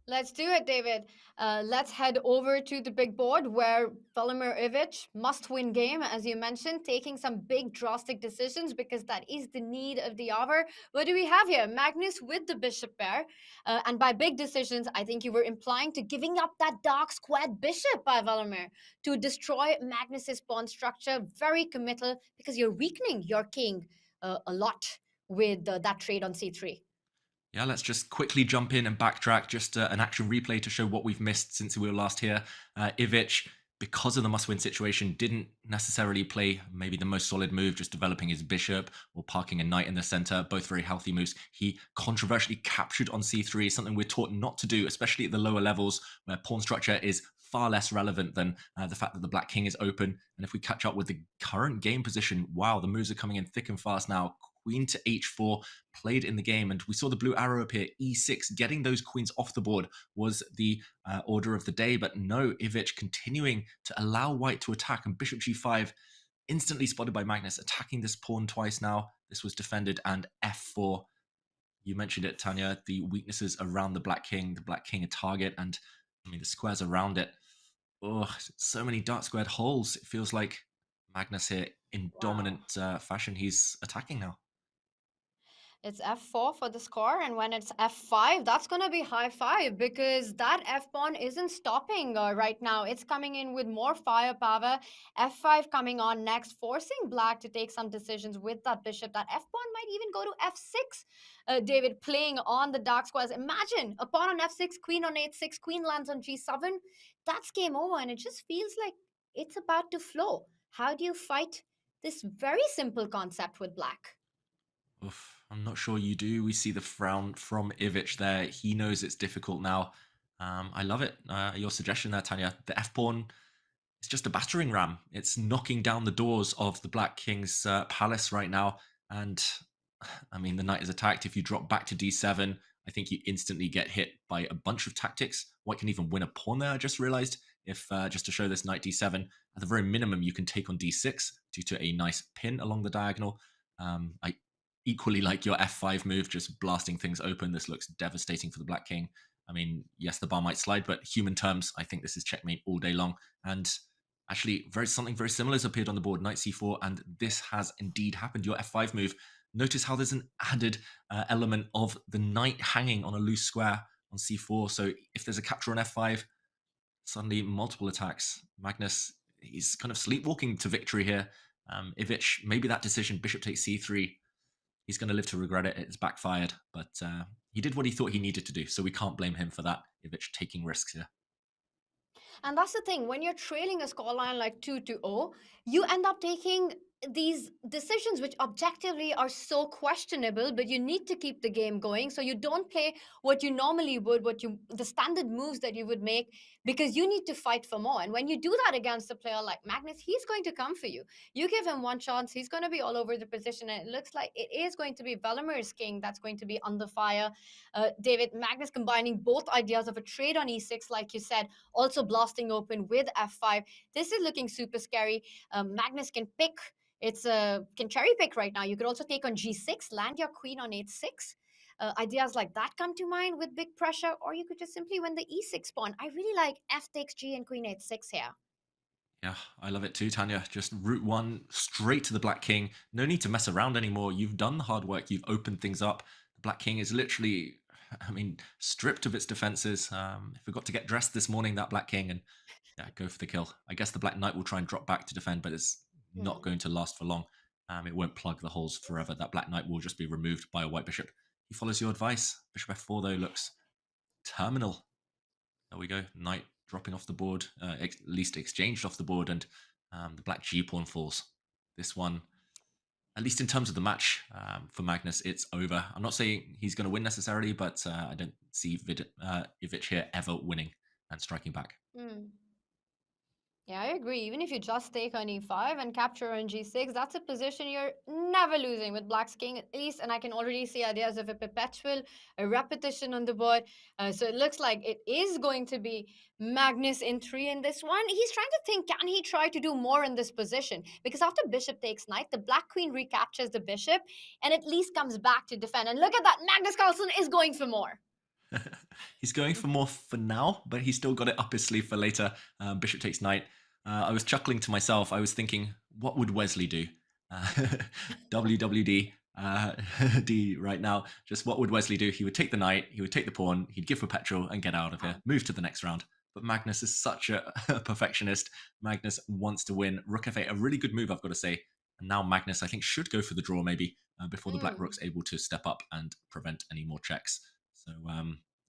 Let's do it, David. Let's head over to the big board where Valimir Ivic, must-win game, as you mentioned, taking some big drastic decisions because that is the need of the hour. What do we have here? Magnus with the bishop pair. And by big decisions, I think you were implying to giving up that dark squared bishop by Valimir to destroy Magnus's pawn structure. Very committal because you're weakening your king a lot with that trade on c3. Yeah, let's just quickly jump in and backtrack, just an action replay to show what we've missed since we were last here. Ivic, because of the must-win situation, didn't necessarily play maybe the most solid move, just developing his bishop or parking a knight in the center, both very healthy moves. He controversially captured on c3, something we're taught not to do, especially at the lower levels where pawn structure is far less relevant than the fact that the black king is open. And if we catch up with the current game position, wow, the moves are coming in thick and fast now. Queen to h4 played in the game, and we saw the blue arrow appear. e6, getting those queens off the board was the order of the day, but no, Ivic continuing to allow white to attack, and bishop g5 instantly spotted by Magnus, attacking this pawn twice now. This was defended, and f4. You mentioned it, Tanya, the weaknesses around the black king a target, and I mean the squares around it. Oh, so many dark squared holes. It feels like Magnus here in dominant fashion. He's attacking now. It's f4 for the score, and when it's f5, that's going to be high five because that f-pawn isn't stopping right now. It's coming in with more firepower. f5 coming on next, forcing black to take some decisions with that bishop. That f-pawn might even go to f6. David playing on the dark squares. Imagine a pawn on f6, queen on h6, queen lands on g7. That's game over, and it just feels like it's about to flow. How do you fight this very simple concept with black. Oof, I'm not sure you do. We see the frown from Ivic there. He knows it's difficult now. I love it. Your suggestion there, Tanya. The F-pawn, it's just a battering ram. It's knocking down the doors of the Black King's palace right now. And I mean, the knight is attacked. If you drop back to d7, I think you instantly get hit by a bunch of tactics. White can even win a pawn there, I just realized. If just to show this knight d7, at the very minimum, you can take on d6 due to a nice pin along the diagonal. I equally like your f5 move, just blasting things open. This looks devastating for the Black King. I mean, yes, the bar might slide, but human terms, I think this is checkmate all day long. And actually, something very similar has appeared on the board, knight c4, and this has indeed happened. Your f5 move. Notice how there's an added element of the knight hanging on a loose square on c4. So if there's a capture on f5, suddenly multiple attacks. Magnus, he's kind of sleepwalking to victory here. Ivic, maybe that decision, bishop takes c3, he's going to live to regret it. It's backfired, but he did what he thought he needed to do, so we can't blame him for that. Ivic taking risks here. And that's the thing, when you're trailing a scoreline like 2-0, you end up taking these decisions which objectively are so questionable, but you need to keep the game going. So you don't play what you normally would, the standard moves that you would make, because you need to fight for more. And when you do that against a player like Magnus, he's going to come for you. You give him one chance, he's going to be all over the position, and it looks like it is going to be Velamir's king that's going to be under fire. David, Magnus combining both ideas of a trade on e6, like you said, also blasting open with f5. This is looking super scary. Magnus can pick. Can cherry pick right now. You could also take on g6, land your queen on h6. Ideas like that come to mind with big pressure, or you could just simply win the e6 pawn. I really like f takes g and queen h6 here. Yeah, I love it too, Tanya. Just route one straight to the Black King. No need to mess around anymore. You've done the hard work. You've opened things up. The Black King is literally, I mean, stripped of its defenses. It forgot to get dressed this morning, that Black King, and yeah, go for the kill. I guess the Black Knight will try and drop back to defend, but it's not going to last for long. It won't plug the holes forever. That Black Knight will just be removed by a white bishop. He follows your advice. Bishop f4, though, looks terminal. There we go. Knight dropping off the board, at least exchanged off the board, and the black g-pawn falls. This one, at least in terms of the match, for Magnus, it's over. I'm not saying he's going to win necessarily, but I don't see Ivic here ever winning and striking back. Yeah, I agree. Even if you just take on e5 and capture on g6, that's a position you're never losing with Black's king, at least. And I can already see ideas of a perpetual, a repetition on the board. So it looks like it is going to be Magnus in 3 in this one. He's trying to think, can he try to do more in this position? Because after bishop takes knight, the Black queen recaptures the bishop and at least comes back to defend. And look at that, Magnus Carlsen is going for more. He's going for more for now, but he's still got it up his sleeve for later. Bishop takes knight. I was chuckling to myself. I was thinking, what would Wesley do? WWD D right now. Just what would Wesley do? He would take the knight, he would take the pawn, he'd give perpetual and get out of here. Move to the next round. But Magnus is such a perfectionist. Magnus wants to win. Rook f8, a really good move, I've got to say. And now Magnus, I think, should go for the draw maybe before the black rook's able to step up and prevent any more checks. So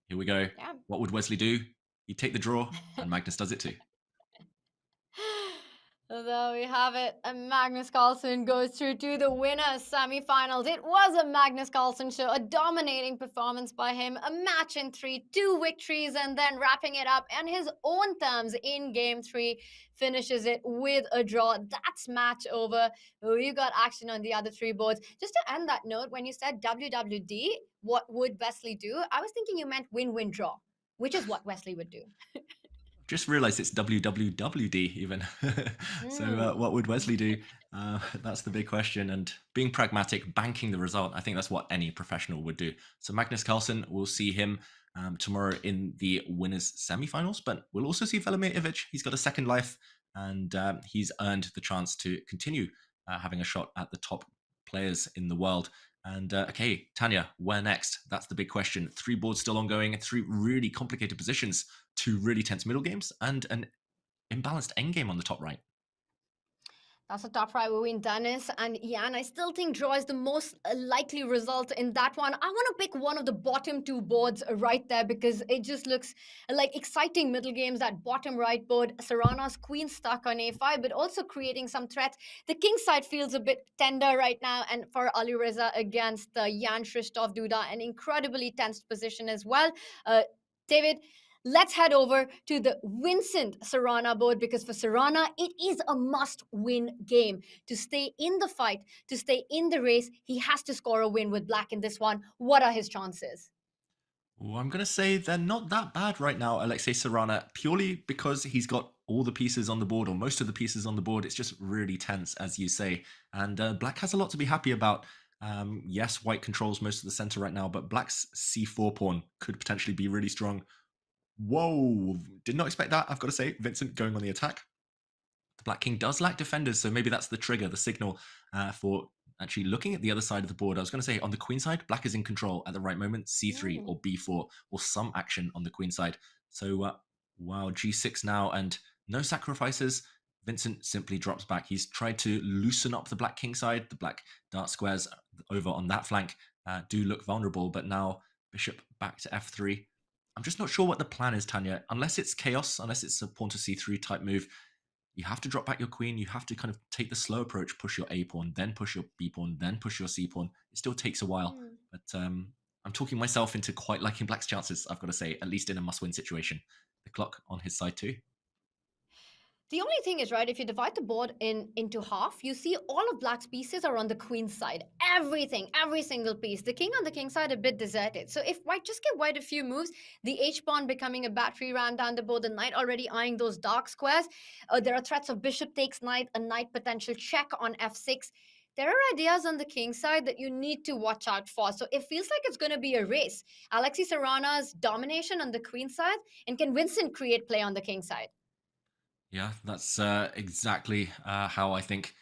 here we go. Yeah. What would Wesley do? He'd take the draw, and Magnus does it too. There we have it. And Magnus Carlsen goes through to the winners semi-finals. It was a Magnus Carlsen show, a dominating performance by him, a match in 3, 2 victories, and then wrapping it up on his own terms in game 3, finishes it with a draw. That's match over. We got action on the other 3 boards. Just to end that note, when you said WWD, what would Wesley do? I was thinking you meant win-win draw, which is what Wesley would do. Just realized it's WWWD even. So what would Wesley do? That's the big question. And being pragmatic, banking the result, I think that's what any professional would do. So Magnus Carlsen, we'll see him tomorrow in the winners semi-finals, but we'll also see Vachier-Lagrave Ivic. He's got a second life, and he's earned the chance to continue having a shot at the top players in the world. And okay, Tanya, where next? That's the big question. 3 boards still ongoing, 3 really complicated positions, 2 really tense middle games, and an imbalanced endgame on the top right. That's a top fight between Dennis and Ian. I still think draw is the most likely result in that one. I want to pick one of the bottom two boards right there because it just looks like exciting middle games. That bottom right board, Serrana's queen stuck on a5, but also creating some threats. The king side feels a bit tender right now, and for Alireza against Jan Christoph Duda, an incredibly tense position as well. David, let's head over to the Vincent Serrana board because for Serrana, it is a must win game. To stay in the fight, to stay in the race, he has to score a win with black in this one. What are his chances? Well, I'm going to say they're not that bad right now, Alexei Serrana, purely because he's got all the pieces on the board, or most of the pieces on the board. It's just really tense, as you say. And black has a lot to be happy about. Yes, white controls most of the center right now, but black's c4 pawn could potentially be really strong. Whoa, did not expect that, I've got to say. Vincent going on the attack. The black king does lack defenders, so maybe that's the trigger, the signal for actually looking at the other side of the board. I was going to say on the queen side, black is in control at the right moment, c3 or b4, or some action on the queen side. So, wow, g6 now, and no sacrifices. Vincent simply drops back. He's tried to loosen up the black king side. The black dark squares over on that flank do look vulnerable, but now bishop back to f3. I'm just not sure what the plan is, Tanya. Unless it's chaos, unless it's a pawn to c3 type move, you have to drop back your queen. You have to kind of take the slow approach, push your a pawn, then push your b pawn, then push your c pawn. It still takes a while, but I'm talking myself into quite liking black's chances, I've got to say, at least in a must-win situation. The clock on his side too. The only thing is, right, if you divide the board into half, you see all of black's pieces are on the queen side. Everything, every single piece. The king on the king side a bit deserted. So if white just give white a few moves, the h-pawn becoming a battery ram down the board, the knight already eyeing those dark squares. There are threats of bishop takes knight, a knight potential check on f6. There are ideas on the king side that you need to watch out for. So it feels like it's going to be a race. Alexei Serrana's domination on the queen side, and can Vincent create play on the king side? Yeah, that's exactly how I think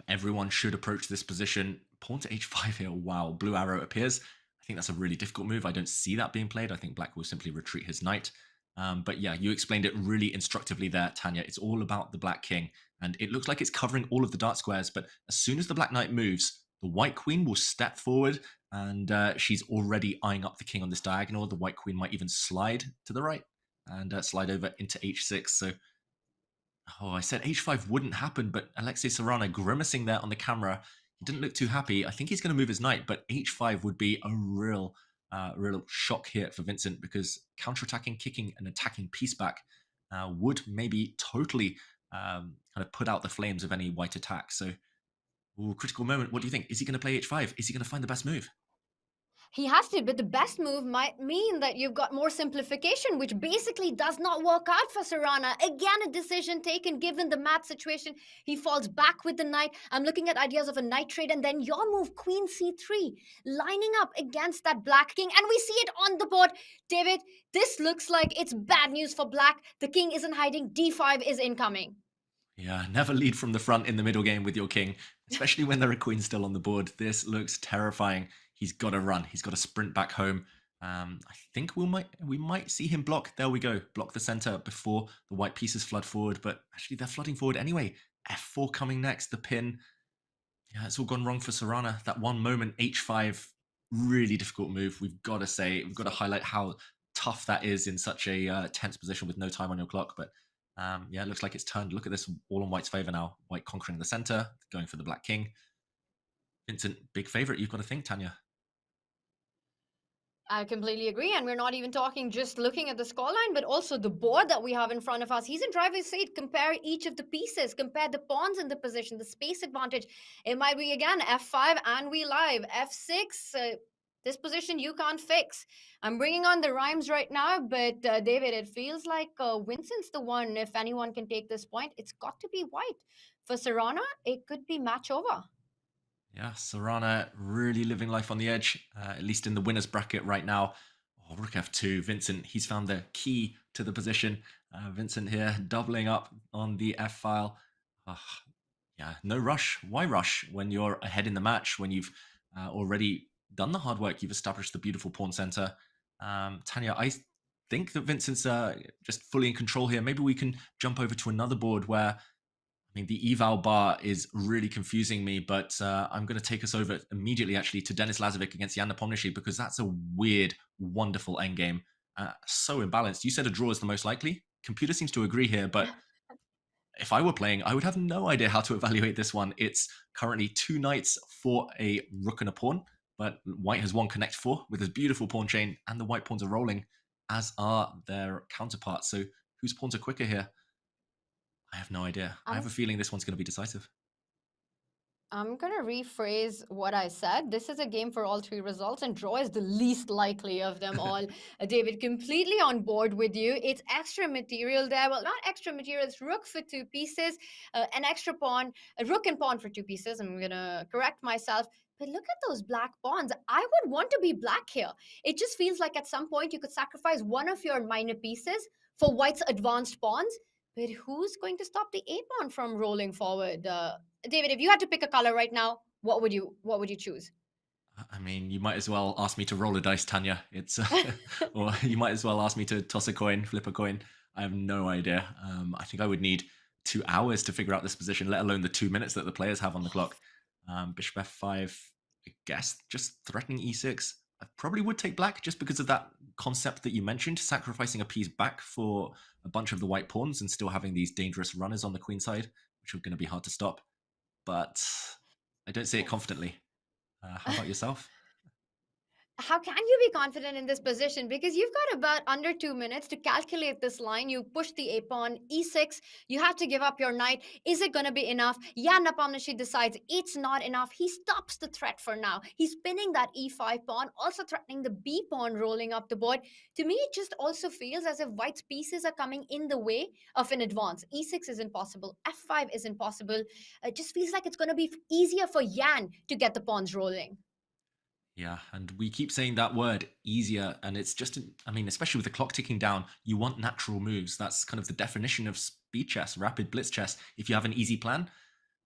everyone should approach this position. Pawn to h5 here. Wow, blue arrow appears. I think that's a really difficult move. I don't see that being played. I think black will simply retreat his knight. But yeah, you explained it really instructively there, Tanya. It's all about the black king. And it looks like it's covering all of the dark squares. But as soon as the black knight moves, the white queen will step forward. And she's already eyeing up the king on this diagonal. The white queen might even slide to the right and slide over into h6. So, oh, I said h5 wouldn't happen, but Alexei Serrana grimacing there on the camera. He didn't look too happy. I think he's going to move his knight, but h5 would be a real shock here for Vincent, because counterattacking, kicking, and attacking piece back would maybe totally kind of put out the flames of any white attack. So, ooh, critical moment. What do you think? Is he going to play h5? Is he going to find the best move? He has to, but the best move might mean that you've got more simplification, which basically does not work out for Serrana. Again, a decision taken given the mat situation. He falls back with the knight. I'm looking at ideas of a knight trade, and then your move, queen c3, lining up against that black king, and we see it on the board. David, this looks like it's bad news for black. The king isn't hiding. d5 is incoming. Yeah, never lead from the front in the middle game with your king, especially when there are queens still on the board. This looks terrifying. He's got to run. He's got to sprint back home. I think we might see him block. There we go. Block the center before the white pieces flood forward. But actually, they're flooding forward anyway. f4 coming next. The pin. Yeah, it's all gone wrong for Serrana. That one moment, h5, really difficult move. We've got to say, we've got to highlight how tough that is in such a tense position with no time on your clock. But yeah, it looks like it's turned. Look at this, all in white's favor now. White conquering the center, going for the black king. Vincent, big favorite, you've got to think, Tanya. I completely agree. And we're not even talking just looking at the scoreline, but also the board that we have in front of us. He's in driver's seat. Compare each of the pieces, compare the pawns in the position, the space advantage. It might be, again, f5 and we live. f6, this position you can't fix. I'm bringing on the rhymes right now, but David, it feels like Vincent's the one. If anyone can take this point, it's got to be white. For Serrana, it could be match over. Yeah, Serrana really living life on the edge, at least in the winner's bracket right now. Oh, rook f2. Vincent, he's found the key to the position. Vincent here doubling up on the f-file. Yeah, no rush. Why rush when you're ahead in the match, when you've already done the hard work, you've established the beautiful pawn center? Tanya, I think that Vincent's just fully in control here. Maybe we can jump over to another board where mean, the eval bar is really confusing me, but I'm going to take us over immediately, actually, to Denis Lazovic against Jan Nepomniachtchi, because that's a weird, wonderful endgame. So imbalanced. You said a draw is the most likely. Computer seems to agree here, but if I were playing, I would have no idea how to evaluate this one. It's currently 2 knights for a rook and a pawn, but white has won connect 4 with his beautiful pawn chain, and the white pawns are rolling, as are their counterparts. So whose pawns are quicker here? I have no idea. I have a feeling this one's going to be decisive. I'm going to rephrase what I said. This is a game for all 3 results, and draw is the least likely of them all. David, completely on board with you. It's extra material there. Well, not extra material. It's rook for 2 pieces, an extra pawn, a rook and pawn for 2 pieces. I'm going to correct myself. But look at those black pawns. I would want to be black here. It just feels like at some point you could sacrifice one of your minor pieces for white's advanced pawns. But who's going to stop the A pawn from rolling forward? David, if you had to pick a color right now, what would you choose? I mean, you might as well ask me to roll a dice, Tanya. It's or you might as well ask me to toss a coin, flip a coin. I have no idea. I think I would need 2 hours to figure out this position, let alone the 2 minutes that the players have on the clock. Bishop f5, I guess, just threatening e6. I probably would take black just because of that concept that you mentioned, sacrificing a piece back for a bunch of the white pawns and still having these dangerous runners on the queen side, which are going to be hard to stop. But I don't say it confidently. How about yourself? How can you be confident in this position? Because you've got about under 2 minutes to calculate this line. You push the a pawn, e6. You have to give up your knight. Is it going to be enough? Jan Nepomniachtchi decides it's not enough. He stops the threat for now. He's pinning that e5 pawn, also threatening the b pawn rolling up the board. To me, it just also feels as if white's pieces are coming in the way of an advance. e6 is impossible. f5 is impossible. It just feels like it's going to be easier for Jan to get the pawns rolling. Yeah, and we keep saying that word, easier, and it's just, I mean, especially with the clock ticking down, you want natural moves. That's kind of the definition of speed chess, rapid blitz chess. If you have an easy plan,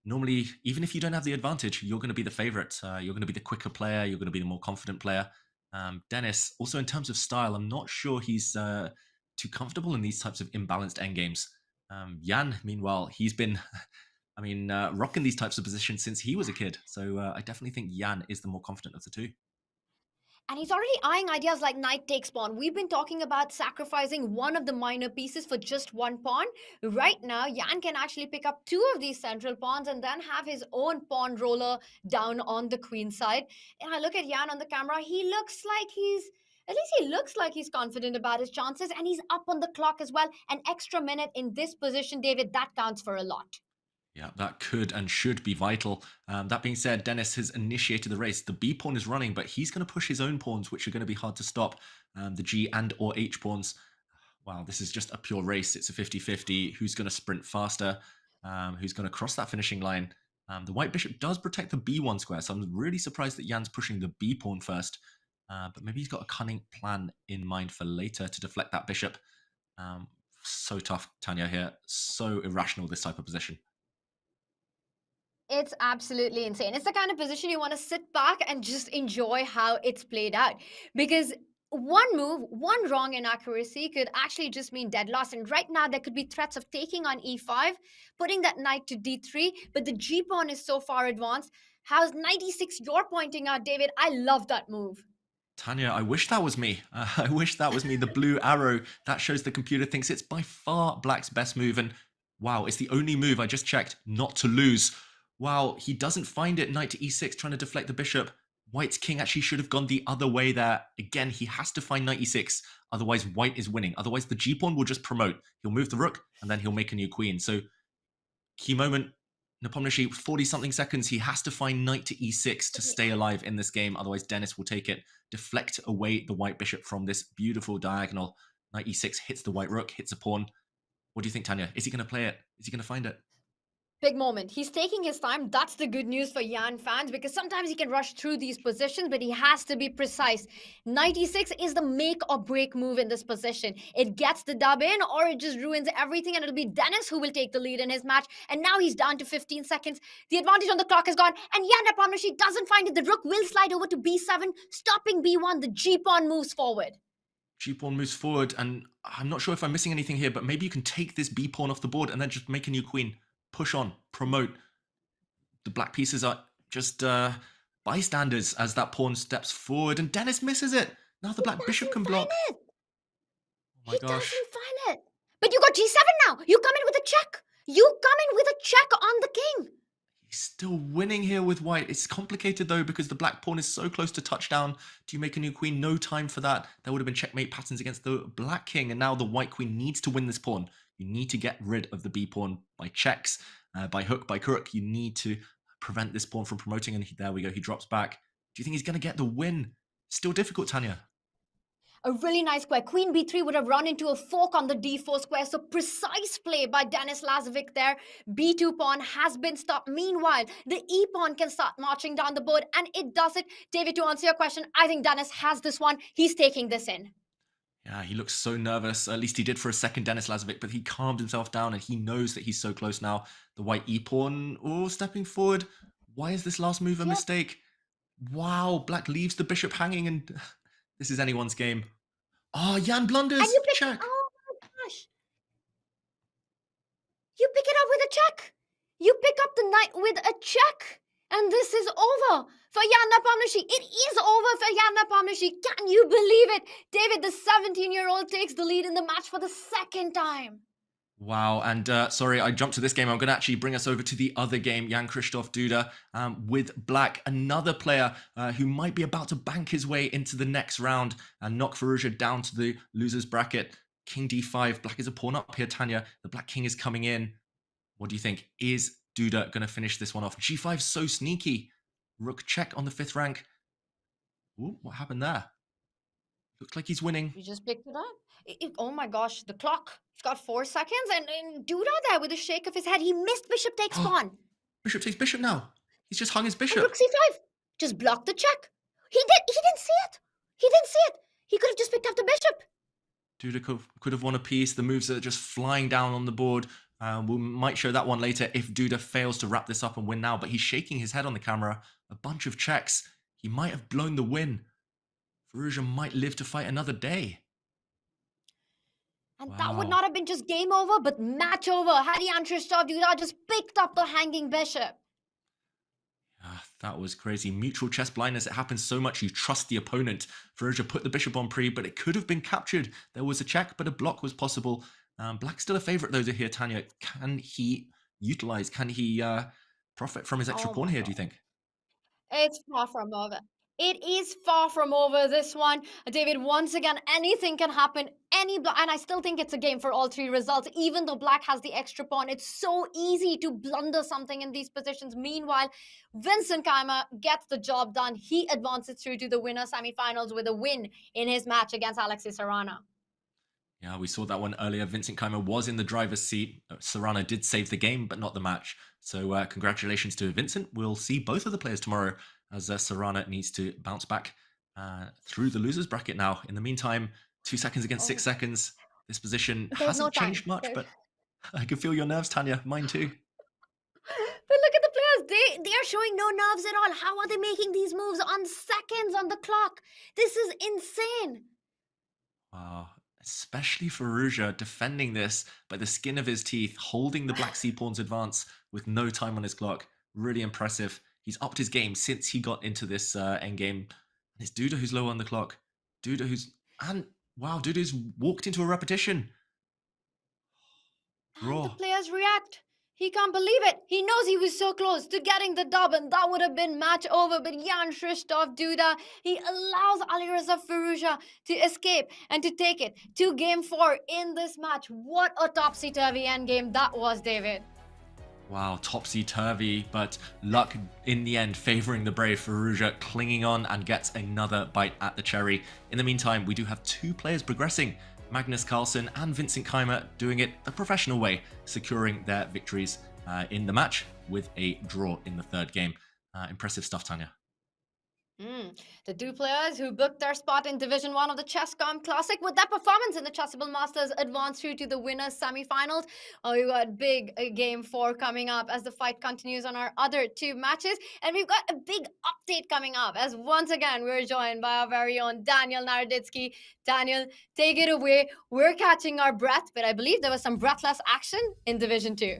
normally, even if you don't have the advantage, you're going to be the favorite. You're going to be the quicker player. You're going to be the more confident player. Denis, also in terms of style, I'm not sure he's too comfortable in these types of imbalanced endgames. Jan, meanwhile, he's been... I mean, rocking these types of positions since he was a kid. So I definitely think Jan is the more confident of the 2. And he's already eyeing ideas like knight takes pawn. We've been talking about sacrificing one of the minor pieces for just 1 pawn. Right now, Jan can actually pick up 2 of these central pawns and then have his own pawn roller down on the queen side. And I look at Jan on the camera. He looks like he's confident about his chances, and he's up on the clock as well. An extra minute in this position, David, that counts for a lot. Yeah, that could and should be vital. That being said, Denis has initiated the race. The B pawn is running, but he's going to push his own pawns, which are going to be hard to stop. The G and or H pawns. Wow, this is just a pure race. It's a 50-50. Who's going to sprint faster? Who's going to cross that finishing line? The white bishop does protect the B1 square, so I'm really surprised that Jan's pushing the B pawn first. But maybe he's got a cunning plan in mind for later to deflect that bishop. So tough, Tanya, here. So irrational, this type of position. It's absolutely insane. It's the kind of position you want to sit back and just enjoy how it's played out. Because one move, one wrong inaccuracy could actually just mean dead loss. And right now, there could be threats of taking on e5, putting that knight to d3, but the g pawn is so far advanced. How's 96 you're pointing out, David? I love that move. Tanya, I wish that was me. I wish that was me. The blue arrow, that shows the computer thinks it's by far Black's best move. And wow, it's the only move I just checked not to lose. Wow, he doesn't find it. Knight to e6, trying to deflect the bishop. White's king actually should have gone the other way there. Again, he has to find knight e6. Otherwise, white is winning. Otherwise, the g-pawn will just promote. He'll move the rook, and then he'll make a new queen. So, key moment, Nepomniachtchi, 40-something seconds. He has to find knight to e6 to stay alive in this game. Otherwise, Denis will take it, deflect away the white bishop from this beautiful diagonal. Knight e6 hits the white rook, hits a pawn. What do you think, Tanya? Is he going to play it? Is he going to find it? Big moment. He's taking his time. That's the good news for Jan fans, because sometimes he can rush through these positions, but he has to be precise. Knight e6 is the make or break move in this position. It gets the dub in, or it just ruins everything, and it'll be Denis who will take the lead in his match. And now he's down to 15 seconds. The advantage on the clock is gone, and Jan Nepomniachtchi doesn't find it. The rook will slide over to b7, stopping b1. The g-pawn moves forward. G-pawn moves forward, and I'm not sure if I'm missing anything here, but maybe you can take this b-pawn off the board and then just make a new queen. push on, promote. The black pieces are just bystanders as that pawn steps forward, and Dennis misses it. Now the black bishop can block. It. Oh my He gosh. doesn't find it. But you got G7 now. You come in with a check. You come in with a check on the king. He's still winning here with white. It's complicated though because the black pawn is so close to touchdown. Do you make a new queen? No time for that. There would have been checkmate patterns against the black king, and now the white queen needs to win this pawn. You need to get rid of the b pawn by checks, by hook, by crook. You need to prevent this pawn from promoting, and there we go. He drops back. Do you think he's going to get the win? Still difficult, Tanya. A really nice square. Queen b3 would have run into a fork on the d4 square. So precise play by Denis Lazovic there. b2 pawn has been stopped. Meanwhile, the e pawn can start marching down the board, and it does it. David, to answer your question, I think Denis has this one. He's taking this in. Yeah, he looks so nervous. At least he did for a second, Denis Lazovic, but he calmed himself down and he knows that he's so close now. The white e pawn, stepping forward. Why is this last move a mistake? Wow, black leaves the bishop hanging, and this is anyone's game. Oh, Jan blunders. And you pick, check. oh my gosh. You pick it up with a check. You pick up the knight with a check. And this is over for Jan Nepomuceno. It is over for Jan Nepomuceno. Can you believe it? David, the 17-year-old, takes the lead in the match for the second time. Wow, and sorry, I jumped to this game. I'm going to actually bring us over to the other game, Jan-Krzysztof Duda, with black, another player who might be about to bank his way into the next round and knock Firouzja down to the loser's bracket. King d5, black is a pawn up here, Tanya. The black king is coming in. What do you think? Is Duda going to finish this one off? G5 so sneaky. Rook check on the 5th rank. Ooh, what happened there? Looks like he's winning. You just picked it up. Oh my gosh, the clock. He's got 4 seconds, and Duda there with a shake of his head. He missed bishop takes pawn. Bishop takes bishop now. He's just hung his And bishop. rook c5. Just blocked the check. He didn't see it. He didn't see it. He could have just picked up the bishop. Duda could have won a piece. The moves are just flying down on the board. We might show that one later if Duda fails to wrap this up and win now, but he's shaking his head on the camera. A bunch of checks. He might have blown the win. Firouzja might live to fight another day. And that would not have been just game over, but match over. Had Jan-Krzysztof Duda just picked up the hanging bishop. That was crazy. Mutual chess blindness. It happens so much. You trust the opponent. Firouzja put the bishop on pre, but it could have been captured. There was a check, but a block was possible. Black's still a favorite though here, Tanya. Can he utilize? Can he profit from his extra pawn here, do you think? It's far from over. It is far from over, this one. David, once again, anything can happen. And I still think it's a game for all 3 results. Even though black has the extra pawn, it's so easy to blunder something in these positions. Meanwhile, Vincent Keymer gets the job done. He advances through to the winner semifinals with a win in his match against Alexis Sarana. Yeah, we saw that one earlier. Vincent Keymer was in the driver's seat. Sarana did save the game, but not the match. So congratulations to Vincent. We'll see both of the players tomorrow as Sarana needs to bounce back through the loser's bracket now. In the meantime, 2 seconds against 6 seconds. This position hasn't changed much, but I can feel your nerves, Tanya. Mine too. But look at the players. They are showing no nerves at all. How are they making these moves on seconds on the clock? This is insane. Wow. Especially Firouzja defending this by the skin of his teeth, holding the black c-pawn's advance with no time on his clock. Really impressive. He's upped his game since he got into this endgame. And it's Duda who's low on the clock. Duda Duda's walked into a repetition. And the players react. He can't believe it. He knows he was so close to getting the dub, and that would have been match over. But Jan-Krzysztof Duda, he allows Alireza Firouzja to escape and to take it to game 4 in this match. What a topsy-turvy endgame that was, David. Wow, topsy-turvy, but luck in the end favoring the brave. Firouzja clinging on and gets another bite at the cherry. In the meantime, we do have 2 players progressing. Magnus Carlsen and Vincent Keymer doing it the professional way, securing their victories in the match with a draw in the 3rd game. Impressive stuff, Tanya. The 2 players who booked their spot in Division 1 of the Chess.com Classic with their performance in the Chessable Masters advanced through to the winners semi-finals. We got big game 4 coming up as the fight continues on our other 2 matches. And we've got a big update coming up as once again we're joined by our very own Daniel Naroditsky. Daniel, take it away. We're catching our breath, but I believe there was some breathless action in Division 2.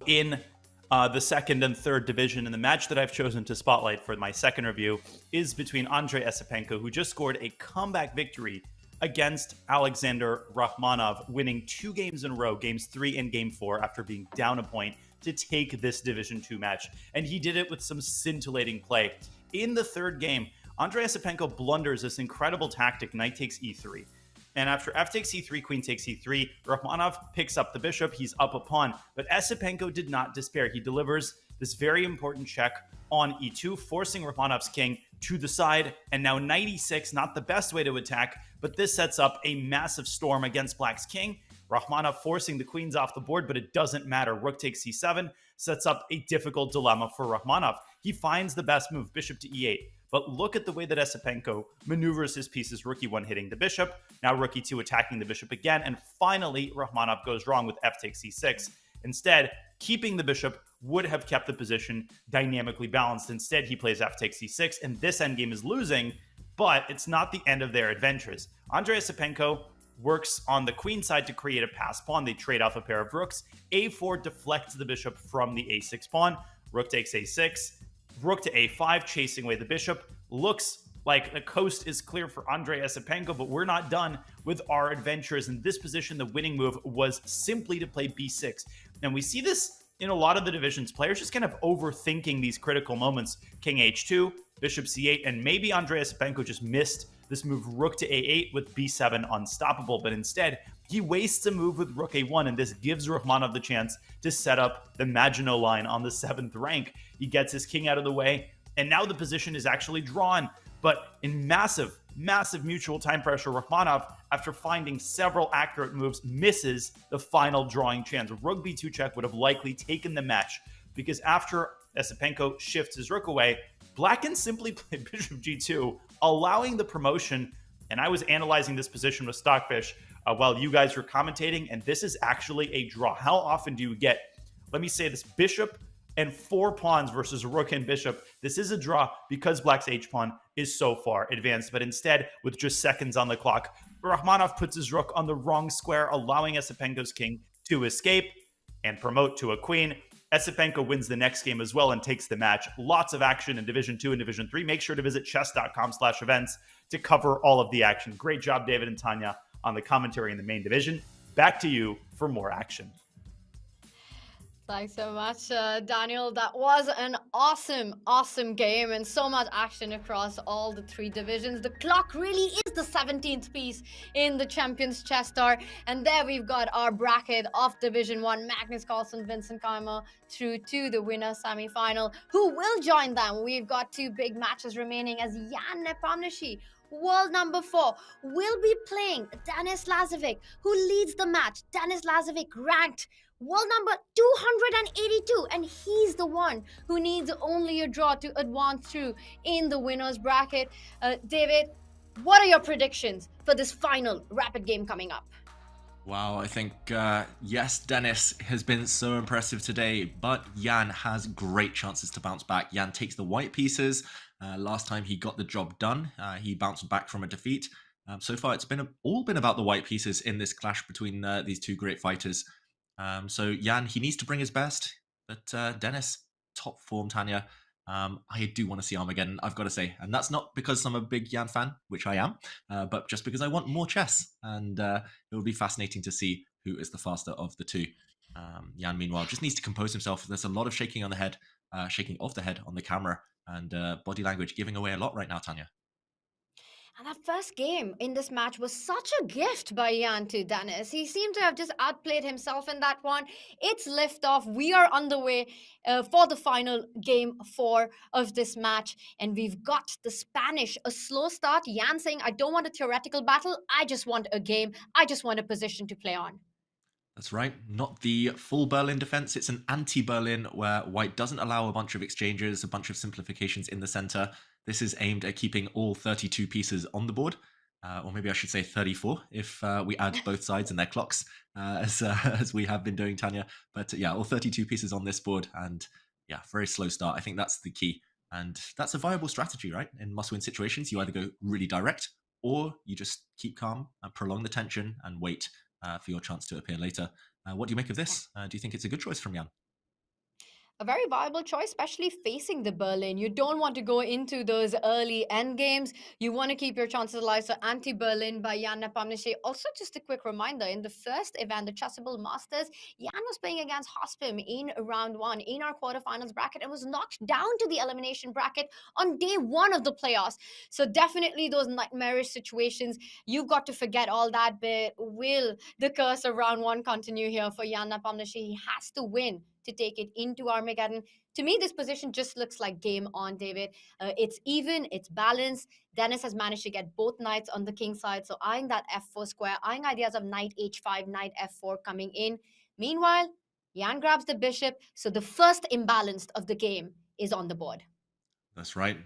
in the second and third division. And the match that I've chosen to spotlight for my second review is between Andrei Esipenko, who just scored a comeback victory against Alexander Rakhmonov, winning 2 games in a row, games 3 and game 4, after being down a point to take this Division 2 match. And he did it with some scintillating play. In the third game, Andrei Esipenko blunders this incredible tactic, knight takes e3. And after f takes e3, queen takes e3, Rakhmonov picks up the bishop. He's up a pawn. But Esipenko did not despair. He delivers this very important check on e2, forcing Rakhmonov's king to the side. And now knight e6, not the best way to attack, but this sets up a massive storm against Black's king. Rakhmonov forcing the queens off the board, but it doesn't matter. Rook takes c7 sets up a difficult dilemma for Rakhmonov. He finds the best move, bishop to e8. But look at the way that Esipenko maneuvers his pieces. Rook e1 hitting the bishop, now rook e2 attacking the bishop again, and finally Rakhmonov goes wrong with f takes c6. Instead, keeping the bishop would have kept the position dynamically balanced. Instead, he plays f takes c6, and this endgame is losing, but it's not the end of their adventures. Andrei Esipenko works on the queen side to create a pass pawn. They trade off a pair of rooks. a4 deflects the bishop from the a6 pawn. Rook takes a6. Rook to a5, chasing away the bishop. Looks like the coast is clear for Andrei Esipenko, but we're not done with our adventures. In this position, the winning move was simply to play b6. And we see this in a lot of the divisions. Players just kind of overthinking these critical moments. King h2, bishop c8, and maybe Andrei Esipenko just missed this move rook to a8 with b7 unstoppable, but instead he wastes a move with rook a1, and this gives Rakhmonov the chance to set up the Maginot line on the 7th rank. He gets his king out of the way, and now the position is actually drawn. But in massive mutual time pressure, Rakhmonov, after finding several accurate moves, misses the final drawing chance. Rook b2 check would have likely taken the match, because after Esipenko shifts his rook away, Black can simply play bishop g2, allowing the promotion. And I was analyzing this position with Stockfish while you guys were commentating, and this is actually a draw. How often do you get, let me say this, bishop and 4 pawns versus rook and bishop? This is a draw because Black's h-pawn is so far advanced, but instead, with just seconds on the clock, Rakhmonov puts his rook on the wrong square, allowing Esipenko's king to escape and promote to a queen. Esipenko wins the next game as well and takes the match. Lots of action in Division 2 and Division 3. Make sure to visit chess.com/events to cover all of the action. Great job, David and Tanya, on the commentary in the main division. Back to you for more action. Thanks so much, Daniel. That was an awesome game, and so much action across all the 3 divisions. The clock really is the 17th piece in the Champions Chess Star. And there we've got our bracket of Division 1, Magnus, Carlsen, Vincent Keymer, through to the winner semi-final. Who will join them? We've got 2 big matches remaining, as Jan Nepomniachtchi, world number 4, will be playing Denis Lazovic, who leads the match. Denis Lazovic ranked world number 282, and he's the one who needs only a draw to advance through in the winners bracket. David, what are your predictions for this final rapid game coming up? Wow, I think, yes, Denis has been so impressive today, but Jan has great chances to bounce back. Jan takes the white pieces. Last time he got the job done, he bounced back from a defeat. So far, it's all been about the white pieces in this clash between these 2 great fighters. So Jan, he needs to bring his best, but Denis, top form, Tanya. I do want to see Armageddon, I've got to say. And that's not because I'm a big Jan fan, which I am, but just because I want more chess. And it will be fascinating to see who is the faster of the 2. Jan, meanwhile, just needs to compose himself. There's a lot of shaking on the head, shaking off the head on the camera, and body language giving away a lot right now, Tanya. And that first game in this match was such a gift by Jan to Denis. He seemed to have just outplayed himself in that one. It's liftoff. We are underway for the final game 4 of this match. And we've got the Spanish, a slow start. Jan saying, I don't want a theoretical battle. I just want a game. I just want a position to play on. That's right. Not the full Berlin defense. It's an anti-Berlin where white doesn't allow a bunch of exchanges, a bunch of simplifications in the center. This is aimed at keeping all 32 pieces on the board, or maybe I should say 34 if we add both sides and their clocks, as we have been doing, Tanya. But yeah, all 32 pieces on this board, and yeah, very slow start. I think that's the key, and that's a viable strategy, right? In must-win situations, you either go really direct, or you just keep calm and prolong the tension and wait for your chance to appear later. What do you make of this? Do you think it's a good choice from Jan? a very viable choice, especially facing the Berlin. You don't want to go into those early end games. You want to keep your chances alive. So anti-Berlin by Jan Nepomniachtchi. Also, just a quick reminder, in the first event, the Chessable Masters, Jan was playing against Hospim in round 1 in our quarterfinals bracket and was knocked down to the elimination bracket on day 1 of the playoffs. So definitely those nightmarish situations, you've got to forget all that bit. Will the curse of round 1 continue here for Jan Nepomniachtchi? He has to win to take it into Armageddon. To me, this position just looks like game on, David. It's even, it's balanced. Dennis has managed to get both knights on the king side, so eyeing that f4 square, eyeing ideas of knight h5, knight f4 coming in. Meanwhile, Jan grabs the bishop, so the first imbalanced of the game is on the board. That's right.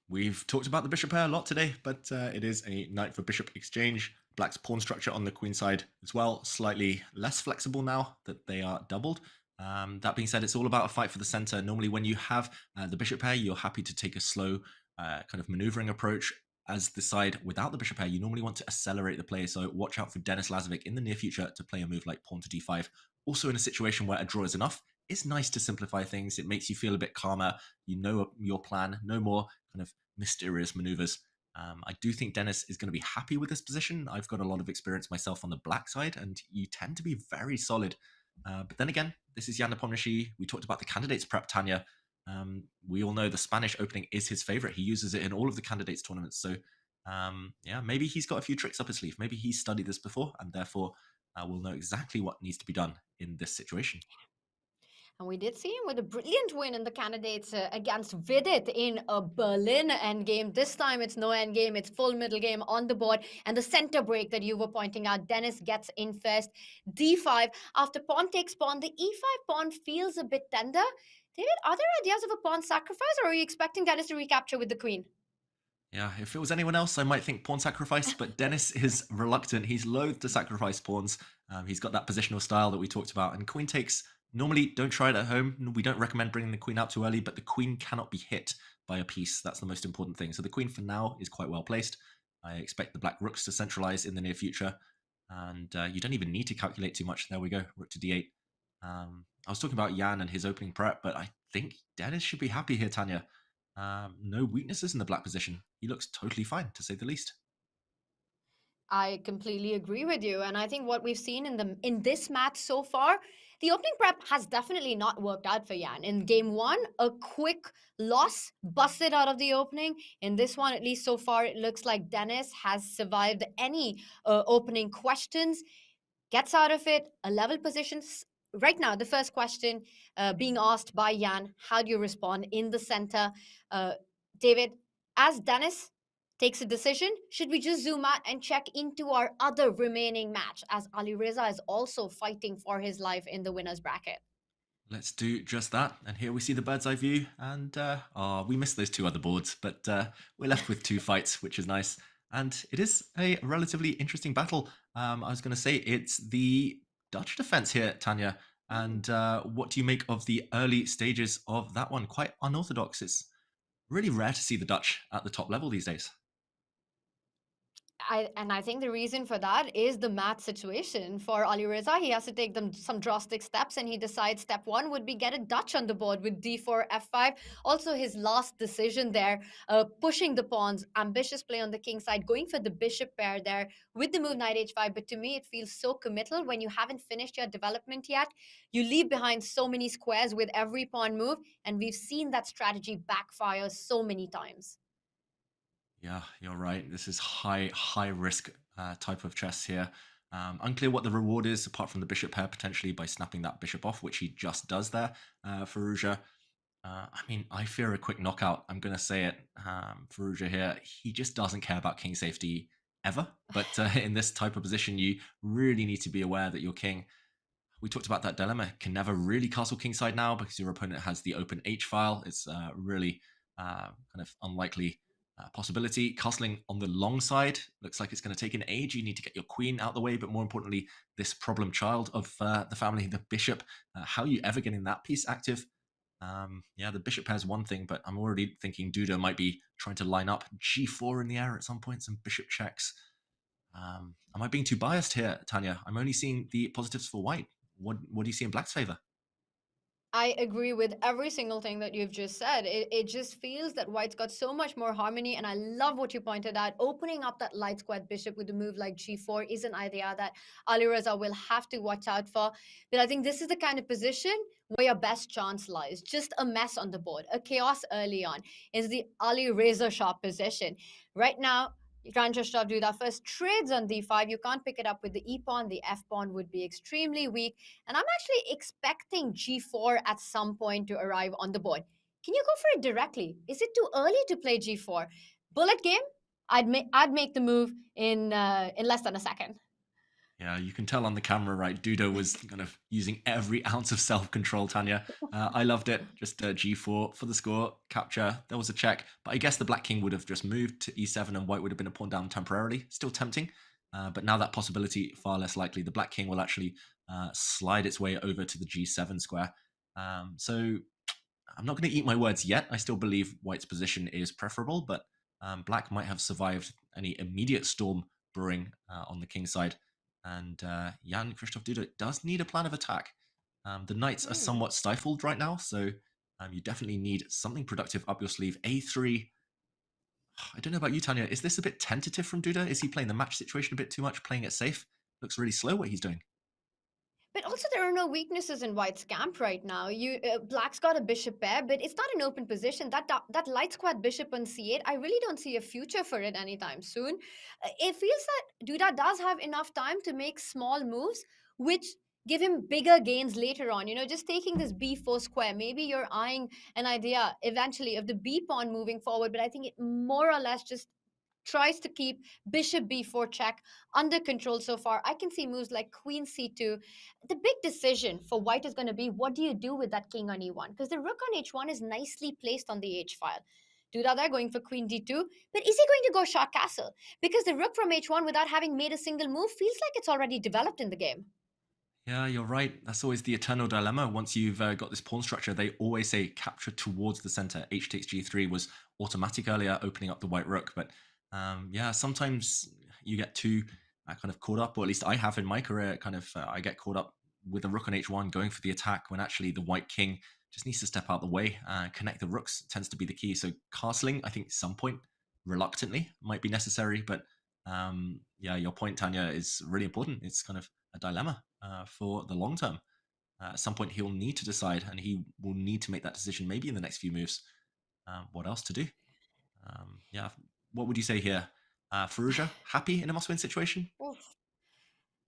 We've talked about the bishop pair a lot today, but it is a knight for bishop exchange. Black's pawn structure on the queen side as well, slightly less flexible now that they are doubled. That being said, it's all about a fight for the center. Normally when you have the bishop pair, you're happy to take a slow kind of maneuvering approach. As the side without the bishop pair, you normally want to accelerate the play. So watch out for Denis Lazovic in the near future to play a move like pawn to d5. Also in a situation where a draw is enough, it's nice to simplify things. It makes you feel a bit calmer. You know your plan, no more kind of mysterious maneuvers. I do think Denis is going to be happy with this position. I've got a lot of experience myself on the black side, and you tend to be very solid. But then again, this is Jan Nepomniachtchi. We talked about the candidates prep, Tanya. We all know the Spanish opening is his favorite. He uses it in all of the candidates tournaments. So yeah, maybe he's got a few tricks up his sleeve. Maybe he's studied this before, and therefore will know exactly what needs to be done in this situation. And we did see him with a brilliant win in the candidates against Vidit in a Berlin endgame. This time it's no endgame, it's full middle game on the board. And the center break that you were pointing out, Denis gets in first. D5, after pawn takes pawn, the E5 pawn feels a bit tender. David, are there ideas of a pawn sacrifice, or are you expecting Denis to recapture with the queen? Yeah, if it was anyone else, I might think pawn sacrifice, but Denis is reluctant. He's loath to sacrifice pawns. He's got that positional style that we talked about. And queen takes, normally don't try it at home. We don't recommend bringing the queen out too early, but the queen cannot be hit by a piece. That's the most important thing. So the queen for now is quite well placed. I expect the black rooks to centralize in the near future. And you don't even need to calculate too much. There we go, rook to d8. I was talking about Jan and his opening prep, but I think Denis should be happy here, Tanya. No weaknesses in the black position. He looks totally fine, to say the least. I completely agree with you. And I think what we've seen in this match so far, the opening prep has definitely not worked out for Jan. In game 1, a quick loss, busted out of the opening. In this one, at least so far, it looks like Denis has survived any opening questions, gets out of it, a level position. Right now, the first question being asked by Jan, how do you respond in the center? David, as Denis takes a decision, should we just zoom out and check into our other remaining match, as Alireza is also fighting for his life in the winner's bracket? Let's do just that. And here we see the bird's eye view. And we missed those 2 other boards, but we're left with 2 fights, which is nice. And it is a relatively interesting battle. I was going to say it's the Dutch defense here, Tanya. And what do you make of the early stages of that one? Quite unorthodox. It's really rare to see the Dutch at the top level these days. I think the reason for that is the math situation. For Alireza, he has to take some drastic steps, and he decides step 1 would be get a Dutch on the board with d4, f5. Also, his last decision there, pushing the pawns, ambitious play on the king side, going for the bishop pair there with the move knight h5. But to me, it feels so committal when you haven't finished your development yet. You leave behind so many squares with every pawn move, and we've seen that strategy backfire so many times. Yeah, you're right. This is high risk type of chess here. Unclear what the reward is, apart from the bishop pair, potentially by snapping that bishop off, which he just does there, Firouzja. I mean, I fear a quick knockout. I'm going to say it. Firouzja here, he just doesn't care about king safety ever. But in this type of position, you really need to be aware that your king, we talked about that dilemma, can never really castle kingside now because your opponent has the open H file. It's really kind of unlikely possibility. Castling on the long side looks like it's going to take an age. You need to get your queen out the way, but more importantly, this problem child of the family, the bishop. How are you ever getting that piece active? Yeah, the bishop pair is one thing, but I'm already thinking Duda might be trying to line up g4 in the air at some point, some bishop checks. Am I being too biased here, Tanya? I'm only seeing the positives for white. What do you see in black's favor? I agree with every single thing that you've just said. It just feels that White's got so much more harmony, and I love what you pointed out. Opening up that light squared bishop with a move like g4 is an idea that Alireza will have to watch out for. But I think this is the kind of position where your best chance lies. Just a mess on the board, a chaos early on is the Alireza Shah position. Right now, Ranjashov do that first trades on d5. You can't pick it up with the e pawn. The f pawn would be extremely weak. And I'm actually expecting g4 at some point to arrive on the board. Can you go for it directly? Is it too early to play g4? Bullet game? I'd make the move in less than a second. Yeah, you can tell on the camera, right? Duda was kind of using every ounce of self-control, Tanya. I loved it. Just g4 for the score, capture. There was a check, but I guess the black king would have just moved to e7 and white would have been a pawn down temporarily. Still tempting, but now that possibility far less likely. The black king will actually slide its way over to the g7 square. So I'm not going to eat my words yet. I still believe white's position is preferable, but black might have survived any immediate storm brewing on the king side. And Jan Krzysztof Duda does need a plan of attack. The knights are somewhat stifled right now, so you definitely need something productive up your sleeve. A3. I don't know about you, Tanya. Is this a bit tentative from Duda? Is he playing the match situation a bit too much, playing it safe? Looks really slow what he's doing. But also, there are no weaknesses in White's camp right now. Black's got a bishop pair, but it's not an open position. That light squad bishop on c8, I really don't see a future for it anytime soon. It feels that Duda does have enough time to make small moves, which give him bigger gains later on. Just taking this b4 square, maybe you're eyeing an idea eventually of the b pawn moving forward, but I think it more or less just tries to keep bishop b4 check under control so far. I can see moves like queen c2. The big decision for white is going to be, what do you do with that king on e1? Because the rook on h1 is nicely placed on the h file. Duda there going for queen d2, but is he going to go Shah castle? Because the rook from h1 without having made a single move feels like it's already developed in the game. Yeah, you're right. That's always the eternal dilemma. Once you've got this pawn structure, they always say capture towards the center. H takes g3 was automatic earlier, opening up the white rook. But yeah, sometimes you get too kind of caught up, or at least I have in my career, I get caught up with the rook on h1 going for the attack when actually the white king just needs to step out the way. Connect the rooks tends to be the key. So castling, I think at some point, reluctantly, might be necessary. But yeah, your point, Tanya, is really important. It's kind of a dilemma for the long term. At some point, he'll need to decide, and he will need to make that decision maybe in the next few moves. What else to do? Yeah, what would you say here? Firouzja, happy in a must-win situation? Oof.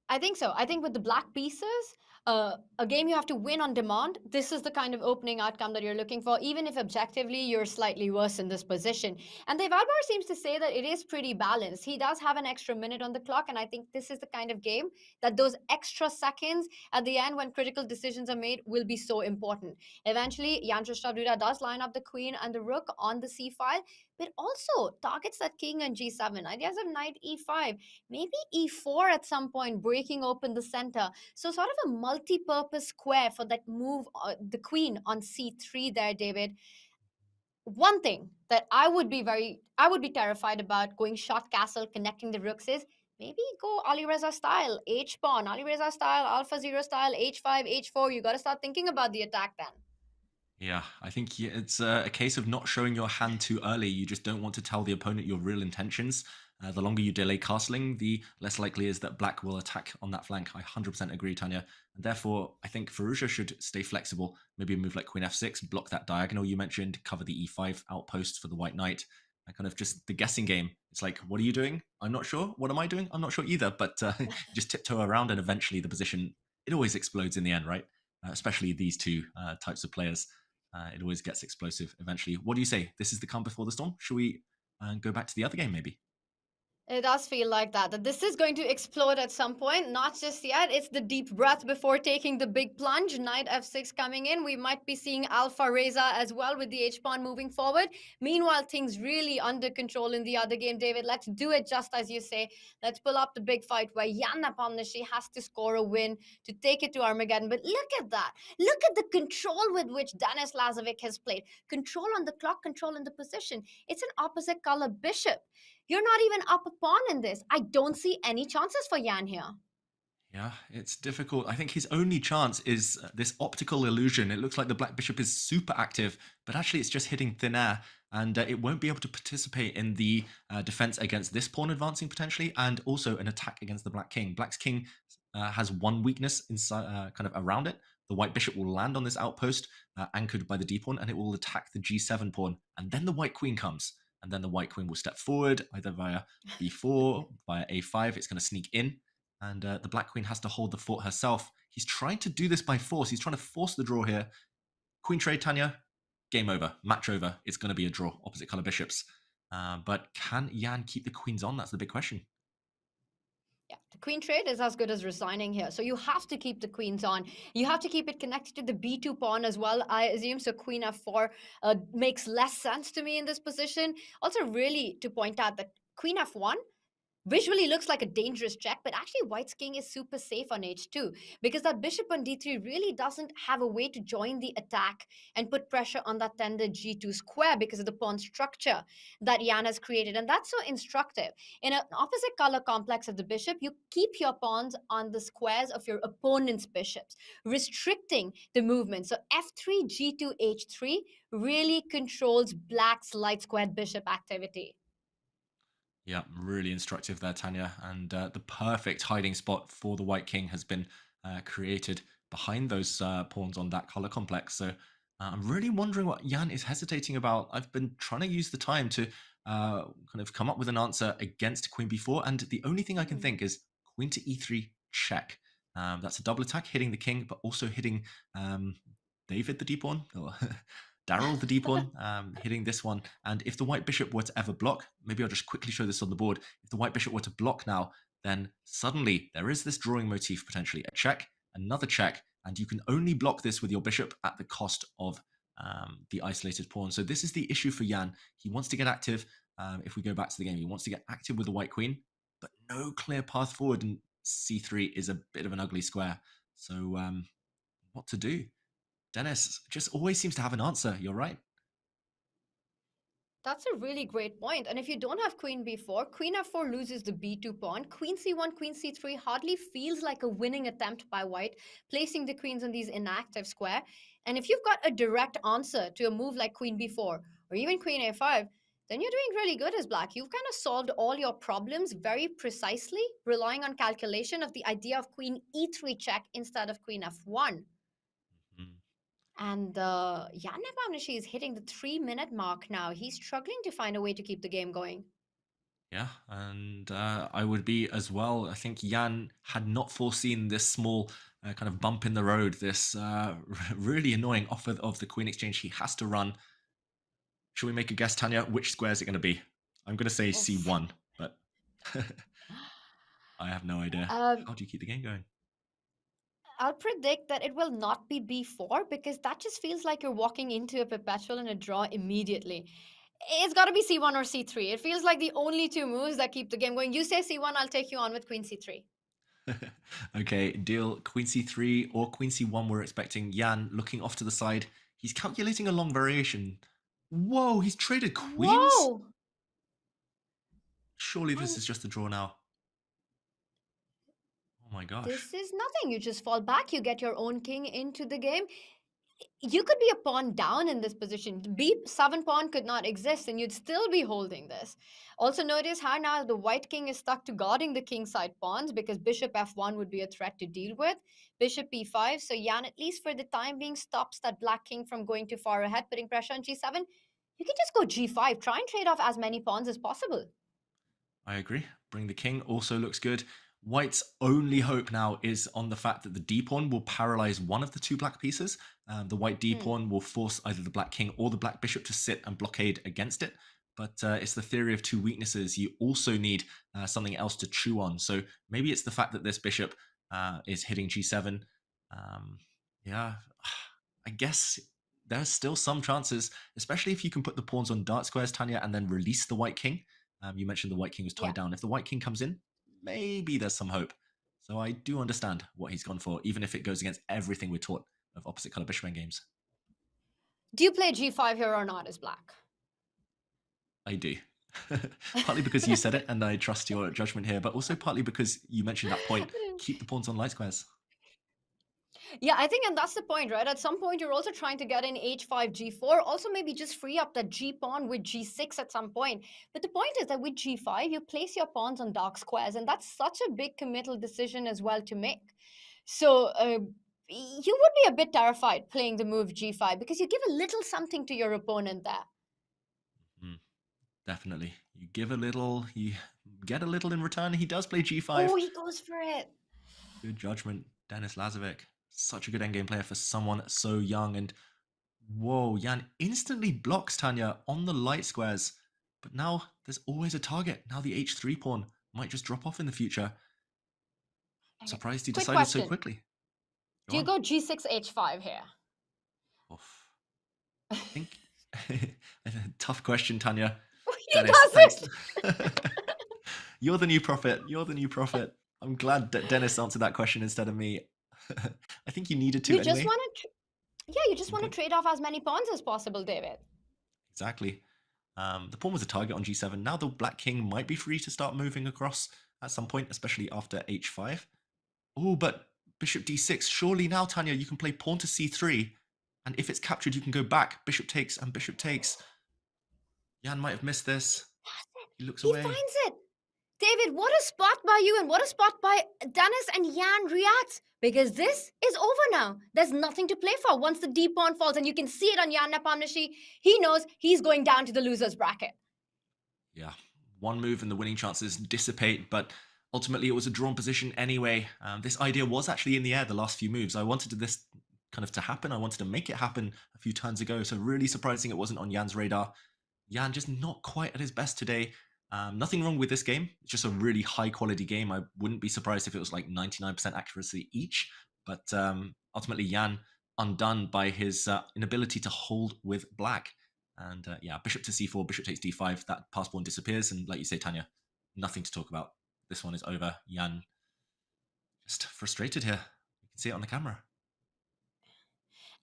I think so. I think with the black pieces, a game you have to win on demand, this is the kind of opening outcome that you're looking for, even if objectively you're slightly worse in this position. And Devalbar seems to say that it is pretty balanced. He does have an extra minute on the clock, and I think this is the kind of game that those extra seconds at the end when critical decisions are made will be so important. Eventually, Jan Krzysztof Duda does line up the queen and the rook on the c file, but also targets that king on g7. Ideas of knight e5, maybe e4 at some point, breaking open the center. So sort of a multi-purpose square for that move, the queen on c3 there, David. One thing that I would be terrified about going shot castle, connecting the rooks is maybe go Alireza style, h pawn, Alireza style, Alpha Zero style, h5, h4. You got to start thinking about the attack then. Yeah, I think it's a case of not showing your hand too early. You just don't want to tell the opponent your real intentions. The longer you delay castling, the less likely is that black will attack on that flank. I 100% agree, Tanya. And therefore, I think Firouzja should stay flexible. Maybe a move like queen f6, block that diagonal you mentioned, cover the e5 outpost for the white knight. And kind of just the guessing game. It's like, what are you doing? I'm not sure. What am I doing? I'm not sure either. But just tiptoe around, and eventually the position, it always explodes in the end, right? Especially these two types of players. It always gets explosive eventually. What do you say? This is the calm before the storm? Should we go back to the other game maybe? It does feel like that this is going to explode at some point. Not just yet. It's the deep breath before taking the big plunge. Knight f6 coming in. We might be seeing Alpha Reza as well with the h-pawn moving forward. Meanwhile, things really under control in the other game, David. Let's do it just as you say. Let's pull up the big fight where Jan Nepomuceno has to score a win to take it to Armageddon. But look at that. Look at the control with which Denis Lazovic has played. Control on the clock, control in the position. It's an opposite color bishop. You're not even up a pawn in this. I don't see any chances for Jan here. Yeah, it's difficult. I think his only chance is this optical illusion. It looks like the black bishop is super active, but actually it's just hitting thin air, and it won't be able to participate in the defense against this pawn advancing potentially, and also an attack against the black king. Black's king has one weakness inside, kind of around it. The white bishop will land on this outpost anchored by the d pawn, and it will attack the g7 pawn, and then the white queen comes. And then the white queen will step forward, either via b4, via a5. It's going to sneak in, and the black queen has to hold the fort herself. He's trying to do this by force. He's trying to force the draw here. Queen trade, Tanya. Game over. Match over. It's going to be a draw. Opposite color bishops. But can Jan keep the queens on? That's the big question. Yeah, the queen trade is as good as resigning here. So you have to keep the queens on. You have to keep it connected to the b2 pawn as well, I assume. So queen f4 makes less sense to me in this position. Also, really to point out that queen f1 visually looks like a dangerous check, but actually white's king is super safe on h2 because that bishop on d3 really doesn't have a way to join the attack and put pressure on that tender g2 square because of the pawn structure that Jan has created. And that's so instructive. In an opposite color complex of the bishop, you keep your pawns on the squares of your opponent's bishops, restricting the movement. So f3, g2, h3 really controls black's light squared bishop activity. Yeah, really instructive there, Tanya. And the perfect hiding spot for the white king has been created behind those pawns on that color complex. So I'm really wondering what Jan is hesitating about. I've been trying to use the time to kind of come up with an answer against queen b4. And the only thing I can think is queen to e3 check. That's a double attack, hitting the king, but also hitting David the d-pawn. Daryl the d-pawn, hitting this one. And if the white bishop were to ever block, maybe I'll just quickly show this on the board. If the white bishop were to block now, then suddenly there is this drawing motif potentially. A check, another check, and you can only block this with your bishop at the cost of the isolated pawn. So this is the issue for Jan. He wants to get active. If we go back to the game, he wants to get active with the white queen, but no clear path forward, and c3 is a bit of an ugly square. So what to do? Dennis just always seems to have an answer. You're right. That's a really great point. And if you don't have queen b4, queen f4 loses the b2 pawn. Queen c1, queen c3 hardly feels like a winning attempt by white, placing the queens on these inactive square. And if you've got a direct answer to a move like queen b4 or even queen a5, then you're doing really good as black. You've kind of solved all your problems very precisely, relying on calculation of the idea of queen e3 check instead of queen f1. And Jan Nepomucci is hitting the 3-minute mark now. He's struggling to find a way to keep the game going. Yeah, and I would be as well. I think Jan had not foreseen this small kind of bump in the road, this really annoying offer of the queen exchange he has to run. Should we make a guess, Tanya? Which square is it going to be? I'm going to say c1, but I have no idea. How do you keep the game going? I'll predict that it will not be b4 because that just feels like you're walking into a perpetual and a draw immediately. It's got to be c1 or c3. It feels like the only two moves that keep the game going. You say c1, I'll take you on with queen c3. Okay, deal. Queen c3 or queen c1 we're expecting. Jan looking off to the side. He's calculating a long variation. Whoa, he's traded queens? Whoa! Surely this is just a draw now. Oh my gosh. This is nothing. You just fall back. You get your own king into the game. You could be a pawn down in this position. B7 pawn could not exist and you'd still be holding this. Also notice how now the white king is stuck to guarding the king side pawns because bishop f1 would be a threat to deal with. Bishop b5. So Jan, at least for the time being, stops that black king from going too far ahead, putting pressure on g7. You can just go g5. Try and trade off as many pawns as possible. I agree. Bring the king also looks good. White's only hope now is on the fact that the d-pawn will paralyze one of the two black pieces. The white d-pawn will force either the black king or the black bishop to sit and blockade against it. But it's the theory of two weaknesses. You also need something else to chew on. So maybe it's the fact that this bishop is hitting g7. Yeah, I guess there's still some chances, especially if you can put the pawns on dark squares, Tanya, and then release the white king. You mentioned the white king was tied down. If the white king comes in, maybe there's some hope. So I do understand what he's gone for, even if it goes against everything we're taught of opposite color bishop endgames. Do you play g5 here or not as black? I do. Partly because you said it, and I trust your judgment here, but also partly because you mentioned that point. Keep the pawns on light squares. Yeah, I think, and that's the point, right? At some point, you're also trying to get in h5, g4. Also, maybe just free up that g pawn with g6 at some point. But the point is that with g5, you place your pawns on dark squares, and that's such a big committal decision as well to make. So you would be a bit terrified playing the move g5 because you give a little something to your opponent there. Definitely. You give a little, you get a little in return. He does play g5. Oh, he goes for it. Good judgment, Denis Lazovic. Such a good endgame player for someone so young. And whoa, Jan instantly blocks Tanya on the light squares. But now there's always a target. Now the h3 pawn might just drop off in the future. I'm surprised he decided so quickly. Do you go g6, h5 here? Oof. I think tough question, Tanya. He does it. You're the new prophet. You're the new prophet. I'm glad that Denis answered that question instead of me. I think you needed to. You anyway. just want to, you just want to trade off as many pawns as possible, David. Exactly. The pawn was a target on g7. Now the black king might be free to start moving across at some point, especially after h5. Oh, but bishop d6. Surely now, Tanya, you can play pawn to c3, and if it's captured, you can go back. Bishop takes and bishop takes. Jan might have missed this. He looks away. He finds it. David, what a spot by you and what a spot by Denis and Jan reacts. Because this is over now. There's nothing to play for once the d pawn falls, and you can see it on Jan Nepomniachtchi. He knows he's going down to the loser's bracket. Yeah, one move and the winning chances dissipate, but ultimately it was a drawn position anyway. This idea was actually in the air the last few moves. I wanted this kind of to happen. I wanted to make it happen a few turns ago, so really surprising it wasn't on Jan's radar. Jan just not quite at his best today. Nothing wrong with this game. It's just a really high quality game. I wouldn't be surprised if it was like 99% accuracy each, but ultimately Jan undone by his inability to hold with black. And yeah, bishop to c4, bishop takes d5, that pass pawn disappears. And like you say, Tanya, nothing to talk about. This one is over. Jan just frustrated here. You can see it on the camera.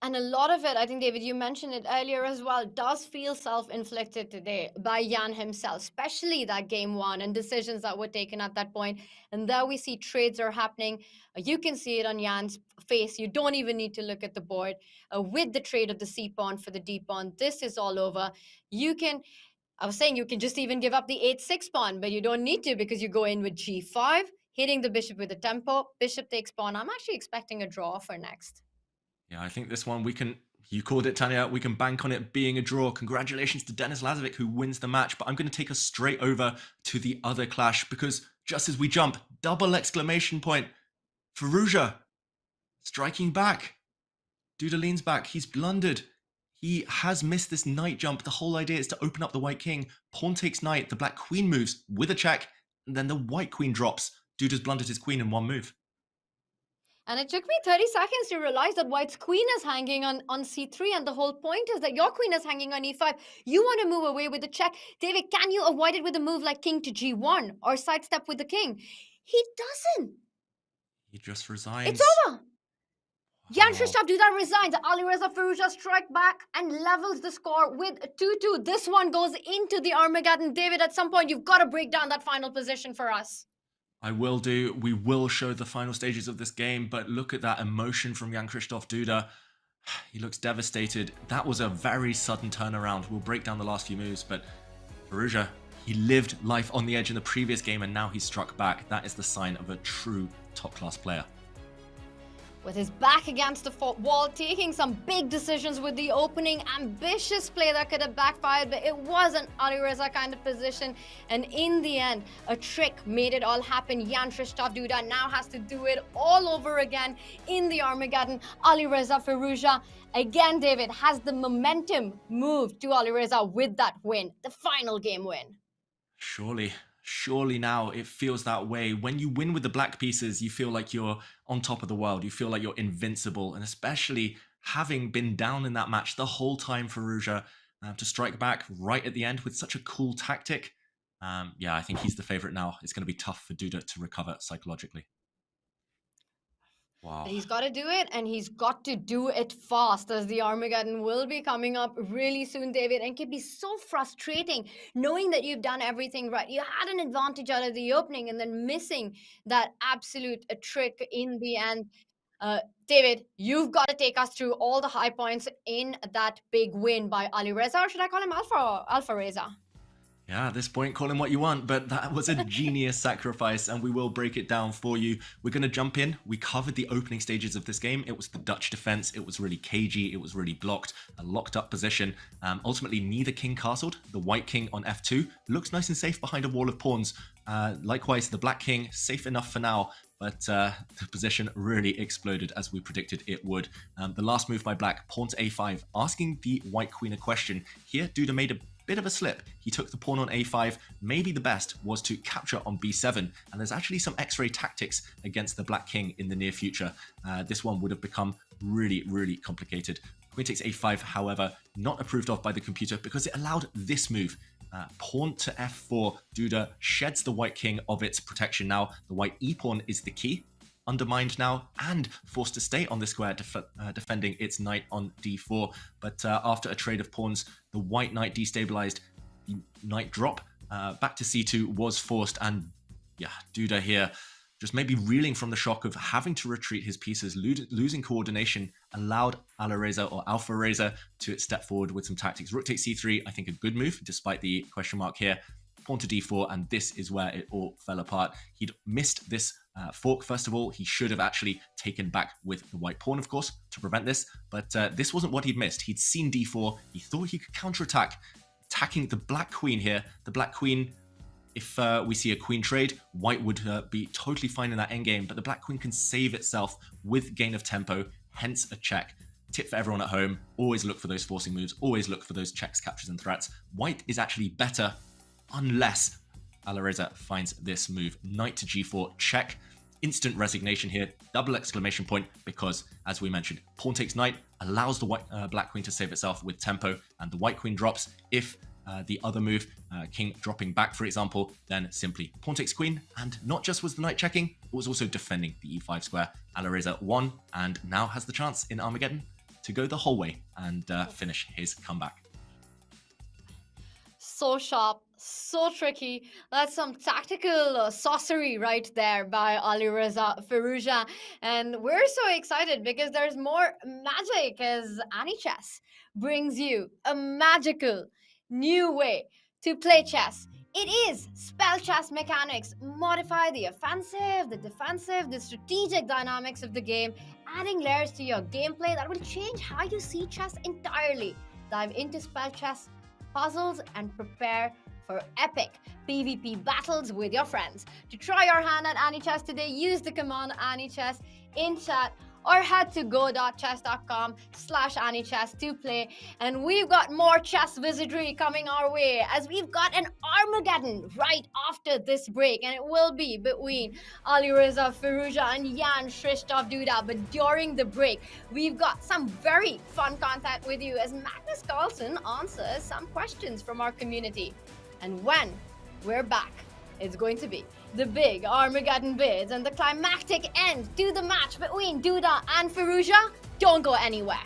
And a lot of it, I think, David, you mentioned it earlier as well, does feel self-inflicted today by Jan himself, especially that game one and decisions that were taken at that point. And there we see trades are happening. You can see it on Jan's face. You don't even need to look at the board. With the trade of the c pawn for the d pawn, this is all over. I was saying you can just even give up the h6 pawn, but you don't need to because you go in with g5, hitting the bishop with a tempo. Bishop takes pawn. I'm actually expecting a draw for next. Yeah, I think this one you called it, Tanya, we can bank on it being a draw. Congratulations to Denis Lazovic, who wins the match. But I'm going to take us straight over to the other clash because just as we jump, double exclamation point. Firouzja striking back. Duda leans back. He's blundered. He has missed this knight jump. The whole idea is to open up the white king. Pawn takes knight. The black queen moves with a check. And then the white queen drops. Duda's blundered his queen in one move. And it took me 30 seconds to realize that white's queen is hanging on c3. And the whole point is that your queen is hanging on e5. You want to move away with the check. David, can you avoid it with a move like king to g1 or sidestep with the king? He doesn't. He just resigns. It's over. Jan-Krzysztof Duda resigns. Alireza Firouzja strike back and levels the score with 2-2. This one goes into the Armageddon. David, at some point, you've got to break down that final position for us. I will do. We will show the final stages of this game, but look at that emotion from Jan-Krzysztof Duda. He looks devastated. That was a very sudden turnaround. We'll break down the last few moves, but Firouzja, he lived life on the edge in the previous game and now he's struck back. That is the sign of a true top-class player. With his back against the wall, taking some big decisions with the opening, ambitious play that could have backfired, but it wasn't Alireza kind of position. And in the end, a trick made it all happen. Jan-Krzysztof Duda now has to do it all over again in the Armageddon. Alireza Firouzja, again, David, has the momentum moved to Alireza with that win, the final game win. Surely now it feels that way. When you win with the black pieces, you feel like you're on top of the world. You feel like you're invincible. And especially having been down in that match the whole time, Firouzja, to strike back right at the end with such a cool tactic. Yeah, I think he's the favorite now. It's going to be tough for Duda to recover psychologically. Wow. But he's got to do it, and he's got to do it fast, as the Armageddon will be coming up really soon, David. And it can be so frustrating knowing that you've done everything right. You had an advantage out of the opening and then missing that absolute trick in the end. David, you've got to take us through all the high points in that big win by Ali Reza, or should I call him Alpha Reza? Yeah, at this point, call him what you want, but that was a genius sacrifice, and we will break it down for you. We're going to jump in. We covered the opening stages of this game. It was the Dutch defense. It was really cagey. It was really blocked, a locked up position. Ultimately, neither king castled. The white king on f2 looks nice and safe behind a wall of pawns. Likewise, the black king, safe enough for now, but the position really exploded as we predicted it would. The last move by black, pawn to a5, asking the white queen a question. Here, Duda made a bit of a slip. He took the pawn on a5. Maybe the best was to capture on b7, and there's actually some x-ray tactics against the black king in the near future. This one would have become really, really complicated. Queen takes a5, however, not approved of by the computer because it allowed this move. Pawn to f4. Duda sheds the white king of its protection. Now the white e-pawn is the key, undermined now and forced to stay on the square, defending its knight on d4. But after a trade of pawns, the white knight destabilized. The knight drop back to c2 was forced, and yeah, Duda here just maybe reeling from the shock of having to retreat his pieces, losing coordination, allowed Alireza or Alpha Reza to step forward with some tactics. Rook takes c3, I think a good move, despite the question mark here. Pawn to d4, and this is where it all fell apart. He'd missed this fork, first of all. He should have actually taken back with the white pawn, of course, to prevent this, but this wasn't what he'd missed. He'd seen d4, he thought he could counterattack, attacking the black queen here. The black queen, if we see a queen trade, white would be totally fine in that endgame, but the black queen can save itself with gain of tempo, hence a check. Tip for everyone at home, always look for those forcing moves, always look for those checks, captures, and threats. White is actually better unless Alireza finds this move. Knight to g4, check. Instant resignation here, double exclamation point, because, as we mentioned, pawn takes knight, allows the white, black queen to save itself with tempo, and the white queen drops. If the other move, king dropping back, for example, then simply pawn takes queen, and not just was the knight checking, it was also defending the e5 square. Alireza won, and now has the chance in Armageddon to go the whole way and finish his comeback. So sharp, so tricky. That's some tactical sorcery right there by Alireza Firouzja. And we're so excited because there's more magic as AnyChess brings you a magical new way to play chess. It is spell chess mechanics. Modify the offensive, the defensive, the strategic dynamics of the game, adding layers to your gameplay that will change how you see chess entirely. Dive into spell chess puzzles and prepare for epic PvP battles with your friends. To try your hand at AnyChess today, use the command AnyChess in chat or head to go.chess.com/AnyChess to play. And we've got more chess wizardry coming our way, as we've got an Armageddon right after this break, and it will be between Alireza Firouzja and Jan Krzysztof Duda. But during the break, we've got some very fun content with you as Magnus Carlsen answers some questions from our community. And when we're back, it's going to be the big Armageddon bids and the climactic end to the match between Duda and Firouzja. Don't go anywhere.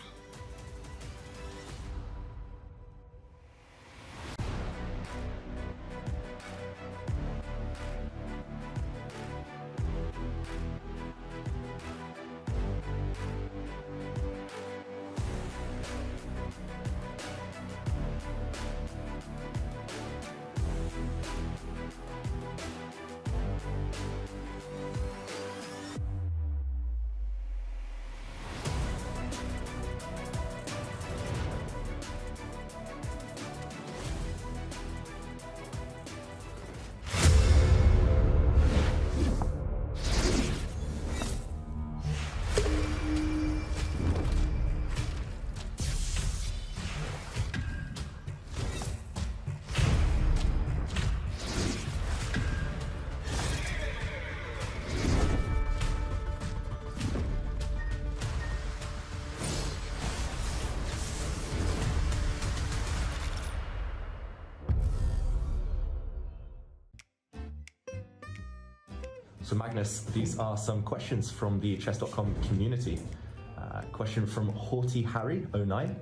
So Magnus, these are some questions from the chess.com community. Question from Haughty Harry 09.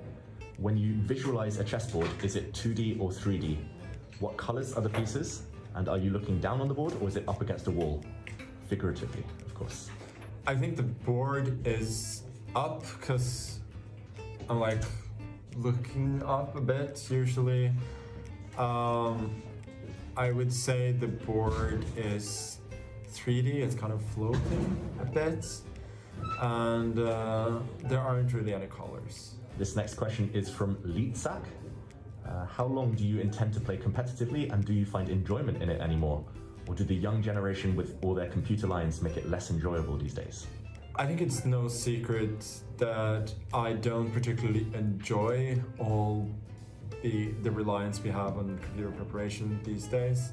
When you visualize a chessboard, is it 2D or 3D? What colors are the pieces? And are you looking down on the board or is it up against a wall? Figuratively, of course. I think the board is up because I'm like looking up a bit usually. I would say the board is 3D, it's kind of floating a bit, and there aren't really any colors. This next question is from Litzak. How long do you intend to play competitively, and do you find enjoyment in it anymore? Or do the young generation with all their computer lines make it less enjoyable these days? I think it's no secret that I don't particularly enjoy all the reliance we have on computer preparation these days.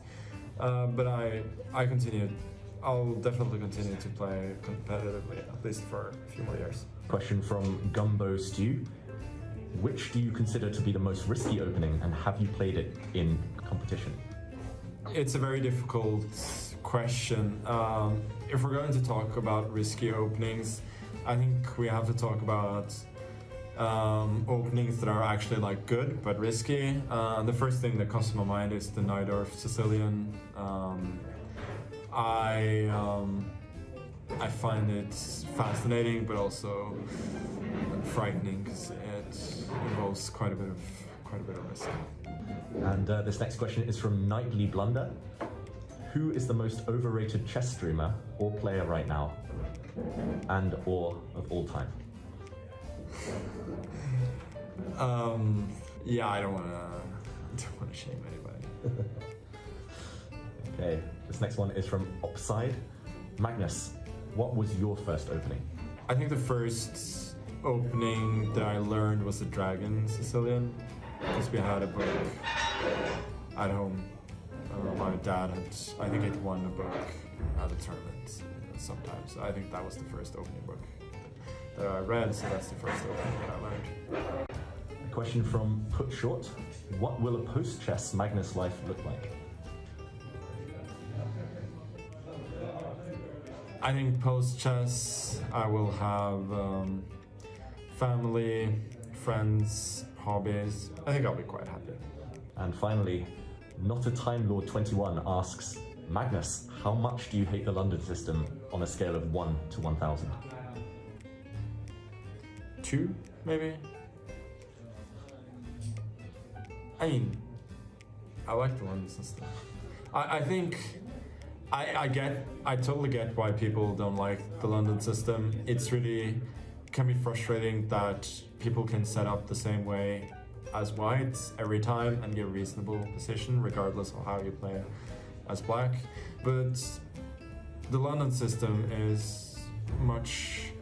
But I'll definitely continue to play competitively, at least for a few more years. Question from Gumbo Stew. Which do you consider to be the most risky opening, and have you played it in competition? It's a very difficult question. If we're going to talk about risky openings, I think we have to talk about openings that are actually like good but risky. The first thing that comes to my mind is the Najdorf Sicilian. I find it fascinating but also frightening because it involves quite a bit of risk. And this next question is from Nightly Blunder. Who is the most overrated chess streamer or player right now, and or of all time? Yeah, I don't want to shame anybody. Okay, this next one is from Opside. Magnus, what was your first opening? I think the first opening that I learned was the Dragon Sicilian, because we had a book at home. My dad had, I think, he'd won a book at a tournament sometimes. I think that was the first opening book that I read, so that's the first opening that I learned. A question from Put Short. What will a post-chess Magnus life look like? I think post-chess I will have family, friends, hobbies. I think I'll be quite happy. And finally, Not a Time Lord 21 asks, Magnus, how much do you hate the London system on a scale of 1 to 1,000? 2, maybe? I mean, I like the London system. I think I totally get why people don't like the London system. It's really can be frustrating that people can set up the same way as whites every time and get a reasonable position regardless of how you play as black. But the London system is much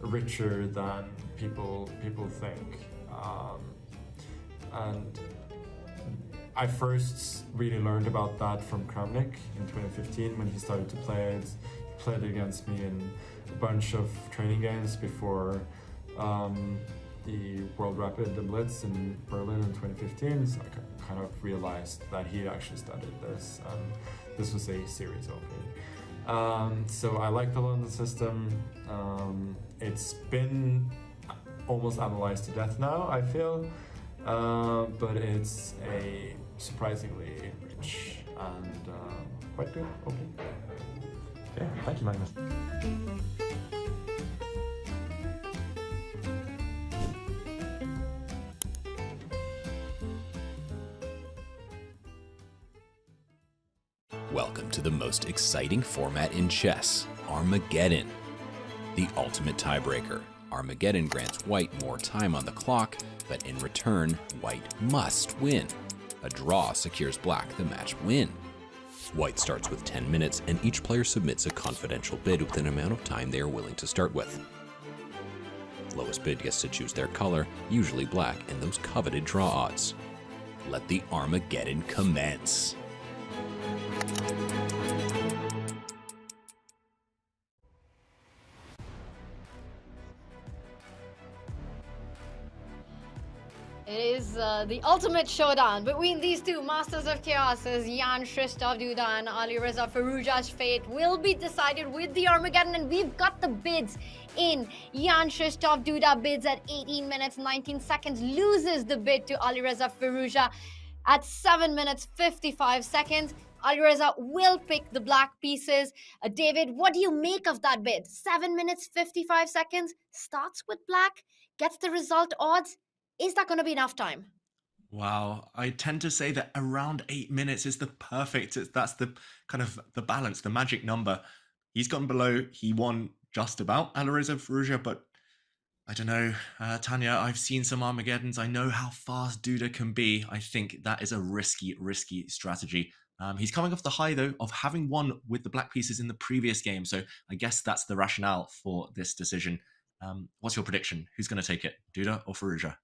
richer than people think. And I first really learned about that from Kramnik in 2015 when he started to play it. He played against me in a bunch of training games before the World Rapid, the Blitz in Berlin in 2015. So I kind of realized that he actually studied this, and this was a series opening. So I like the London system. It's been almost analyzed to death now, I feel. But it's a surprisingly rich and quite good opening. Okay, thank you, Magnus. Welcome to the most exciting format in chess, Armageddon. The ultimate tiebreaker. Armageddon grants white more time on the clock, but in return, white must win. A draw secures black the match win. White starts with 10 minutes, and each player submits a confidential bid with an amount of time they are willing to start with. Lowest bid gets to choose their color, usually black, and those coveted draw odds. Let the Armageddon commence. It is the ultimate showdown between these two masters of chaos, as Jan Shrishtov Duda and Alireza Firouzja's fate will be decided with the Armageddon, and we've got the bids in. Jan Shrishtov Duda bids at 18 minutes 19 seconds, loses the bid to Alireza Firouzja at 7 minutes 55 seconds. Alireza will pick the black pieces. David, what do you make of that bid? 7 minutes 55 seconds, starts with black, gets the result odds. Is that going to be enough time? Wow, I tend to say that around 8 minutes is the perfect. That's the kind of the balance, the magic number. He's gone below. He won just about Alireza Firouzja, but I don't know, Tanya. I've seen some Armageddons. I know how fast Duda can be. I think that is a risky strategy. He's coming off the high though of having won with the black pieces in the previous game, so I guess that's the rationale for this decision. What's your prediction? Who's going to take it, Duda or Firouzja?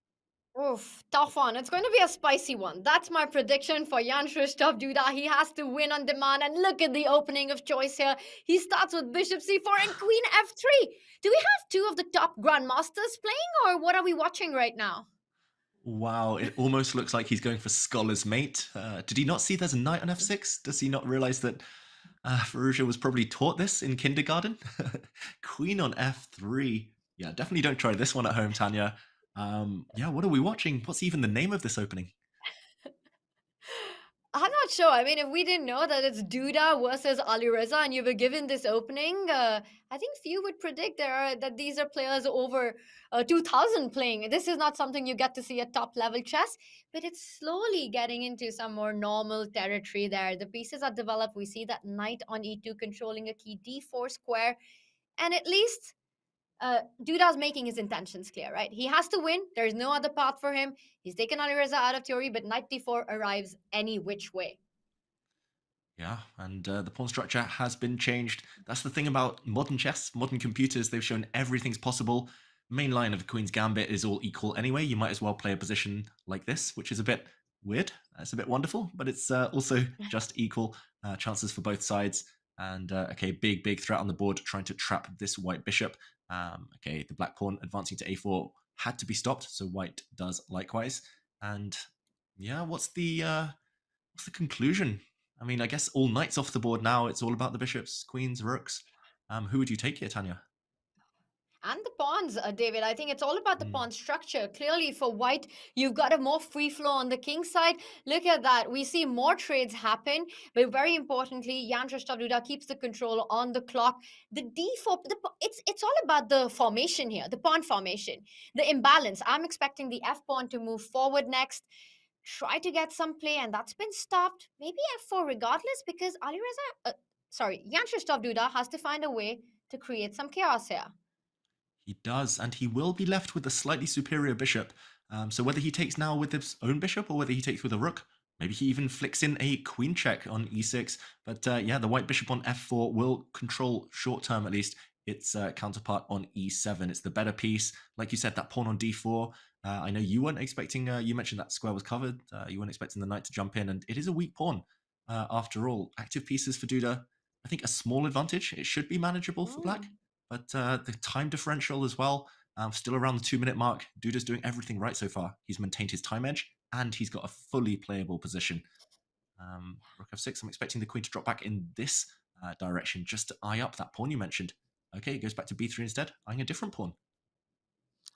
Oof, tough one. It's going to be a spicy one. That's my prediction for Jan Shrishtov Duda. He has to win on demand, and look at the opening of choice here. He starts with bishop c4 and queen f3. Do we have two of the top grandmasters playing, or what are we watching right now? Wow, it almost looks like he's going for scholar's mate. Did he not see there's a knight on f6? Does he not realize that Firouzja was probably taught this in kindergarten? Queen on f3. Yeah, definitely don't try this one at home, Tanya. Yeah, what are we watching? What's even the name of this opening? I'm not sure. I mean, if we didn't know that it's Duda versus Alireza and you were given this opening, I think few would predict that these are players over 2,000 playing. This is not something you get to see at top level chess, but it's slowly getting into some more normal territory there. The pieces are developed. We see that knight on e2 controlling a key d4 square, and at least Duda's making his intentions clear, right? He has to win. There's no other path for him. He's taken Alireza out of theory, but knight d4 arrives any which way. Yeah, and the pawn structure has been changed. That's the thing about modern chess, modern computers. They've shown everything's possible. Main line of the Queen's Gambit is all equal anyway. You might as well play a position like this, which is a bit weird. It's a bit wonderful, but it's also just equal chances for both sides. And okay, big threat on the board, trying to trap this white bishop. Okay, the black pawn advancing to a4 had to be stopped, so white does likewise. And yeah, what's the conclusion? I mean, I guess all knights off the board now. It's all about the bishops, queens, rooks. Who would you take here, Tanya? And the pawns, David. I think it's all about the pawn structure. Clearly, for white, you've got a more free flow on the king side. Look at that. We see more trades happen, but very importantly, Jan Shrishtov Duda keeps the control on the clock. The d4, it's all about the formation here, the pawn formation, the imbalance. I'm expecting the f pawn to move forward next, try to get some play, and that's been stopped. Maybe f4 regardless, because Jan Shrishtov Duda has to find a way to create some chaos here. He does, and he will be left with a slightly superior bishop. So whether he takes now with his own bishop or whether he takes with a rook, maybe he even flicks in a queen check on e6. But yeah, the white bishop on f4 will control, short term at least, its counterpart on e7. It's the better piece. Like you said, that pawn on d4. I know you weren't expecting, you mentioned that square was covered. You weren't expecting the knight to jump in, and it is a weak pawn after all. Active pieces for Duda. I think a small advantage. It should be manageable for black. But the time differential as well, still around the 2-minute mark. Duda's doing everything right so far. He's maintained his time edge, and he's got a fully playable position. Rook f6, I'm expecting the queen to drop back in this direction, just to eye up that pawn you mentioned. Okay, it goes back to b3 instead, eyeing a different pawn.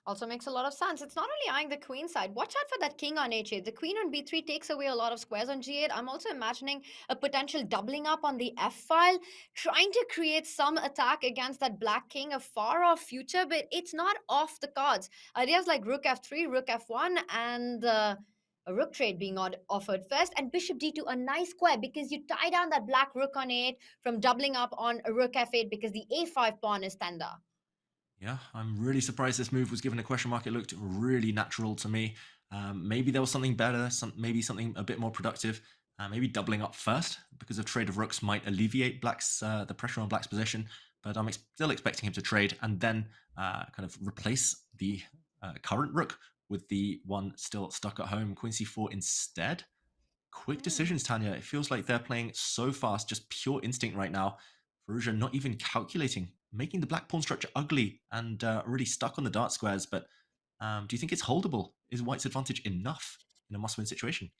Also makes a lot of sense. It's not only eyeing the queen side. Watch out for that king on h8. The queen on b3 takes away a lot of squares on g8. I'm also imagining a potential doubling up on the f file, trying to create some attack against that black king, a far off future, but it's not off the cards. Ideas like rook f3, rook f1, and a rook trade being offered first, and bishop d2, a nice square, because you tie down that black rook on a8 from doubling up on a rook f8 because the a5 pawn is tender. Yeah, I'm really surprised this move was given a question mark. It looked really natural to me. Maybe there was something better, maybe something a bit more productive. Maybe doubling up first, because a trade of rooks might alleviate black's the pressure on black's position. But I'm still expecting him to trade and then kind of replace the current rook with the one still stuck at home. Queen c4 instead. Quick decisions, Tanya. It feels like they're playing so fast, just pure instinct right now. Firouzja not even calculating, making the black pawn structure ugly and really stuck on the dark squares. But Do you think it's holdable? Is White's advantage enough in a must-win situation?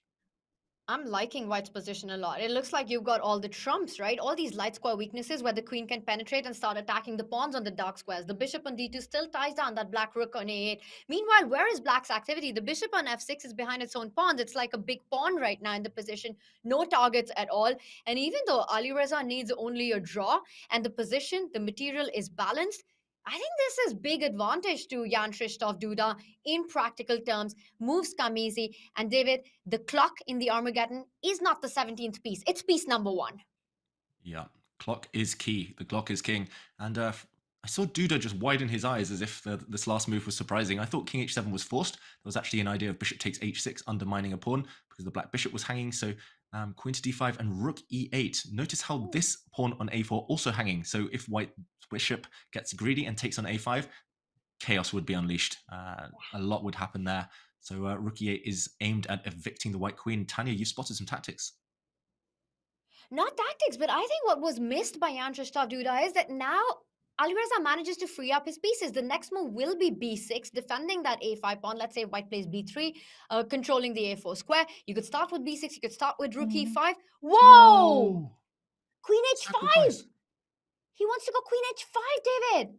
I'm liking White's position a lot. It looks like you've got all the trumps, right? All these light square weaknesses where the queen can penetrate and start attacking the pawns on the dark squares. The bishop on d2 still ties down that black rook on a8. Meanwhile, where is black's activity? The bishop on f6 is behind its own pawns. It's like a big pawn right now in the position. No targets at all. And even though Alireza needs only a draw and the position, the material is balanced, I think this is big advantage to Jan Krzysztof Duda in practical terms. Moves come easy. And David, the clock in the Armageddon is not the 17th piece. It's piece number 1. Yeah, clock is key. The clock is king. And I saw Duda just widen his eyes as if this last move was surprising. I thought king h7 was forced. There was actually an idea of bishop takes h6, undermining a pawn because the black bishop was hanging. So queen to d5 and rook e8. Notice how this pawn on a4 also hanging. So if white bishop gets greedy and takes on a5, chaos would be unleashed. A lot would happen there. So rook e8 is aimed at evicting the white queen. Tanya, you spotted some tactics. Not tactics, but I think what was missed by Jan Krzysztof Duda is that now Alireza manages to free up his pieces. The next move will be b6, defending that a5 pawn. Let's say white plays b3, controlling the a4 square. You could start with b6, you could start with rook e5. Whoa! Queen h5! Sacrifice. He wants to go queen h5, David!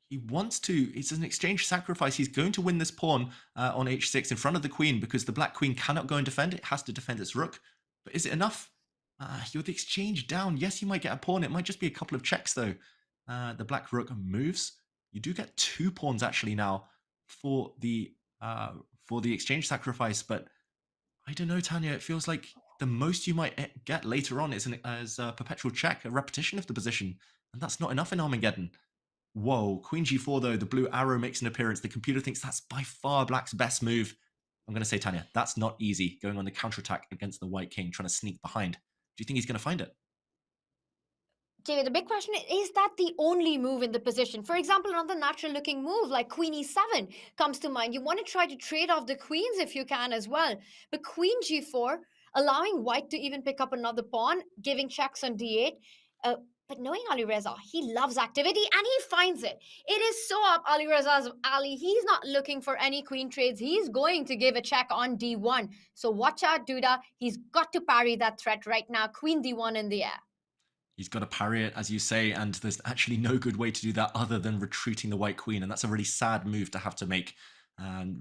He wants to. It's an exchange sacrifice. He's going to win this pawn on h6 in front of the queen because the black queen cannot go and defend. It has to defend its rook. But is it enough? You're the exchange down. Yes, you might get a pawn. It might just be a couple of checks, though. The black rook moves. You do get 2 pawns, actually, now for the exchange sacrifice. But I don't know, Tanya. It feels like the most you might get later on is a perpetual check, a repetition of the position. And that's not enough in Armageddon. Whoa, queen g4 though, the blue arrow makes an appearance. The computer thinks that's by far black's best move. I'm going to say, Tanya, that's not easy, going on the counterattack against the white king, trying to sneak behind. Do you think he's going to find it? David, the big question is that the only move in the position? For example, another natural looking move like queen e7 comes to mind. You want to try to trade off the queens if you can as well. But queen g4, allowing white to even pick up another pawn, giving checks on d8. But knowing Alireza, he loves activity and he finds it. It is so up Alireza's alley. He's not looking for any queen trades. He's going to give a check on d1. So watch out, Duda. He's got to parry that threat right now. Queen d1 in the air. He's got to parry it, as you say, and there's actually no good way to do that other than retreating the white queen. And that's a really sad move to have to make.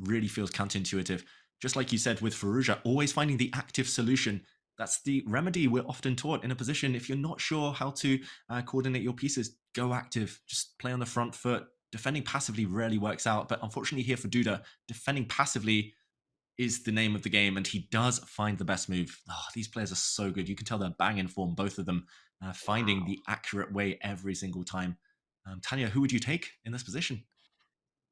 Really feels counterintuitive. Just like you said with Firouzja, always finding the active solution. That's the remedy we're often taught in a position. If you're not sure how to coordinate your pieces, go active. Just play on the front foot. Defending passively rarely works out. But unfortunately here for Duda, defending passively is the name of the game. And he does find the best move. Oh, these players are so good. You can tell they're bang in form, both of them, finding the accurate way every single time. Tanya, who would you take in this position?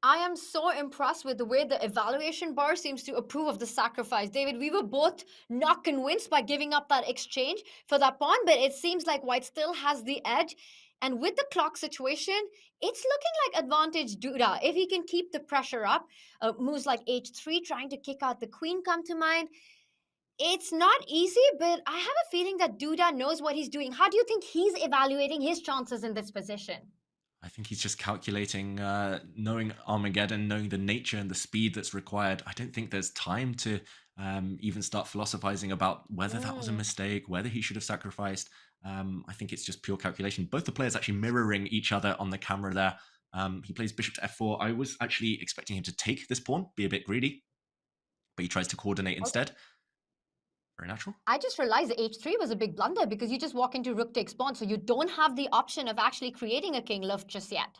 I am so impressed with the way the evaluation bar seems to approve of the sacrifice. David, we were both not convinced by giving up that exchange for that pawn, but it seems like white still has the edge. And with the clock situation, it's looking like advantage Duda. If he can keep the pressure up, moves like h3, trying to kick out the queen come to mind. It's not easy, but I have a feeling that Duda knows what he's doing. How do you think he's evaluating his chances in this position? I think he's just calculating, knowing Armageddon, knowing the nature and the speed that's required. I don't think there's time to even start philosophizing about whether that was a mistake, whether he should have sacrificed. I think it's just pure calculation. Both the players actually mirroring each other on the camera there. He plays bishop to f4. I was actually expecting him to take this pawn, be a bit greedy, but he tries to coordinate instead. Very natural. I just realized that h3 was a big blunder because you just walk into rook takes pawn, so you don't have the option of actually creating a king left just yet.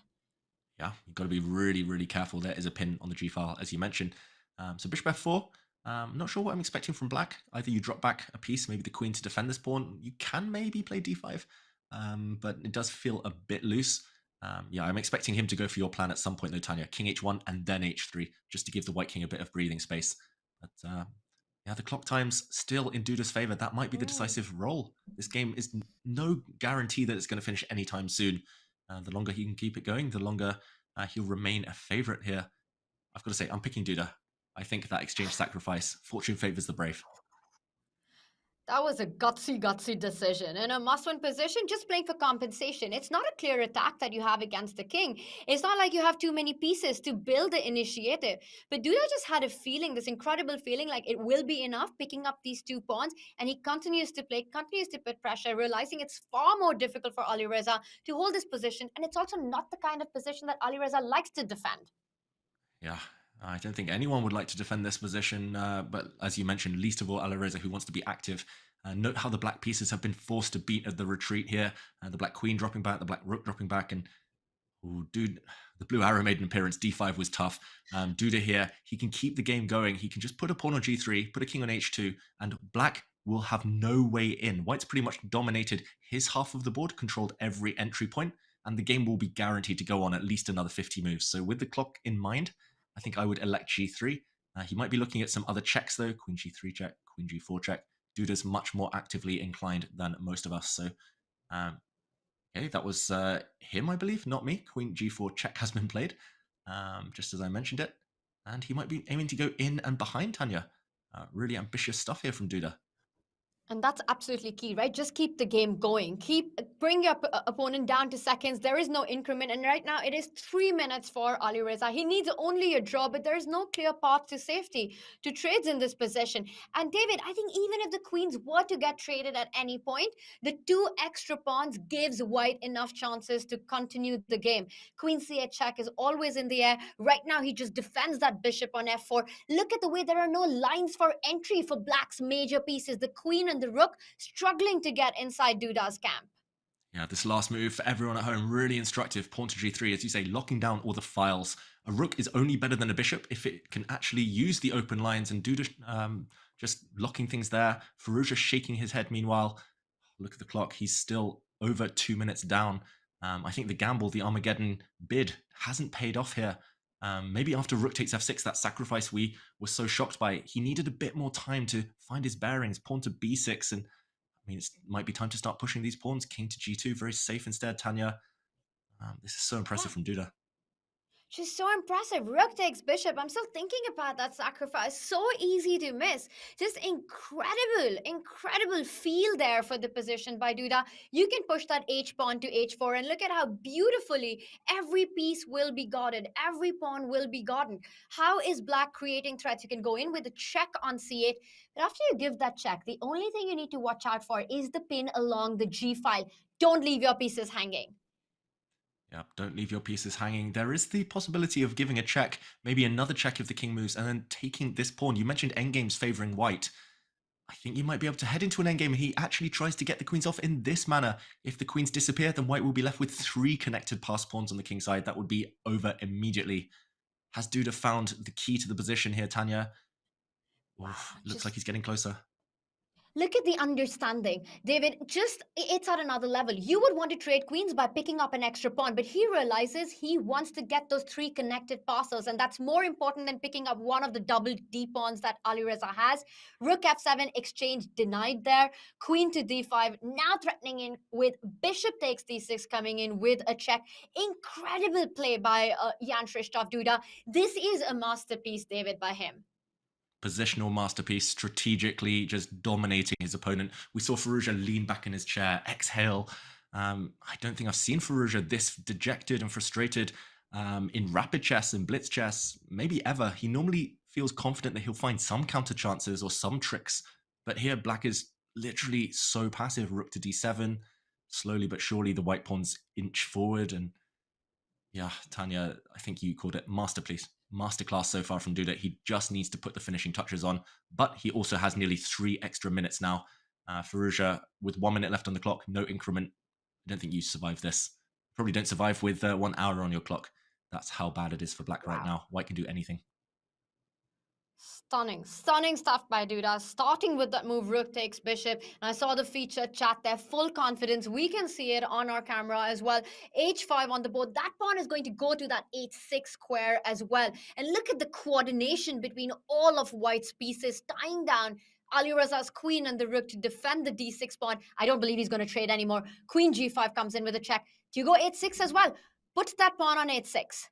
Yeah, you've got to be really, really careful. There is a pin on the g file, as you mentioned. So bishop f4. Not sure what I'm expecting from black. Either you drop back a piece, maybe the queen to defend this pawn. You can maybe play d5, but it does feel a bit loose. Yeah, I'm expecting him to go for your plan at some point though, Tanya. King h1 and then h3, just to give the white king a bit of breathing space. But yeah, the clock time's still in Duda's favor. That might be the decisive role. This game is no guarantee that it's going to finish anytime soon. The longer he can keep it going, the longer he'll remain a favorite here. I've got to say, I'm picking Duda. I think that exchange sacrifice, fortune favors the brave. That was a gutsy decision. In a must-win position, just playing for compensation. It's not a clear attack that you have against the king. It's not like you have too many pieces to build the initiative. But Duda just had a feeling, this incredible feeling, like it will be enough picking up these 2 pawns, and he continues to play, continues to put pressure, realizing it's far more difficult for Alireza to hold this position, and it's also not the kind of position that Alireza likes to defend. Yeah, I don't think anyone would like to defend this position, but as you mentioned, least of all Alireza, who wants to be active. Note how the black pieces have been forced to beat at the retreat here. The black queen dropping back, the black rook dropping back, and dude, the blue arrow made an appearance. D5 was tough. Duda here, he can keep the game going. He can just put a pawn on G3, put a king on H2, and black will have no way in. White's pretty much dominated his half of the board, controlled every entry point, and the game will be guaranteed to go on at least another 50 moves. So with the clock in mind, I think I would elect G3. He might be looking at some other checks though. Queen G3 check, Queen G4 check. Duda's much more actively inclined than most of us. So, okay, that was him, I believe, not me. Queen G4 check has been played, just as I mentioned it. And he might be aiming to go in and behind Tanya. Really ambitious stuff here from Duda. And that's absolutely key, right? Just keep the game going. Bring your opponent down to seconds. There is no increment. And right now it is 3 minutes for Alireza. He needs only a draw, but there is no clear path to safety to trades in this position. And David, I think even if the queens were to get traded at any point, the 2 extra pawns gives white enough chances to continue the game. Queen C8 check is always in the air. Right now he just defends that bishop on F4. Look at the way there are no lines for entry for black's major pieces. The queen and the rook struggling to get inside Duda's camp. Yeah, this last move for everyone at home, really instructive. Pawn to G3, as you say, locking down all the files. A rook is only better than a bishop if it can actually use the open lines, and Duda just locking things there. Firouzja shaking his head meanwhile. Look at the clock, he's still over 2 minutes down. I think the gamble, the Armageddon bid, hasn't paid off here. Maybe after rook takes f6, that sacrifice we were so shocked by, he needed a bit more time to find his bearings. Pawn to b6, and I mean, it might be time to start pushing these pawns. King to g2, very safe instead, Tanya. This is so impressive from Duda. Just so impressive. Rook takes bishop. I'm still thinking about that sacrifice. So easy to miss. Just incredible feel there for the position by Duda. You can push that H pawn to H4, and look at how beautifully every piece will be guarded. Every pawn will be guarded. How is black creating threats? You can go in with a check on C8. But after you give that check, the only thing you need to watch out for is the pin along the G file. Don't leave your pieces hanging. Yep, don't leave your pieces hanging. There is the possibility of giving a check, maybe another check if the king moves, and then taking this pawn. You mentioned endgames favoring white. I think you might be able to head into an endgame, and he actually tries to get the queens off in this manner. If the queens disappear, then white will be left with 3 connected pass pawns on the king side. That would be over immediately. Has Duda found the key to the position here, Tanya? Oof, looks like he's getting closer. Look at the understanding. David, it's at another level. You would want to trade queens by picking up an extra pawn, but he realizes he wants to get those 3 connected passes, and that's more important than picking up one of the double D pawns that Alireza has. Rook F7, exchange denied there. Queen to D5, now threatening in with bishop takes D6 coming in with a check. Incredible play by Jan Krzysztof Duda. This is a masterpiece, David, by him. Positional masterpiece, strategically just dominating his opponent. We saw Firouzja lean back in his chair, exhale. I don't think I've seen Firouzja this dejected and frustrated in rapid chess and blitz chess, maybe ever. He normally feels confident that he'll find some counter chances or some tricks, but here black is literally so passive. Rook to d7, slowly but surely the white pawns inch forward, and yeah, Tanya, I think you called it masterclass so far from Duda. He just needs to put the finishing touches on, but he also has nearly 3 extra minutes now. Firouzja, with 1 minute left on the clock, no increment. I don't think you survive this. Probably don't survive with 1 hour on your clock. That's how bad it is for black right now. White can do anything. Stunning stuff by Duda, starting with that move, rook takes bishop. And I saw the feature chat there, full confidence. We can see it on our camera as well. H5 on the board. That pawn is going to go to that H6 square as well. And look at the coordination between all of white's pieces, tying down Alireza's queen and the rook to defend the D6 pawn. I don't believe he's going to trade anymore. Queen G5 comes in with a check. Do you go H6 as well? Put that pawn on H6.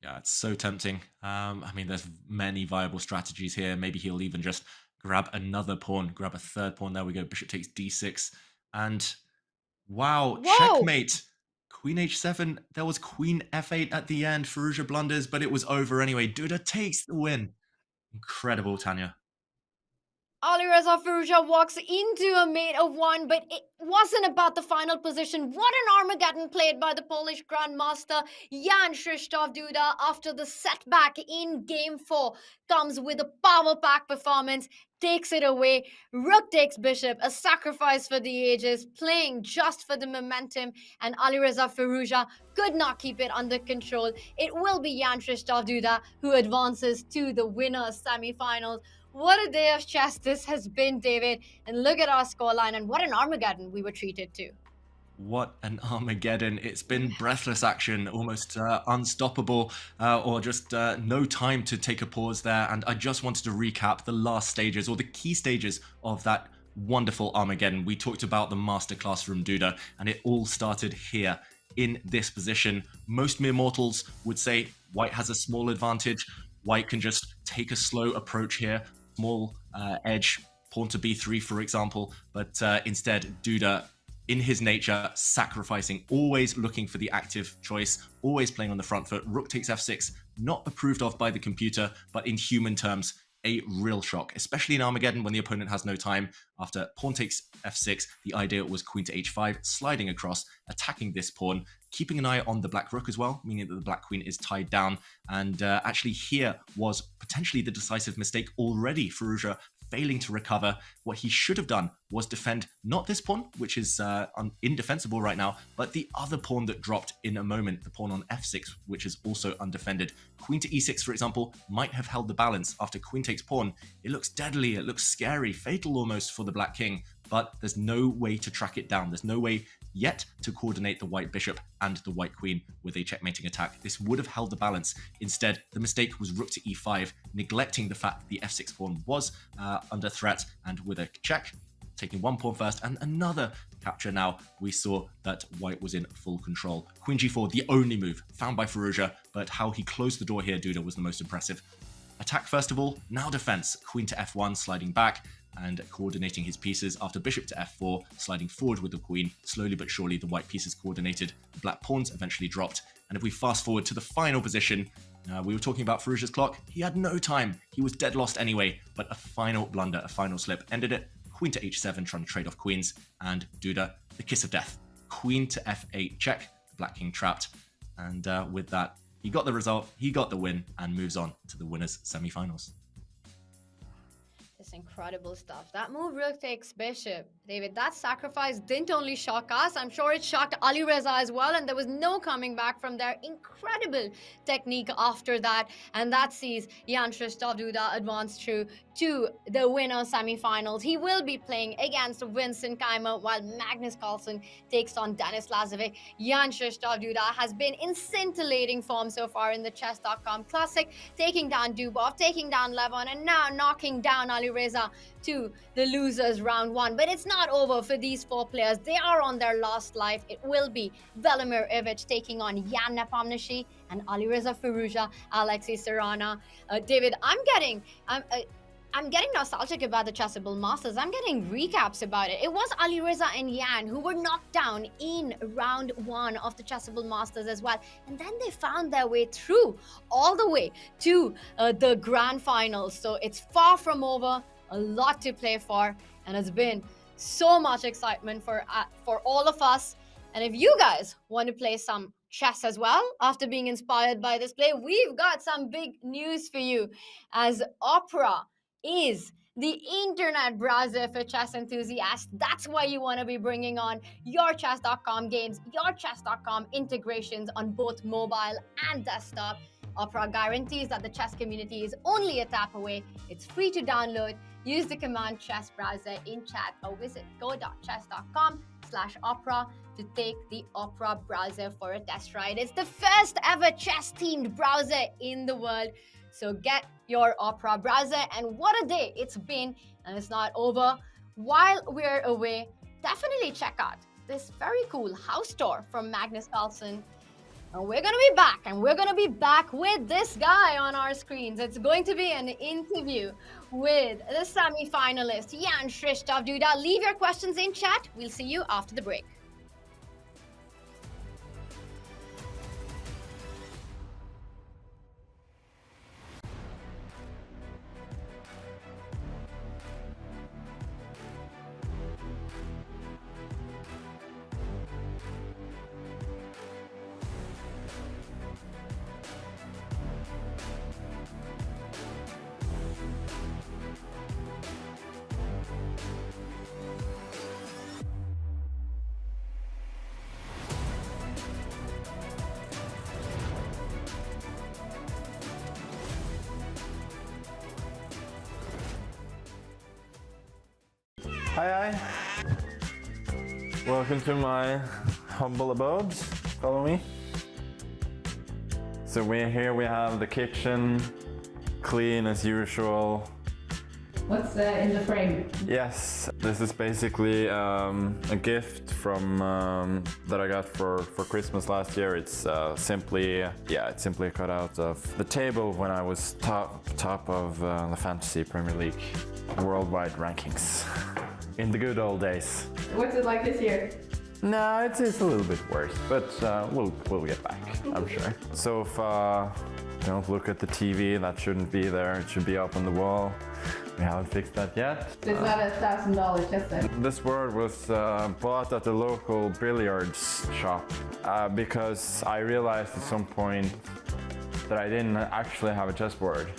Yeah, it's so tempting. I mean, there's many viable strategies here. Maybe he'll even just grab another pawn, grab a third pawn. There we go. Bishop takes d6. And wow, Whoa! checkmate. Queen h7. There was queen f8 at the end. Firouzja blunders, but it was over anyway. Duda takes the win. Incredible, Tanya. Alireza Firouzja walks into a mate of one, but it wasn't about the final position. What an Armageddon played by the Polish Grandmaster Jan Krzysztof Duda after the setback in Game 4 comes with a power-packed performance, takes it away. Rook takes bishop, a sacrifice for the ages, playing just for the momentum, and Alireza Firouzja could not keep it under control. It will be Jan Krzysztof Duda who advances to the winners semi-finals. What a day of chess this has been, David. And look at our scoreline, and what an Armageddon we were treated to. What an Armageddon. It's been breathless action, almost unstoppable, or just no time to take a pause there. And I just wanted to recap the last stages, or the key stages of that wonderful Armageddon. We talked about the masterclass from Duda, and it all started here in this position. Most mere mortals would say white has a small advantage. White can just take a slow approach here, small edge, pawn to b3, for example. But instead, Duda, in his nature, sacrificing, always looking for the active choice, always playing on the front foot. Rook takes f6, not approved of by the computer, but in human terms, a real shock, especially in Armageddon when the opponent has no time. After pawn takes f6, the idea was queen to h5, sliding across, attacking this pawn, keeping an eye on the black rook as well, meaning that the black queen is tied down. And actually here was potentially the decisive mistake already. Firouzja failing to recover. What he should have done was defend not this pawn, which is indefensible right now, but the other pawn that dropped in a moment, the pawn on f6, which is also undefended. Queen to e6, for example, might have held the balance. After queen takes pawn, it looks deadly, it looks scary, fatal almost for the black king, but there's no way to track it down. There's no way yet to coordinate the white bishop and the white queen with a checkmating attack. This would have held the balance. Instead, the mistake was rook to e5, neglecting the fact that the f6 pawn was under threat, and with a check, taking one pawn first and another capture now, we saw that white was in full control. Queen g4, the only move found by Firouzja, but how he closed the door here, Duda, was the most impressive. Attack first of all, now defense. Queen to f1, sliding back and coordinating his pieces. After bishop to f4, sliding forward with the queen. Slowly but surely, the white pieces coordinated. The black pawns eventually dropped. And if we fast forward to the final position, we were talking about Firouzja's clock. He had no time. He was dead lost anyway, but a final blunder, a final slip ended it. Queen to h7, trying to trade off queens, and Duda, the kiss of death. Queen to f8 check, the black king trapped, and with that, he got the result, he got the win, and moves on to the winners' semi-finals. Just incredible stuff. That move rook takes bishop. David, that sacrifice didn't only shock us, I'm sure it shocked Alireza as well, and there was no coming back from their incredible technique after that, and that sees Jan Krzysztof Duda advance through to the winner semi-finals. He will be playing against Vincent Keymer while Magnus Carlsen takes on Denis Lazovic. Jan Krzysztof Duda has been in scintillating form so far in the Chess.com Classic, taking down Dubov, taking down Levon, and now knocking down Alireza to the losers round one. But it's not over for these four players. They are on their last life. It will be Velimir Ivic taking on Jan Nepomniachtchi and Alireza Firouzja, Alexei Serrana. David, I'm getting nostalgic about the Chessable Masters. I'm getting recaps about it. It was Alireza and Jan who were knocked down in round one of the Chessable Masters as well. And then they found their way through all the way to the grand finals. So it's far from over, a lot to play for, and it's been so much excitement for all of us. And if you guys want to play some chess as well after being inspired by this play, we've got some big news for you, as Opera is the internet browser for chess enthusiasts. That's why you want to be bringing on your Chess.com games, your Chess.com integrations on both mobile and desktop. Opera guarantees that the chess community is only a tap away. It's free to download. Use the command chess browser in chat or visit go.chess.com/opera to take the Opera browser for a test ride. It's the first ever chess-themed browser in the world. So get your Opera browser, and what a day it's been, and it's not over. While we're away, definitely check out this very cool house tour from Magnus Carlsen. And we're gonna be back, and we're gonna be back with this guy on our screens. It's going to be an interview with the semi-finalist, Jan Christoph Duda. Leave your questions in chat. We'll see you after the break. Hi. Welcome to my humble abode. Follow me. So we're here, we have the kitchen, clean as usual. What's in the frame? Yes, this is basically a gift from that I got for Christmas last year. It's simply cut out of the table when I was top of the Fantasy Premier League worldwide rankings in the good old days. What's it like this year? No, it's a little bit worse, but we'll get back, I'm sure. So if don't look at the TV, that shouldn't be there. It should be up on the wall. We haven't fixed that yet. It's not a $1,000 chess set. This board was bought at the local billiards shop because I realized at some point that I didn't actually have a chessboard.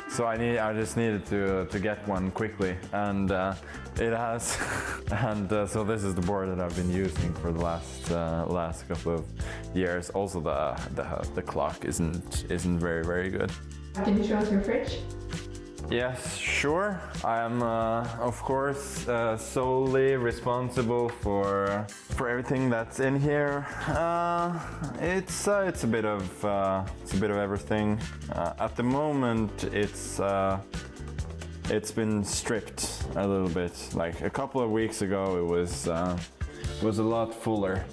So I just needed to get one quickly, and it has. And so this is the board that I've been using for the last couple of years. Also, the clock isn't very good. Can you show us your fridge? Yes, sure. I am, of course, solely responsible for everything that's in here. It's a bit of everything. At the moment, it's been stripped a little bit. Like a couple of weeks ago, it was a lot fuller.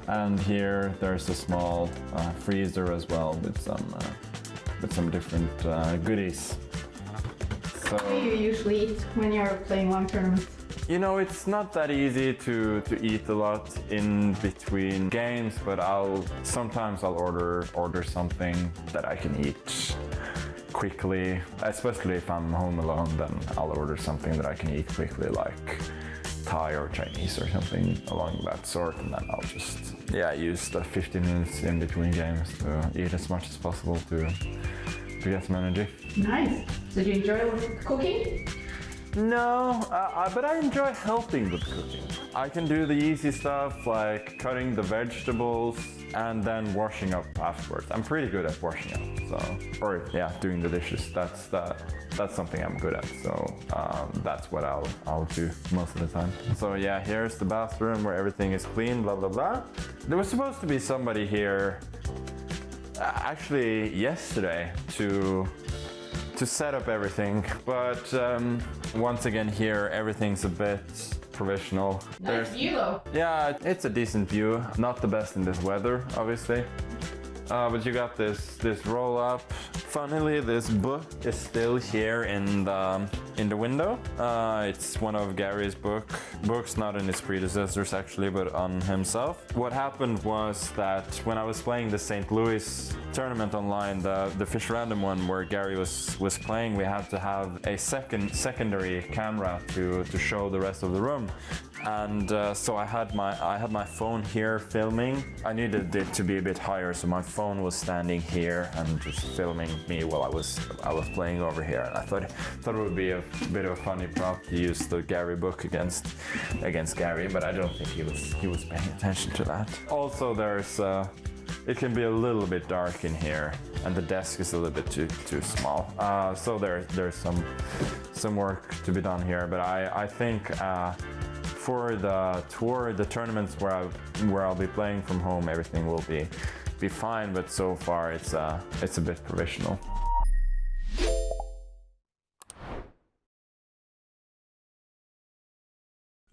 And here there's a small freezer as well with some different goodies. What do you usually eat when you're playing long tournaments? You know, it's not that easy to eat a lot in between games, but sometimes I'll order something that I can eat quickly. Especially if I'm home alone, then I'll order something that I can eat quickly, like Thai or Chinese or something along that sort, and then I'll just use the 15 minutes in between games to eat as much as possible to get some energy. Nice. So do you enjoy cooking? No, but I enjoy helping with cooking. I can do the easy stuff like cutting the vegetables and then washing up afterwards. I'm pretty good at washing up, doing the dishes. That's something I'm good at. So that's what I'll do most of the time. So yeah, here's the bathroom where everything is clean. Blah blah blah. There was supposed to be somebody here. Actually, yesterday to set up everything, but once again here everything's a bit provisional. Nice view though. Yeah, it's a decent view. Not the best in this weather, obviously. But you got this roll up. Funnily, this book is still here in the window. It's one of Gary's books, not in his predecessors actually, but on himself. What happened was that when I was playing the St. Louis tournament online, the Fish Random one where Gary was playing, we had to have a secondary camera to show the rest of the room. And so I had my phone here filming. I needed it to be a bit higher, so my phone was standing here and just filming me while I was playing over here. And I thought it would be a bit of a funny prop to use the Gary book against Gary, but I don't think he was paying attention to that. Also, there's it can be a little bit dark in here, and the desk is a little bit too small. So there's some work to be done here, but I think. For the tour, the tournaments where I'll be playing from home, everything will be fine. But so far, it's a bit provisional.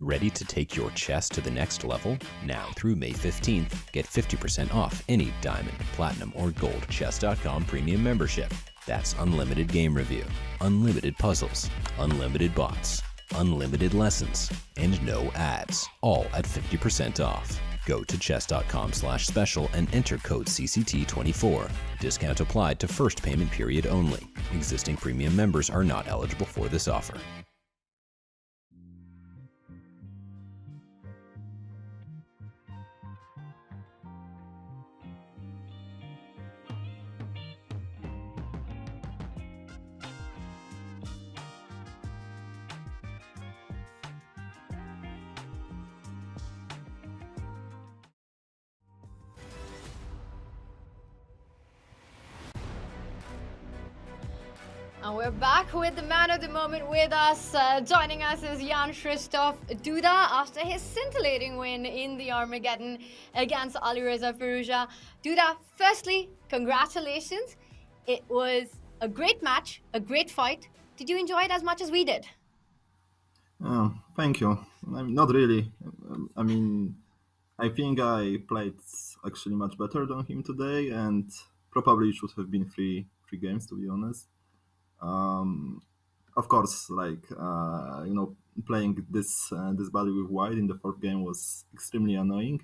Ready to take your chess to the next level? Now through May 15th, get 50% off any Diamond, Platinum, or Gold Chess.com premium membership. That's unlimited game review, unlimited puzzles, unlimited bots, unlimited lessons, and no ads, all at 50% off. Go to chess.com/special and enter code CCT24. Discount applied to first payment period only. Existing premium members are not eligible for this offer. And we're back with the man of the moment with us. Joining us is Jan Krzysztof Duda after his scintillating win in the Armageddon against Alireza Firouzja. Duda, firstly, congratulations. It was a great match, a great fight. Did you enjoy it as much as we did? Thank you. Not really. I mean, I think I played actually much better than him today, and probably should have been three games, to be honest. Of course, like playing this badly with white in the fourth game was extremely annoying,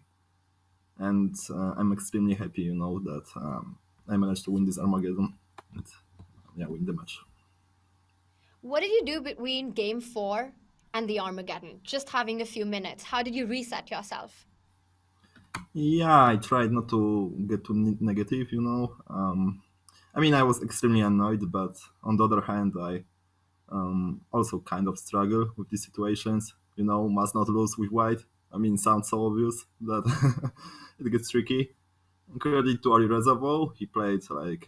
and I'm extremely happy, that I managed to win this Armageddon and win the match. What did you do between game 4 and the Armageddon? Just having a few minutes. How did you reset yourself? Yeah, I tried not to get too negative, I mean, I was extremely annoyed, but on the other hand, I also kind of struggle with these situations. Must not lose with white. I mean, sounds so obvious that it gets tricky. Credit to Alireza, though, he played like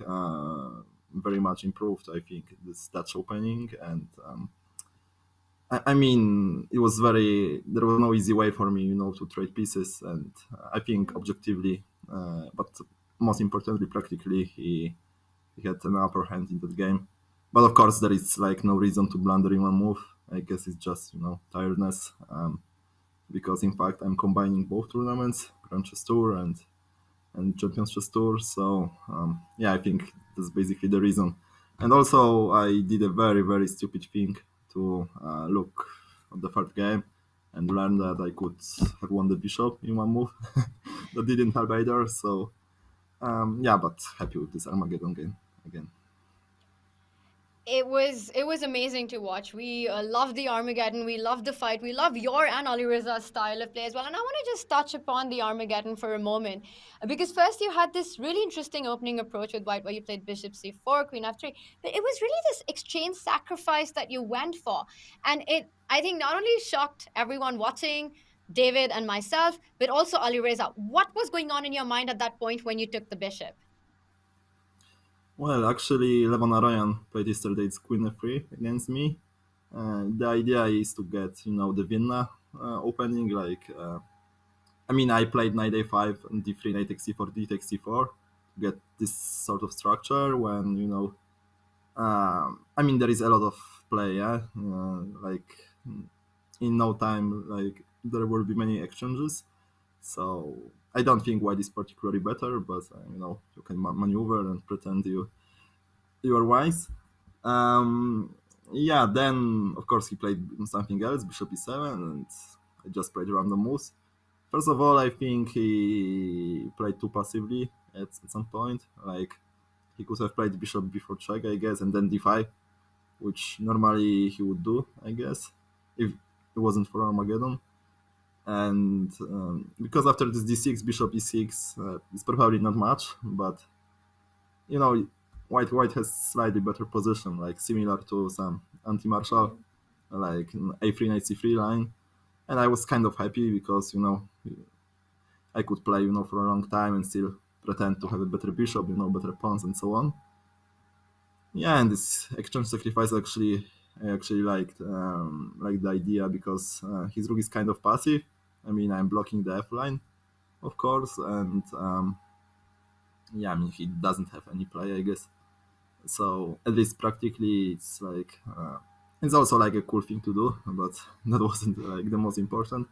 very much improved, I think, this Dutch opening, and I mean, there was no easy way for me, to trade pieces, and I think objectively, but most importantly, practically, he had an upper hand in that game. But of course, there is like no reason to blunder in one move. I guess it's just tiredness, because in fact I'm combining both tournaments, Grand Chess Tour and Champions Chess Tour. So I think that's basically the reason. And also, I did a very, very stupid thing to look at the third game and learn that I could have won the bishop in one move. That didn't help either. So but happy with this Armageddon game again. It was amazing to watch. We love the Armageddon. We love the fight. We love your and Alireza's style of play as well. And I want to just touch upon the Armageddon for a moment, because first you had this really interesting opening approach with white, where you played bishop c4, queen f3. But it was really this exchange sacrifice that you went for, and it, I think, not only shocked everyone watching, David and myself, but also Alireza. What was going on in your mind at that point when you took the bishop? Well, actually, Levon Aroyan played yesterday's queen f3 against me. The idea is to get, the Vienna opening. I mean, I played knight a5 and d3, knight takes c4, d takes c4, to get this sort of structure when, I mean, there is a lot of play, yeah? Like, in no time, like, there will be many exchanges. So I don't think white is particularly better, but you can maneuver and pretend you are wise. Then of course he played something else, bishop e7, and I just played random moves. First of all, I think he played too passively at some point. Like, he could have played bishop before check, I guess, and then d5, which normally he would do, I guess, if it wasn't for Armageddon. And because after this d6, bishop e6 is probably not much, but white has slightly better position, like similar to some anti-marshal, like a3 knight c3 line. And I was kind of happy because I could play for a long time and still pretend to have a better bishop, better pawns and so on. Yeah, and this exchange sacrifice I actually liked the idea, because his rook is kind of passive. I mean, I'm blocking the F line, of course, and I mean, he doesn't have any play, I guess. So at least practically, it's like It's also like a cool thing to do, but that wasn't like the most important.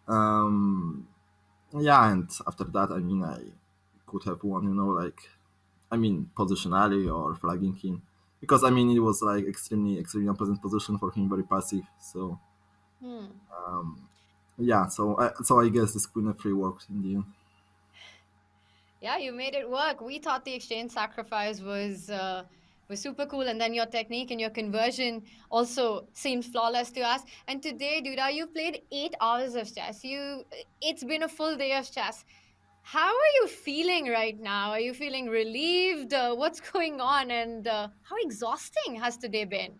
Yeah, and after that, I mean, I could have won, like, I mean, positionally or flagging him, because I mean, it was like extremely unpleasant position for him, very passive. So, yeah, so I guess this queen f3 worked in the end. Yeah, you made it work. We thought the exchange sacrifice was super cool, and then your technique and your conversion also seemed flawless to us. And today, Duda, you played 8 hours of chess. It's been a full day of chess. How are you feeling right now? Are you feeling relieved? What's going on? And how exhausting has today been?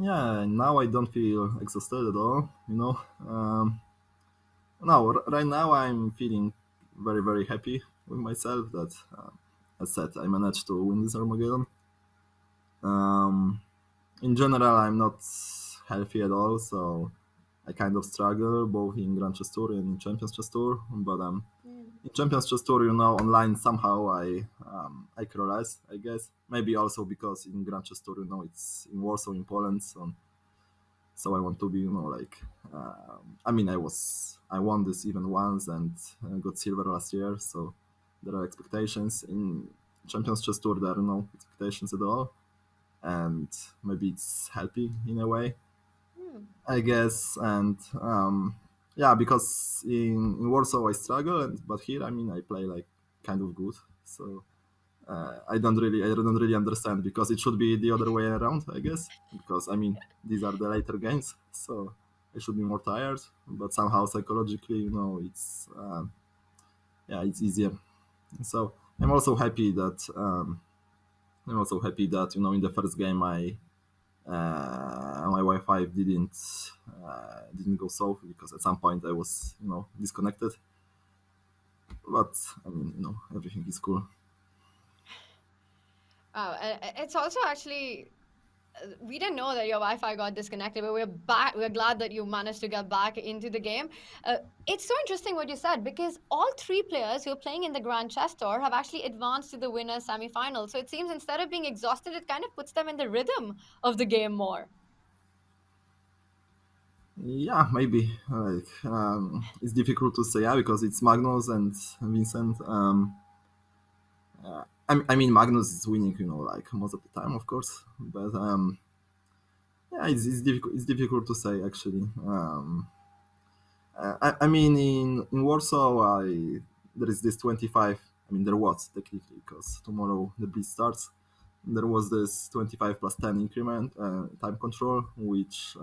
Yeah, now I don't feel exhausted at all. No, right now I'm feeling very happy with myself that, as said, I managed to win this Armageddon. In general, I'm not healthy at all, so I kind of struggle both in Grand Chess Tour and in Champions Chess Tour. But in Champions Chess Tour, online somehow I crawlise, I guess. Maybe also because in Grand Chess Tour, it's in Warsaw, in Poland, so I want to be, like, I mean, I won this event once and got silver last year, so there are expectations. In Champions Chess Tour, there are no expectations at all, and maybe it's helping in a way, I guess. And yeah, because in Warsaw I struggle, but here, I mean, I play like kind of good, so I don't really understand, because it should be the other way around, I guess. Because I mean, these are the later games, so I should be more tired. But somehow psychologically, yeah, it's easier. So I'm also happy that in the first game my Wi-Fi didn't go south, because at some point I was disconnected. But I mean, everything is cool. It's also actually we didn't know that your Wi-Fi got disconnected, but we're back. We're glad that you managed to get back into the game. It's so interesting what you said, because all 3 players who are playing in the Grand Chess Tour have actually advanced to the winners semi-final. So it seems instead of being exhausted, it kind of puts them in the rhythm of the game more. Yeah, maybe. Like, it's difficult to say, yeah, because it's Magnus and Vincent. I mean, Magnus is winning, like most of the time, of course. But yeah, it's difficult. It's difficult to say, actually. I mean, in Warsaw, there is this 25. I mean, there was technically, because tomorrow the Blitz starts. There was this 25 plus 10 increment time control, which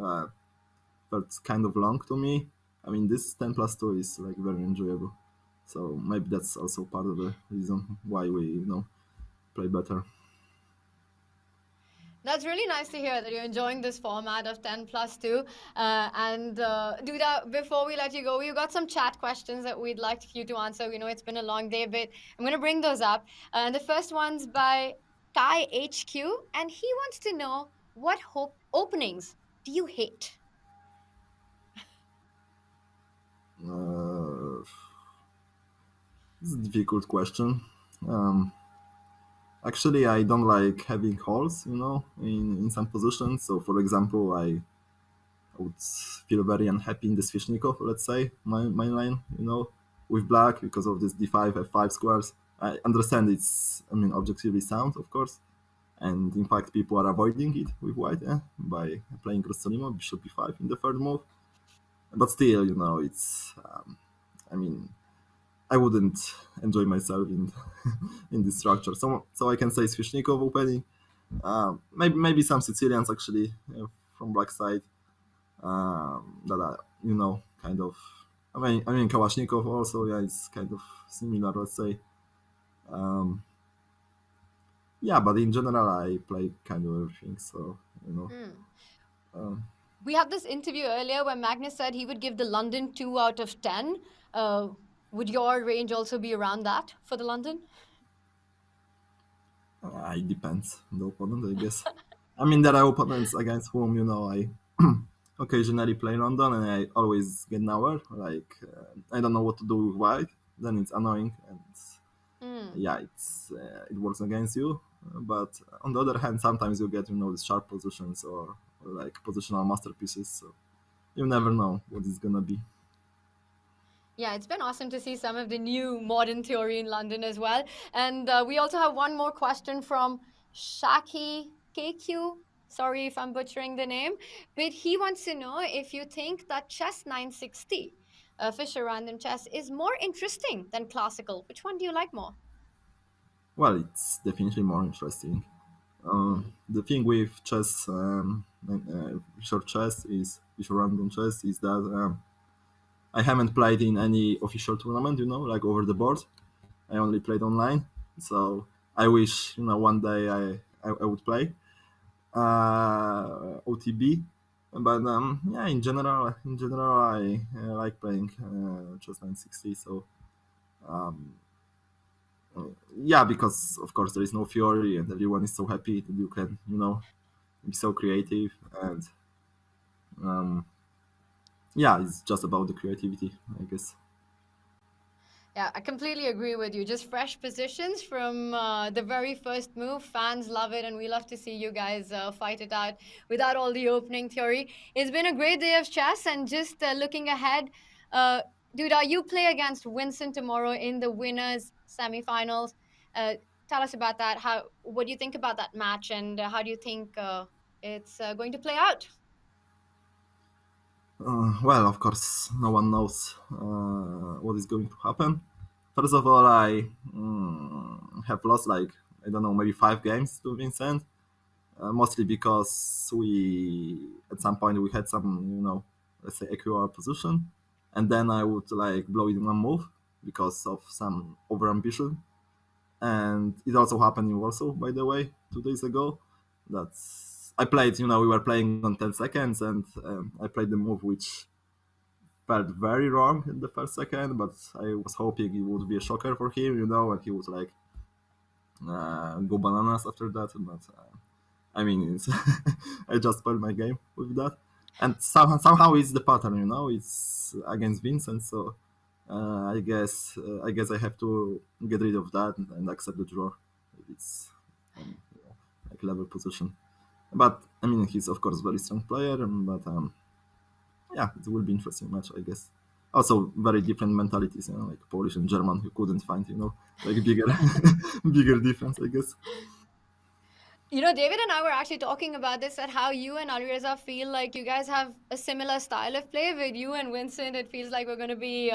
felt kind of long to me. I mean, this 10 plus 2 is like very enjoyable. So maybe that's also part of the reason why we, play better. That's really nice to hear that you're enjoying this format of 10 plus 2. And Duda, before we let you go, we've got some chat questions that we'd like you to answer. We know it's been a long day, but I'm going to bring those up. The first one's by Kai HQ, and he wants to know, what openings do you hate? It's a difficult question. Actually, I don't like having holes, in some positions. So, for example, I would feel very unhappy in this Sveshnikov, let's say, my line, with black, because of this d5, f5 squares. I understand it's, I mean, objectively sound, of course. And in fact, people are avoiding it with white, by playing Rossolimo, bishop b5 in the third move. But still, it's, I mean, I wouldn't enjoy myself in in this structure. So I can say Sveshnikov opening. Maybe some Sicilians, actually, from black side, that are, kind of. I mean Kalashnikov also. Yeah, it's kind of similar, let's say. Yeah, but in general, I play kind of everything. So We had this interview earlier where Magnus said he would give the London 2 out of 10. Would your range also be around that for the London? It depends on the opponent, I guess. I mean, there are opponents against whom, I occasionally play London, and I always get nowhere. Like, I don't know what to do with white. Then it's annoying, and yeah, it works against you. But on the other hand, sometimes you get these sharp positions or like positional masterpieces. So you never know what it's gonna be. Yeah, it's been awesome to see some of the new modern theory in London as well. And we also have one more question from Shaki KQ. Sorry if I'm butchering the name, but he wants to know if you think that Chess 960, Fischer Random Chess, is more interesting than classical. Which one do you like more? Well, it's definitely more interesting. The thing with chess, short chess Fischer Random Chess, is that I haven't played in any official tournament, like over the board. I only played online, so I wish one day I would play OTB. But yeah, in general, I like playing chess 960. So yeah, because of course there is no theory, and everyone is so happy that you can be so creative, and yeah, it's just about the creativity, I guess. Yeah, I completely agree with you. Just fresh positions from the very first move. Fans love it, and we love to see you guys fight it out without all the opening theory. It's been a great day of chess, and just looking ahead, Duda, you play against Vincent tomorrow in the winners semi-finals. Tell us about that. What do you think about that match, and how do you think it's going to play out? Well, of course, no one knows what is going to happen. First of all, I have lost I don't know, maybe 5 games to Vincent, mostly because we at some point we had some let's say equal position, and then I would blow in one move because of some overambition. And it also happened in Warsaw, by the way, 2 days ago. I played, we were playing on 10 seconds, and I played the move which felt very wrong in the first second, but I was hoping it would be a shocker for him, and he would go bananas after that. But I mean, I just spoiled my game with that, and somehow it's the pattern, it's against Vincent, so I guess I have to get rid of that and accept the draw. It's level position, but I mean, he's of course a very strong player, but yeah, it will be interesting match, I guess. Also, very different mentalities, like Polish and German, who couldn't find, bigger, bigger difference, I guess. David and I were actually talking about this, at how you and Alireza feel like you guys have a similar style of play. With you and Vincent, it feels like we're going to be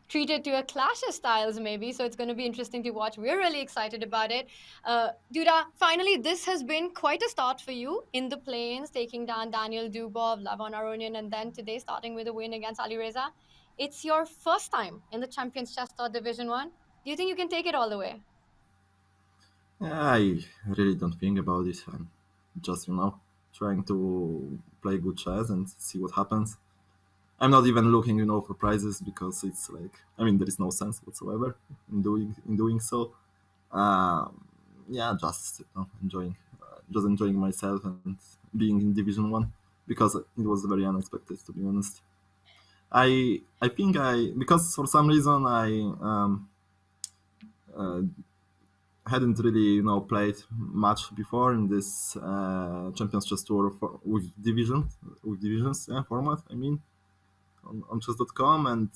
treated to a clash of styles, maybe. So it's going to be interesting to watch. We're really excited about it. Duda, finally, this has been quite a start for you in the play-ins, taking down Daniel Dubov, Lavon Aronian, and then today starting with a win against Alireza. It's your first time in the Champions Chess Tour Division 1. Do you think you can take it all the way? I really don't think about it. I'm just, trying to play good chess and see what happens. I'm not even looking, for prizes, because it's there is no sense whatsoever in doing so. Yeah, just enjoying myself and being in Division 1, because it was very unexpected, to be honest. I think because for some reason I hadn't really played much before in this Champions Chess Tour with divisions format. I mean, on chess.com, and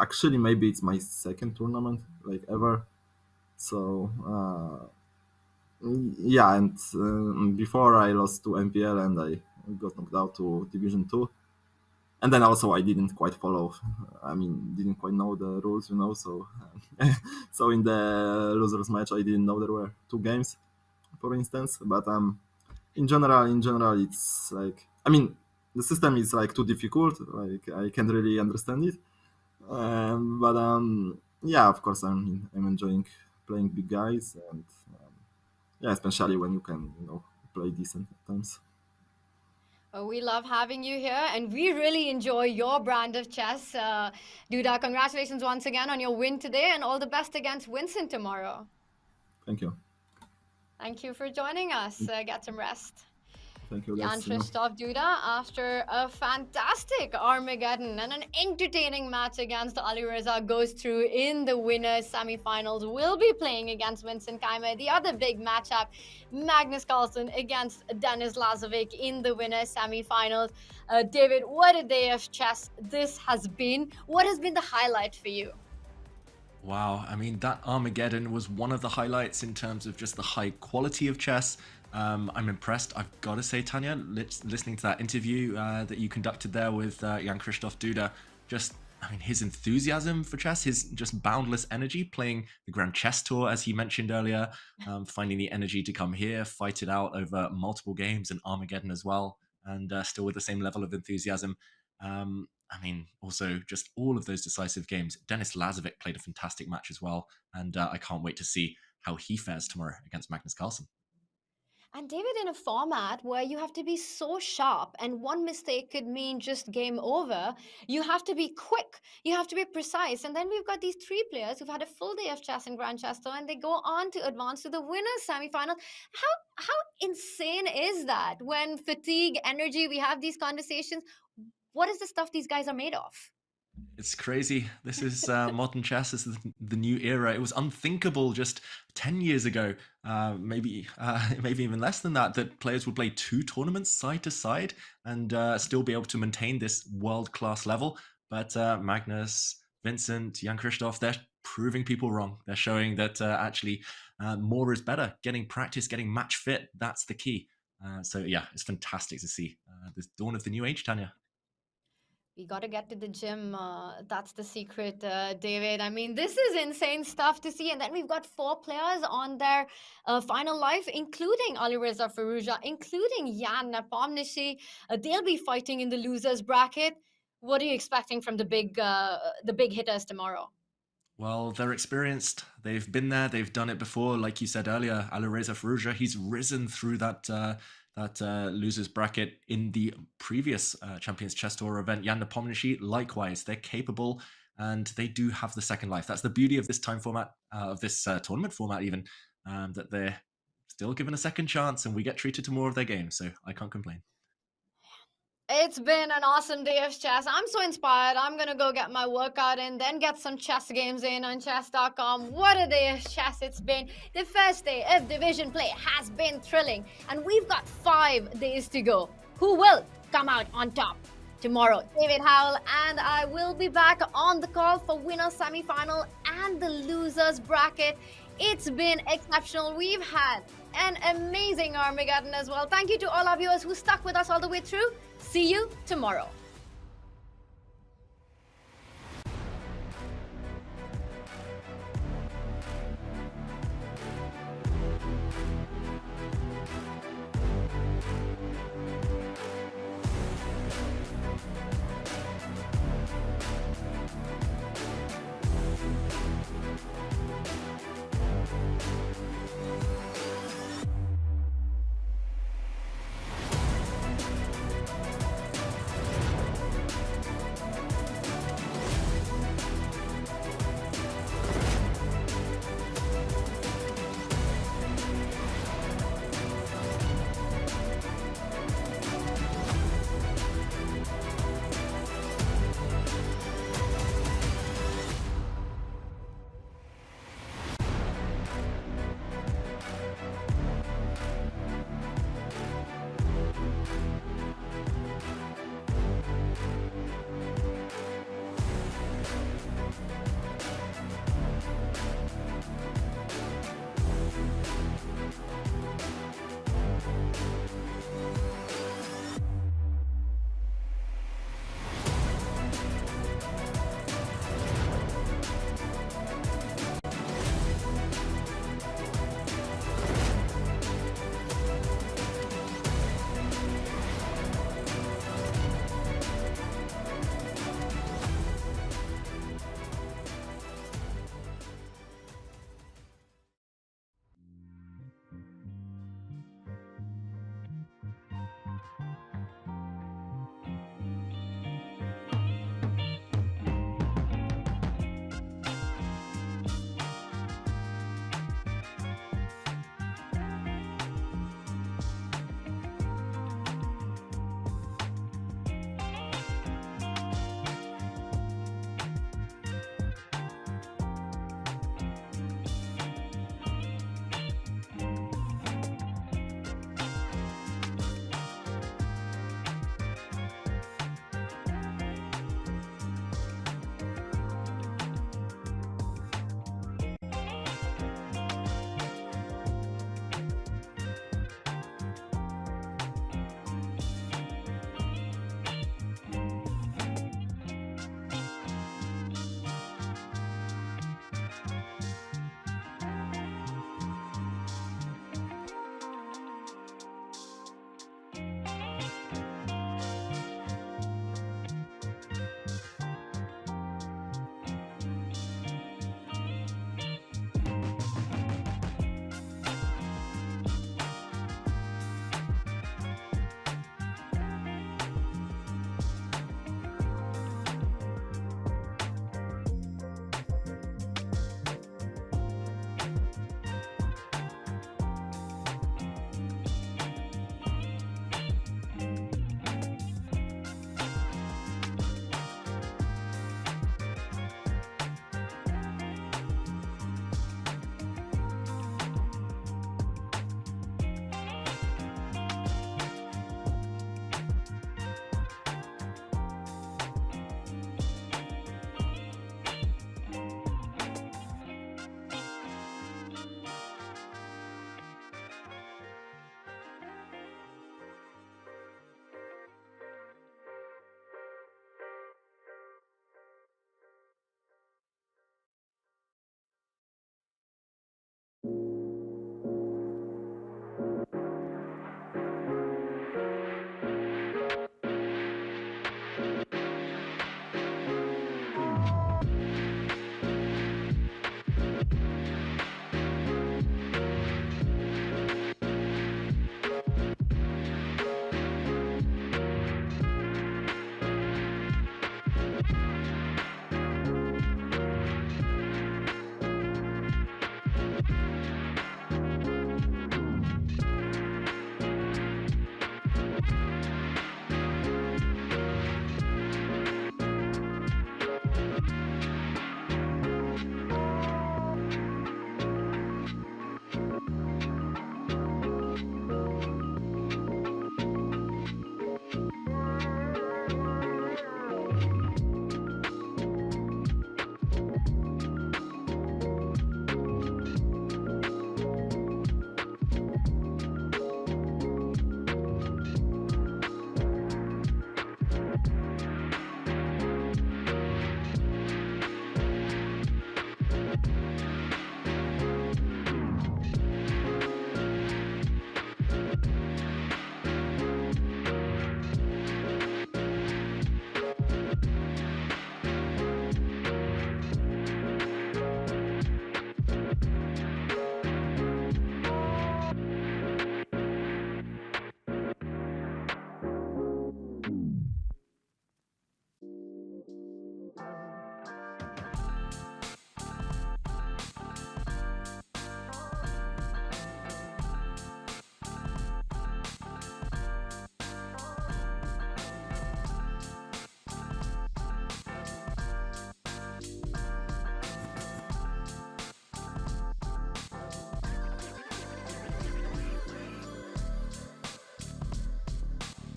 actually maybe it's my second tournament ever. So yeah, and before I lost to MPL and I got knocked out to Division 2. And then also I didn't quite follow. Didn't quite know the rules, So, so in the losers match, I didn't know there were 2 games, for instance. But in general, it's the system is too difficult. I can't really understand it. But yeah, of course, I'm enjoying playing big guys, and yeah, especially when you can play decent at times. We love having you here, and we really enjoy your brand of chess. Duda, congratulations once again on your win today, and all the best against Vincent tomorrow. Thank you. Thank you for joining us. Get some rest. Thank you. Jan That's, Krzysztof Duda, after a fantastic Armageddon and an entertaining match against Alireza, goes through in the winners semi-finals. We'll be playing against Vincent Keymer. The other big matchup, Magnus Carlsen against Denis Lazovic in the winners semi-finals. David, what a day of chess this has been. What has been the highlight for you? Wow, I mean, that Armageddon was one of the highlights in terms of just the high quality of chess. I'm impressed, I've got to say, Tanya, listening to that interview that you conducted there with Jan Krzysztof Duda, just, I mean, his enthusiasm for chess, his just boundless energy, playing the Grand Chess Tour, as he mentioned earlier, finding the energy to come here, fight it out over multiple games and Armageddon as well, and still with the same level of enthusiasm. I mean, also just all of those decisive games. Denis Lazovic played a fantastic match as well, and I can't wait to see how he fares tomorrow against Magnus Carlsen. And David, in a format where you have to be so sharp and one mistake could mean just game over, you have to be quick, you have to be precise. And then we've got these three players who've had a full day of chess in Grand Chess Tour, and they go on to advance to the winners semi-final. How insane is that? When fatigue, energy, we have these conversations. What is the stuff these guys are made of? It's crazy. This is modern chess. This is the new era. It was unthinkable just 10 years ago, maybe even less than that, that players would play 2 tournaments side to side and still be able to maintain this world-class level. But Magnus, Vincent, Jan Krzysztof, they're proving people wrong. They're showing that actually more is better. Getting practice, getting match fit, that's the key. So yeah, it's fantastic to see this dawn of the new age, Tanya. We got to get to the gym. That's the secret, David. I mean, this is insane stuff to see. And then we've got 4 players on their final life, including Alireza Firouzja, including Jan Nepomniachtchi. They'll be fighting in the losers bracket. What are you expecting from the big hitters tomorrow? Well, they're experienced. They've been there. They've done it before. Like you said earlier, Alireza Firouzja, he's risen through that losers bracket in the previous Champions Chess Tour event. Jan Nepomniachtchi, likewise, they're capable and they do have the second life. That's the beauty of this time format, of this tournament format even, that they're still given a second chance and we get treated to more of their games. So I can't complain. It's been an awesome day of chess. I'm so inspired. I'm going to go get my workout in, then get some chess games in on chess.com. What a day of chess it's been. The first day of division play has been thrilling, and we've got 5 days to go. Who will come out on top tomorrow? David Howell and I will be back on the call for winners semi-final and the losers bracket. It's been exceptional. We've had an amazing Armageddon as well. Thank you to all our viewers who stuck with us all the way through. See you tomorrow.